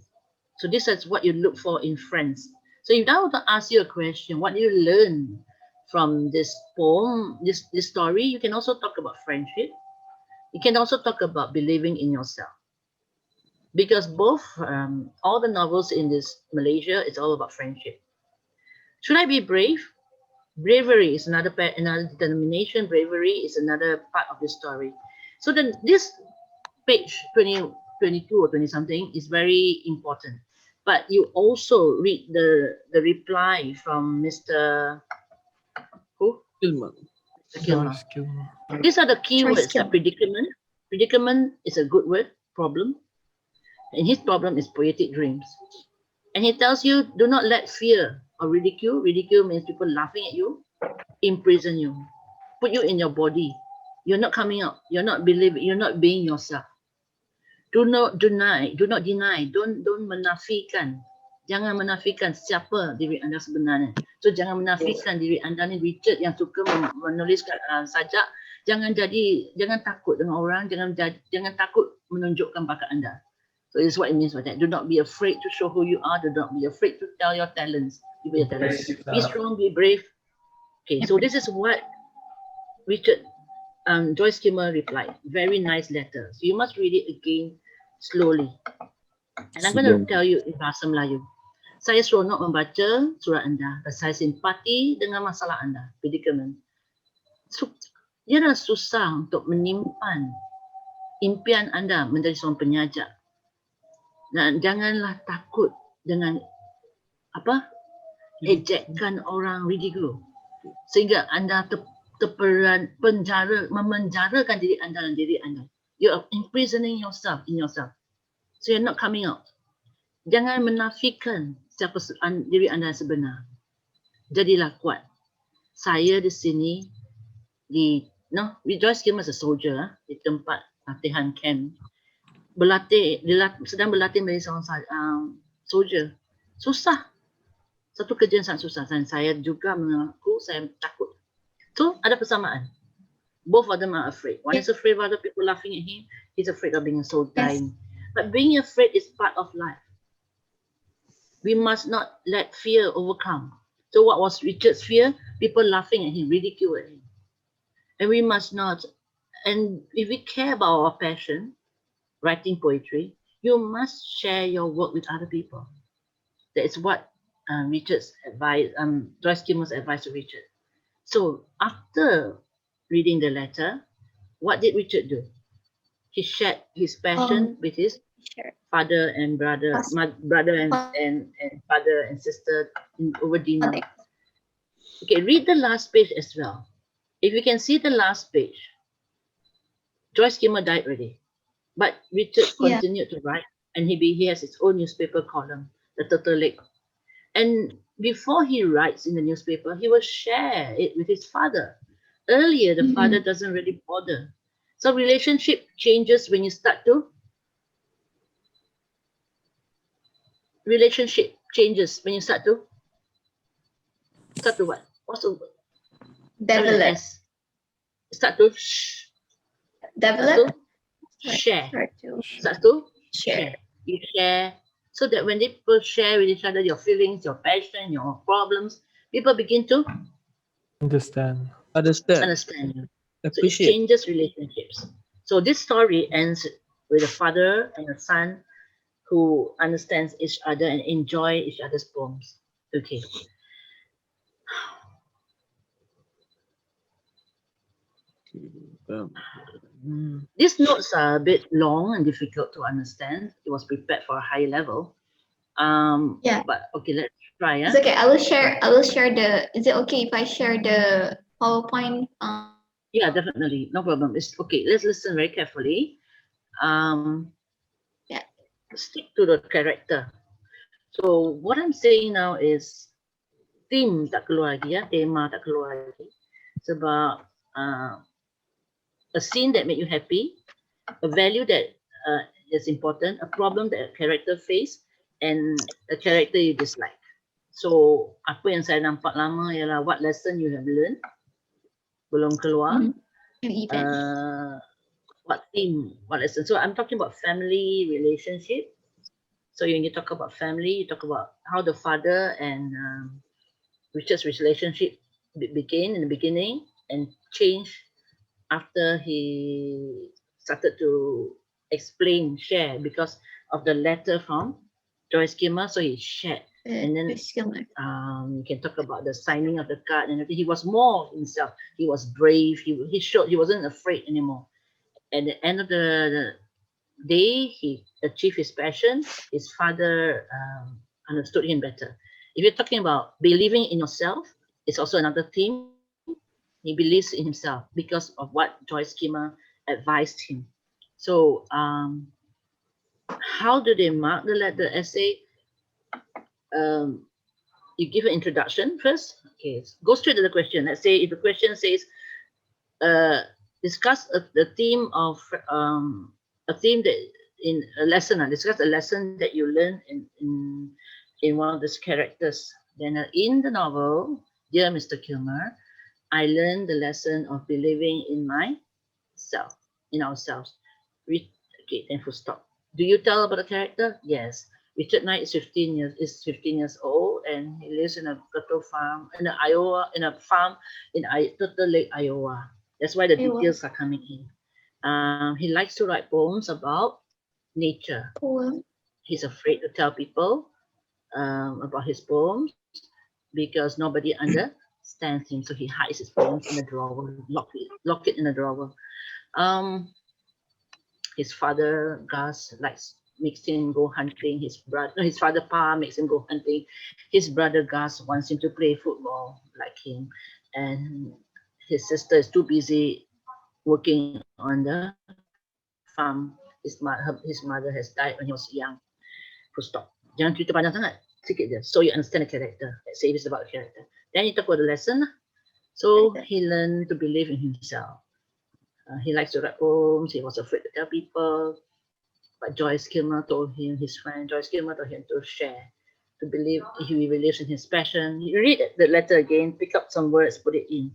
So this is what you look for in friends. So if I were to ask you a question, what do you learn from this poem, this story? You can also talk about friendship. You can also talk about believing in yourself. Because both, all the novels in this Malaysia, it's all about friendship. Should I be brave? Bravery is another determination. Bravery is another part of the story. So then this page 20, 22 or 20 something is very important. But you also read the reply from Mr. Who? Kilmer. Joyce Kilmer. These are the keywords. Predicament. Predicament is a good word. Problem. And his problem is poetic dreams. And he tells you, do not let fear or ridicule means people laughing at you, imprison you, put you in your body. You're not coming out. You're not believing. You're not being yourself. Do not deny. Don't menafikan. Jangan menafikan siapa diri anda sebenarnya. So jangan menafikan diri anda ni Richard yang suka menulis sajak. Jangan takut dengan orang. Jangan takut menunjukkan bakat anda. So this is what it means by that. Do not be afraid to show who you are. Do not be afraid to tell your talents. Be strong, be brave. Okay, so this is what Richard Joyce Kilmer replied. Very nice letter. So you must read it again slowly. And I'm going to tell you in bahasa Melayu. Saya seronok membaca surat anda dan saya simpati dengan masalah anda, predicament. Dia dah susah untuk menyimpan impian anda menjadi seorang penyajak. Dan janganlah takut dengan ejekan orang, ridicule, sehingga anda memenjarakan diri anda dan diri anda. You are imprisoning yourself in yourself. So you're not coming out. Jangan menafikan siapa diri anda sebenar. Jadilah kuat. Saya di sini Joyce Kilmer is a soldier di tempat latihan camp. Sedang berlatih menjadi seorang soldier. Susah. Satu kerja yang sangat susah. Dan saya juga mengaku saya takut. So ada persamaan. Both of them are afraid. One is afraid of other people laughing at him. He's afraid of being a soldier. But being afraid is part of life. We must not let fear overcome. So what was Richard's fear? People laughing at him, ridicule at him. And we must not. And if we care about our passion, writing poetry, you must share your work with other people. That is what Richard's advice, Joyce Kilmer's advice to Richard. So after reading the letter, what did Richard do? He shared his passion with his father and brother, brother and father and sister over dinner. Okay, read the last page as well. If you can see the last page, Joyce Kimmer died already, but Richard continued to write, and he has his own newspaper column, the Turtle Lake. And before he writes in the newspaper, he will share it with his father. Earlier, the father doesn't really bother. So relationship changes when you start to what? What's the word? Develop. S. Start to Develop. Share. Start to share. You share, so that when people share with each other your feelings, your passion, your problems, people begin to Understand. understand you. So it Appreciate. changes relationships. So this story ends with a father and a son who understands each other and enjoy each other's poems. Okay. These notes are a bit long and difficult to understand. It was prepared for a high level. But okay, let's try. It's okay. I will share the. Is it okay if I share the PowerPoint? Yeah, definitely, no problem. It's okay. Let's listen very carefully. Stick to the character. So what I'm saying now is theme tak keluar lagi ya, tema tak keluar lagi. It's about a scene that made you happy, a value that is important, a problem that a character face, and a character you dislike. So apa yang saya nampak lama ialah what lesson you have learned belum keluar. What theme, what lesson. So I'm talking about family relationship. So when you talk about family, you talk about how the father and Richard's relationship began in the beginning and changed after he started to explain, share, because of the letter from Joyce Kimmer. So he shared, and then you can talk about the signing of the card and everything. He was more himself. He was brave. He showed he wasn't afraid anymore. At the end of the day, he achieved his passion. His father understood him better. If you're talking about believing in yourself, it's also another theme. He believes in himself because of what Joyce Kimmer advised him. So how do they mark the essay? You give an introduction first. Okay, go straight to the question. Let's say if the question says, discuss the theme of a theme that in a lesson. Discuss a lesson that you learned in one of these characters. Then in the novel, dear Mr. Kilmer, I learned the lesson of believing in myself, in ourselves. Okay, then full stop. Do you tell about the character? Yes. Richard Knight is 15 years old, and he lives in a turtle farm in a farm in Turtle Lake, Iowa. That's why the details are coming in. He likes to write poems about nature. He's afraid to tell people about his poems because nobody understands him. So he hides his poems in a drawer, lock it in a drawer. His father, Gus, makes him go hunting. His father, Pa, makes him go hunting. His brother, Gus, wants him to play football like him. And his sister is too busy working on the farm. His mother has died when he was young. Full stop. Jangan cerita panjang sangat. Sikit je. So you understand the character. Let's say it's about the character. Then you talk about the lesson. So he learned to believe in himself. He likes to write poems. He was afraid to tell people. But Joyce Kilmer told him, his friend Joyce Kilmer told him to share, to believe he believes in his passion. You read the letter again, pick up some words, put it in.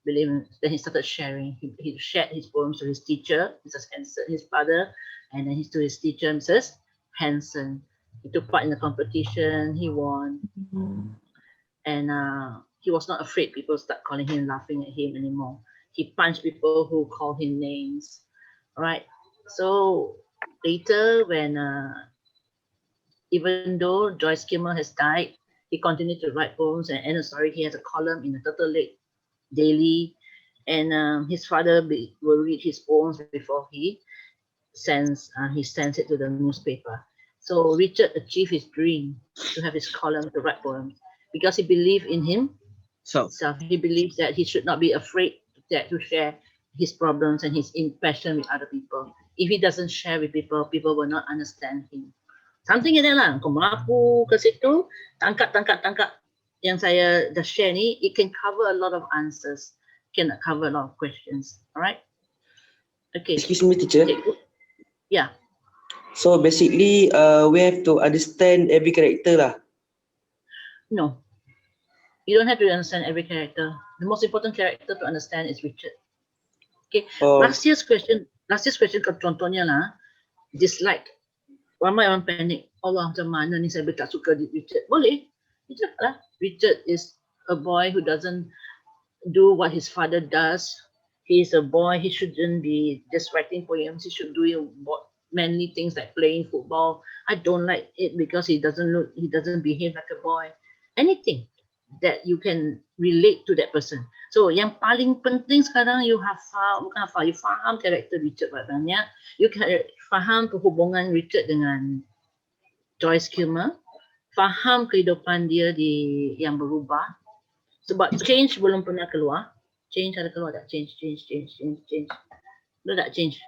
Believe in. Then he started sharing. He shared his poems to his teacher, Mrs. Hanson, his father, and then to his teacher, Mrs. Hanson. He took part in the competition. He won, and he was not afraid people start calling him, laughing at him anymore. He punched people who call him names. All right. So later, when even though Joyce Kimmer has died, he continued to write poems and end the story. He has a column in the Turtle Lake Daily, and his father will read his poems before he sends it to the newspaper. So Richard achieved his dream to have his column to write poems because he believed in himself. He believes that he should not be afraid to share his problems and his passion with other people. If he doesn't share with people, people will not understand him. Something like that lah. Kau melaku ke situ, tangkap yang saya dah share ni, it can cover a lot of answers, can cover a lot of questions. Alright? Okay. Excuse me, teacher. Yeah. So basically, we have to understand every character lah. No. You don't have to understand every character. The most important character to understand is Richard. Okay. Last year's question contohnya lah, dislike. Ramai orang panik. Allah, macam mana ni saya tak suka Richard. Boleh. Richard is a boy who doesn't do what his father does. He is a boy. He shouldn't be just writing poems. He should do manly things like playing football. I don't like it because he doesn't behave like a boy. Anything that you can relate to that person. So yang paling penting sekarang you faham karakter Richard maknanya. You can faham perhubungan Richard dengan Joyce Kilmer. Faham kehidupan dia yang berubah. Sebab change belum pernah keluar. Change ada keluar tak? Change. Belum tak change.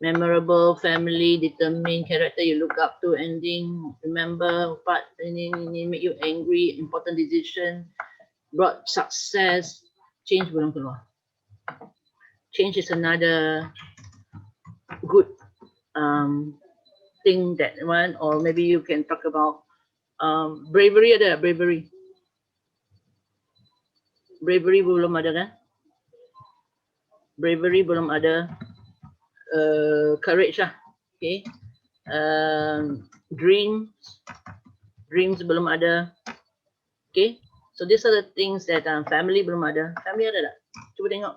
Memorable, family, determined, character you look up to, ending, remember, part ini make you angry, important decision, brought success. Change belum keluar. Change is another good thing that one, or maybe you can talk about bravery. Ada bravery? Bravery belum ada kan? Bravery belum ada. Courage lah. Okay. Dreams belum ada. Okay. So these are the things that family belum ada. Family ada tak? Cuba tengok.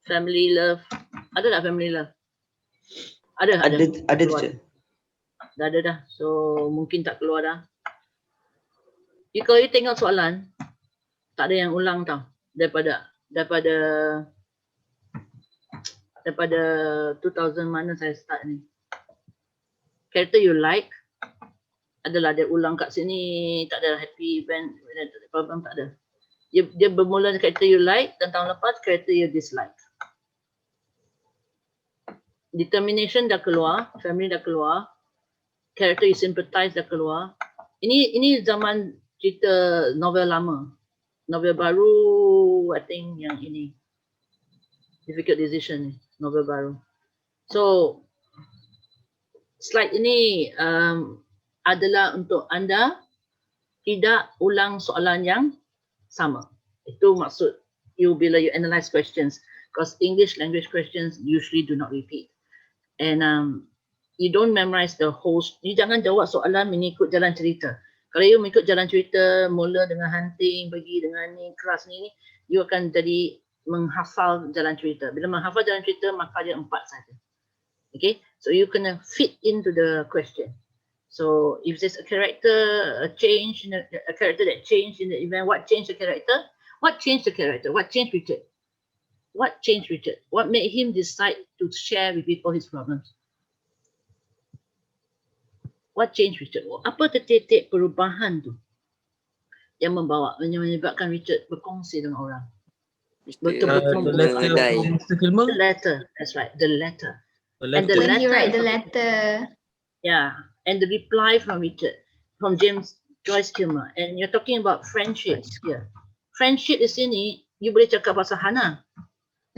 Family love. Ada tak family love? Ada. Ada teacher. Dah ada dah. So mungkin tak keluar dah. Kalau you tengok soalan, tak ada yang ulang tau. Daripada 2000 mana saya start ni. Character you like, adalah dia ulang kat sini, tak ada happy event, problem tak ada. Dia bermula character you like, dan tahun lepas character you dislike. Determination dah keluar, family dah keluar, character you sympathize dah keluar. Ini zaman cerita novel lama. Novel baru, I think yang ini. Difficult decision ni, novel baru. So, slide ini adalah untuk anda tidak ulang soalan yang sama. Itu maksud you bila you analyze questions. Because English language questions usually do not repeat. And you don't memorize the whole, you jangan jawab soalan mengikut jalan cerita. Kalau you mengikut jalan cerita, mula dengan hunting, pergi dengan ni, kelas ni, you akan jadi menghafal jalan cerita. Bila menghafal jalan cerita, maka dia 4 saja. Okay, so you kena fit into the question. So if there's a character, a character that changed in the event, what changed the character? What changed the character? What changed Richard? What changed Richard? What made him decide to share with people his problems? What changed Richard? Apa titik perubahan tu yang menyebabkan Richard berkongsi dengan orang? Betul-betul the letter. That's right, the letter. And the When letter, you write the letter. yeah, and the reply from Richard, from Joyce Kilmer, and you're talking about friendship here. Friendship di sini, you boleh cakap pasal Hannah.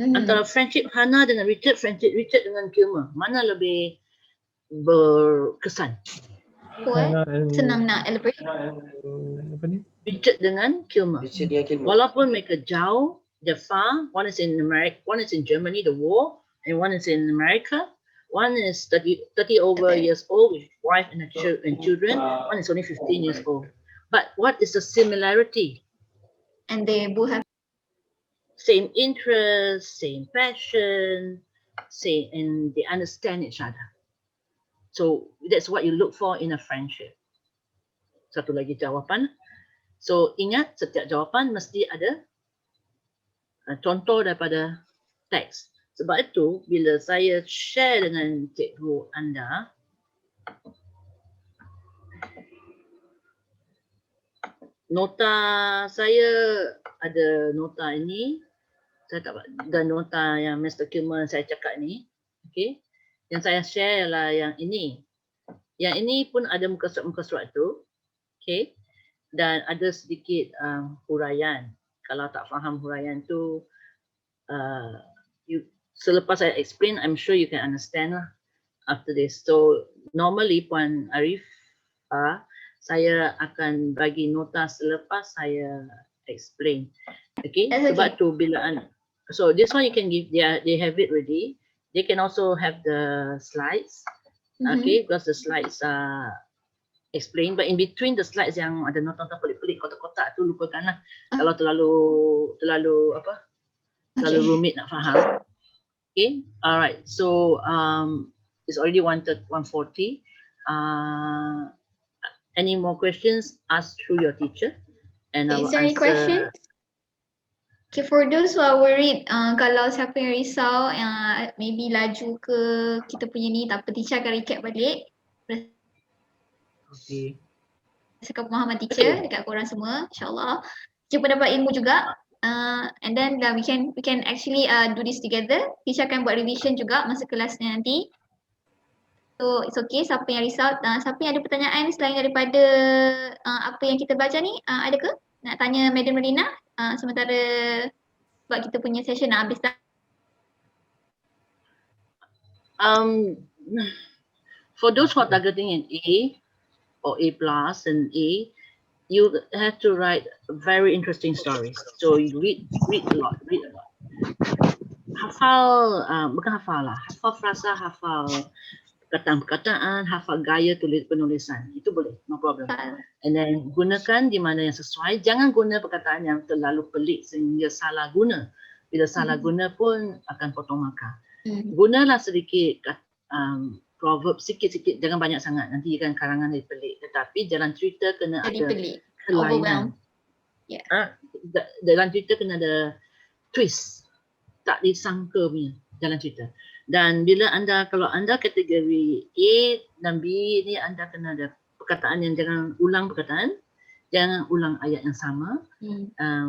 Antara friendship Hannah dengan Richard, friendship Richard dengan Kilmer, mana lebih berkesan? Senang nak elaborate. Richard dengan Kilmer. Walaupun mereka jauh, they're far. One is in America, one is in Germany, the war, and one is in America. One is 30 over years old with wife and children. One is only 15 years old. But what is the similarity? And they both have same interest, same passion, and they understand each other. So that's what you look for in a friendship. Satu lagi jawapan. So ingat, setiap jawapan mesti ada contoh daripada teks. Sebab itu bila saya share dengan cikgu anda, nota saya ada nota ini, saya tak, dan nota yang Mr. Kilman saya cakap ni, okey. Yang saya share ialah yang ini. Yang ini pun ada muka surat tu, okey. Dan ada sedikit huraian. Kalau tak faham huraian tu, selepas saya explain, I'm sure you can understand lah after this. So normally Puan Arif, saya akan bagi nota selepas saya explain. Okay, sebab tu bila so this one you can give, they have it ready. They can also have the slides. Okay, because the slides are explain, but in between the slides yang ada nota-nota pelik-pelik kotak-kotak tu lupakanlah. Kalau terlalu apa? Terlalu rumit nak faham. Okay, alright. So it's already 1:40. Any more questions? Ask through your teacher, and I will Is there any answer. questions? Okay, for those who are worried, kalau siapa yang risau, maybe laju ke kita punya ni, tak apa, teacher akan recap balik. Okay. Berdasarkan pemahaman teacher dekat korang semua, insyaAllah. Teacher pun dapat ilmu juga. And then we can actually do this together. Teacher akan buat revision juga masa kelasnya nanti. So it's okay, siapa yang risau, siapa yang ada pertanyaan selain daripada apa yang kita belajar ni, ada ke? Nak tanya Madam Melina sementara sebab kita punya session nak habis dah. For those who are targeting an A or A plus and A, you have to write very interesting stories. So you read a lot. Hafal, bukan hafal lah, hafal frasa, hafal perkataan-perkataan, hafal gaya penulisan. Itu boleh, no problem. And then gunakan di mana yang sesuai. Jangan guna perkataan yang terlalu pelik sehingga salah guna. Bila salah guna pun akan potong markah. Gunalah sedikit proverb, sikit-sikit, jangan banyak sangat. Nanti kan karangan jadi pelik. Tetapi jalan cerita kena Jadi ada pelik. kelainan. Dalam cerita kena ada twist. Tak disangka punya jalan cerita. Dan bila kalau anda kategori A dan B ni, anda kena ada perkataan yang jangan ulang perkataan, jangan ulang ayat yang sama,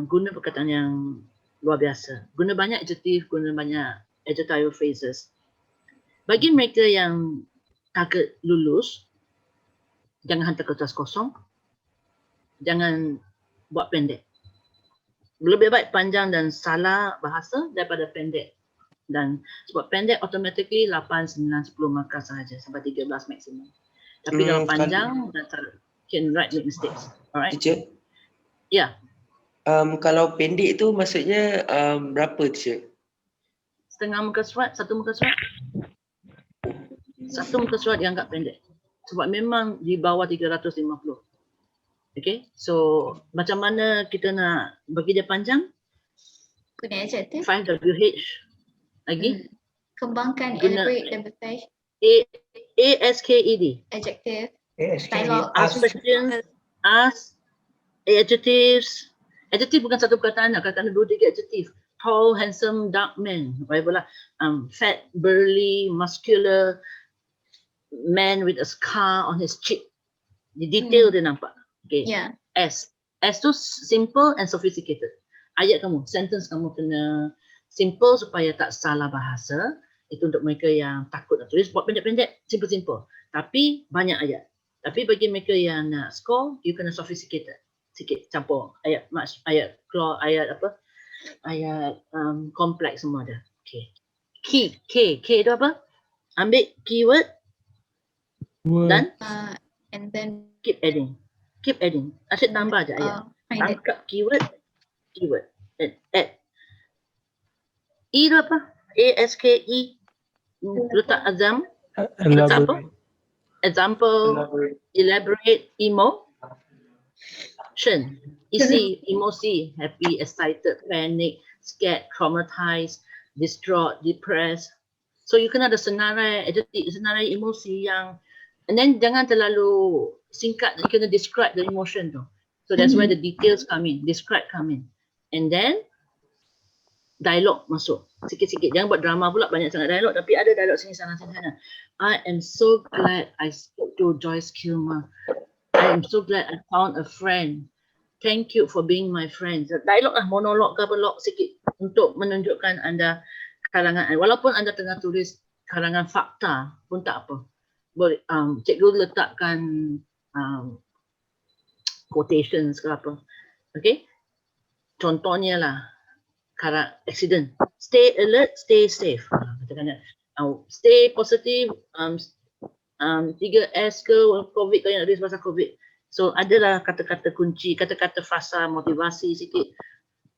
guna perkataan yang luar biasa. Guna banyak adjektif, guna banyak adjectival phrases. Bagi mereka yang target lulus, jangan hantar kertas kosong, jangan buat pendek. Lebih baik panjang dan salah bahasa daripada pendek. Dan sebab pendek automatically 8, 9, 10 markah sahaja sampai 13 maksimum. Tapi kalau panjang can write mistakes. Alright? Teacher? Ya. Kalau pendek tu maksudnya berapa, teacher? Setengah muka surat, satu muka surat. Satu muka surat dianggap pendek. Sebab memang di bawah 350. Okay? So macam mana kita nak bagi dia panjang? Guna adjektif. 5WH. Lagi? Kembangkan, elaborate, emphasize. ASKED. Adjective. Dialogue. Ask questions. Ask adjectives. Adjective bukan satu perkataan, kadang-kadang 2-3 adjective. Tall, handsome, dark man. Whatever lah. Fat, burly, muscular, man with a scar on his cheek. Di detail dia nampak. Okay. Yeah. S. S tu simple and sophisticated. Ayat kamu, sentence kamu kena simple supaya tak salah bahasa. Itu untuk mereka yang takut nak tulis. Buat pendek-pendek, simple-simple. Tapi banyak ayat. Tapi bagi mereka yang nak score, you kena sophisticated. Sikit, campur. Ayat kompleks semua ada. Okay. Key. K itu apa? Ambil keyword. Dan? And then keep adding. Asyik tambah je ayat. Tangkap keyword. Add. E itu apa? ASKE. Letak azam. Letak apa? Example. Elaborate. Emotion. Isi. Emosi. Happy, excited, panic, scared, traumatized, distraught, depressed. So you kena ada senarai adjective, senarai emosi yang, and then jangan terlalu singkat. You kena describe the emotion tu. So that's where the details come in. Describe come in. And then dialog masuk sikit-sikit. Jangan buat drama pula banyak sangat dialog, tapi ada dialog sini sana sini sana. I am so glad I spoke to Joyce Kilmer. I am so glad I found a friend. Thank you for being my friend. Dialog lah, monolog ke apa, log sikit untuk menunjukkan anda karangan. Walaupun anda tengah tulis karangan fakta pun tak apa. Boleh, cikgu letakkan quotations ke apa. Okay? Contohnya lah, accident. Stay alert, stay safe. Katakan stay positive, 3S ke, COVID ke yang ada pasal COVID. So adalah kata-kata kunci, kata-kata frasa motivasi sikit.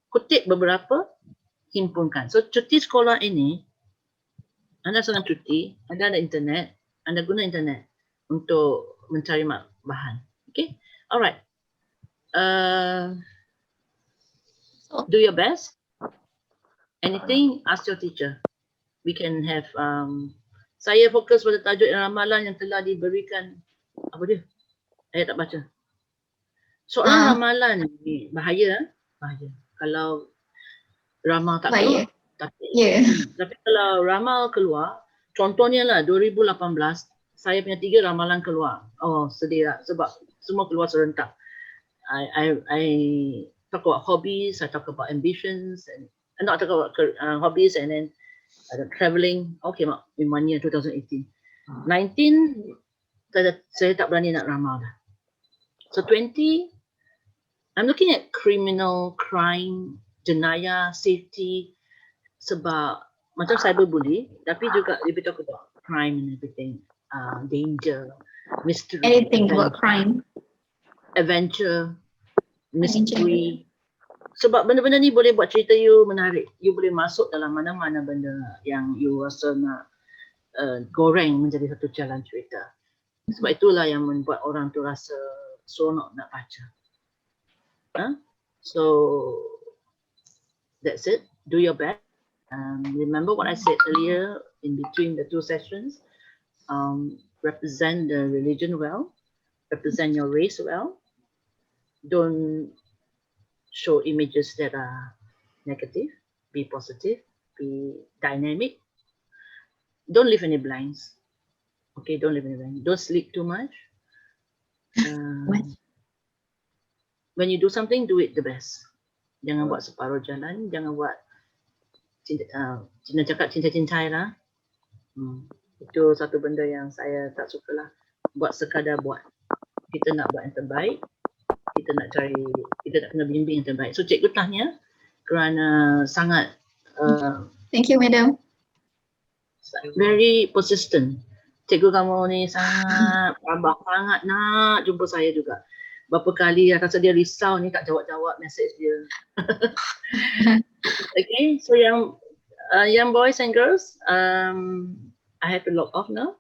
Kutip beberapa, himpunkan. So cuti sekolah ini, anda sedang cuti, anda ada internet, anda guna internet untuk mencari bahan. Okay? Alright. Do your best. Anything, ask your teacher. We can have, saya fokus pada tajuk dan ramalan yang telah diberikan, apa dia? Saya tak baca. Soalan ramalan ni bahaya. Kalau ramal tak keluar. Tapi kalau ramal keluar, contohnya lah 2018, saya punya 3 ramalan keluar. Oh, sedih lah sebab semua keluar serentak. I talk about hobbies, I talk about ambitions, and not talk about hobbies, and then travelling. All came up in 1 year, 2018. 19, saya tak berani nak ramal dah. So 20, I'm looking at criminal, crime, jenayah, safety, sebab macam cyberbully, tapi juga lebih talk about crime and everything, danger, mystery. Anything about crime. Adventure, mystery. Sebab benda-benda ni boleh buat cerita you menarik. You boleh masuk dalam mana-mana benda yang you rasa nak goreng menjadi satu jalan cerita. Sebab itulah yang membuat orang tu rasa seronok nak baca. So that's it. Do your best. Remember what I said earlier in between the 2 sessions. Represent the religion well. Represent your race well. Don't show images that are negative. Be positive. Be dynamic. Don't leave any blanks. Okay, don't leave any blanks. Don't sleep too much. When you do something, do it the best. Jangan buat separuh jalan. Jangan buat Cina cakap cincai-cincai lah. Itu satu benda yang saya tak suka lah. Buat sekadar buat. Kita nak buat yang terbaik. Kita nak kena bimbing yang terbaik. So cikgu tanya kerana sangat thank you, madam. Very persistent. Cikgu kamu ni sangat abang sangat nak jumpa saya juga. Berapa kali rasa dia risau ni tak jawab-jawab message dia. Okay, so young boys and girls, I have to log off now.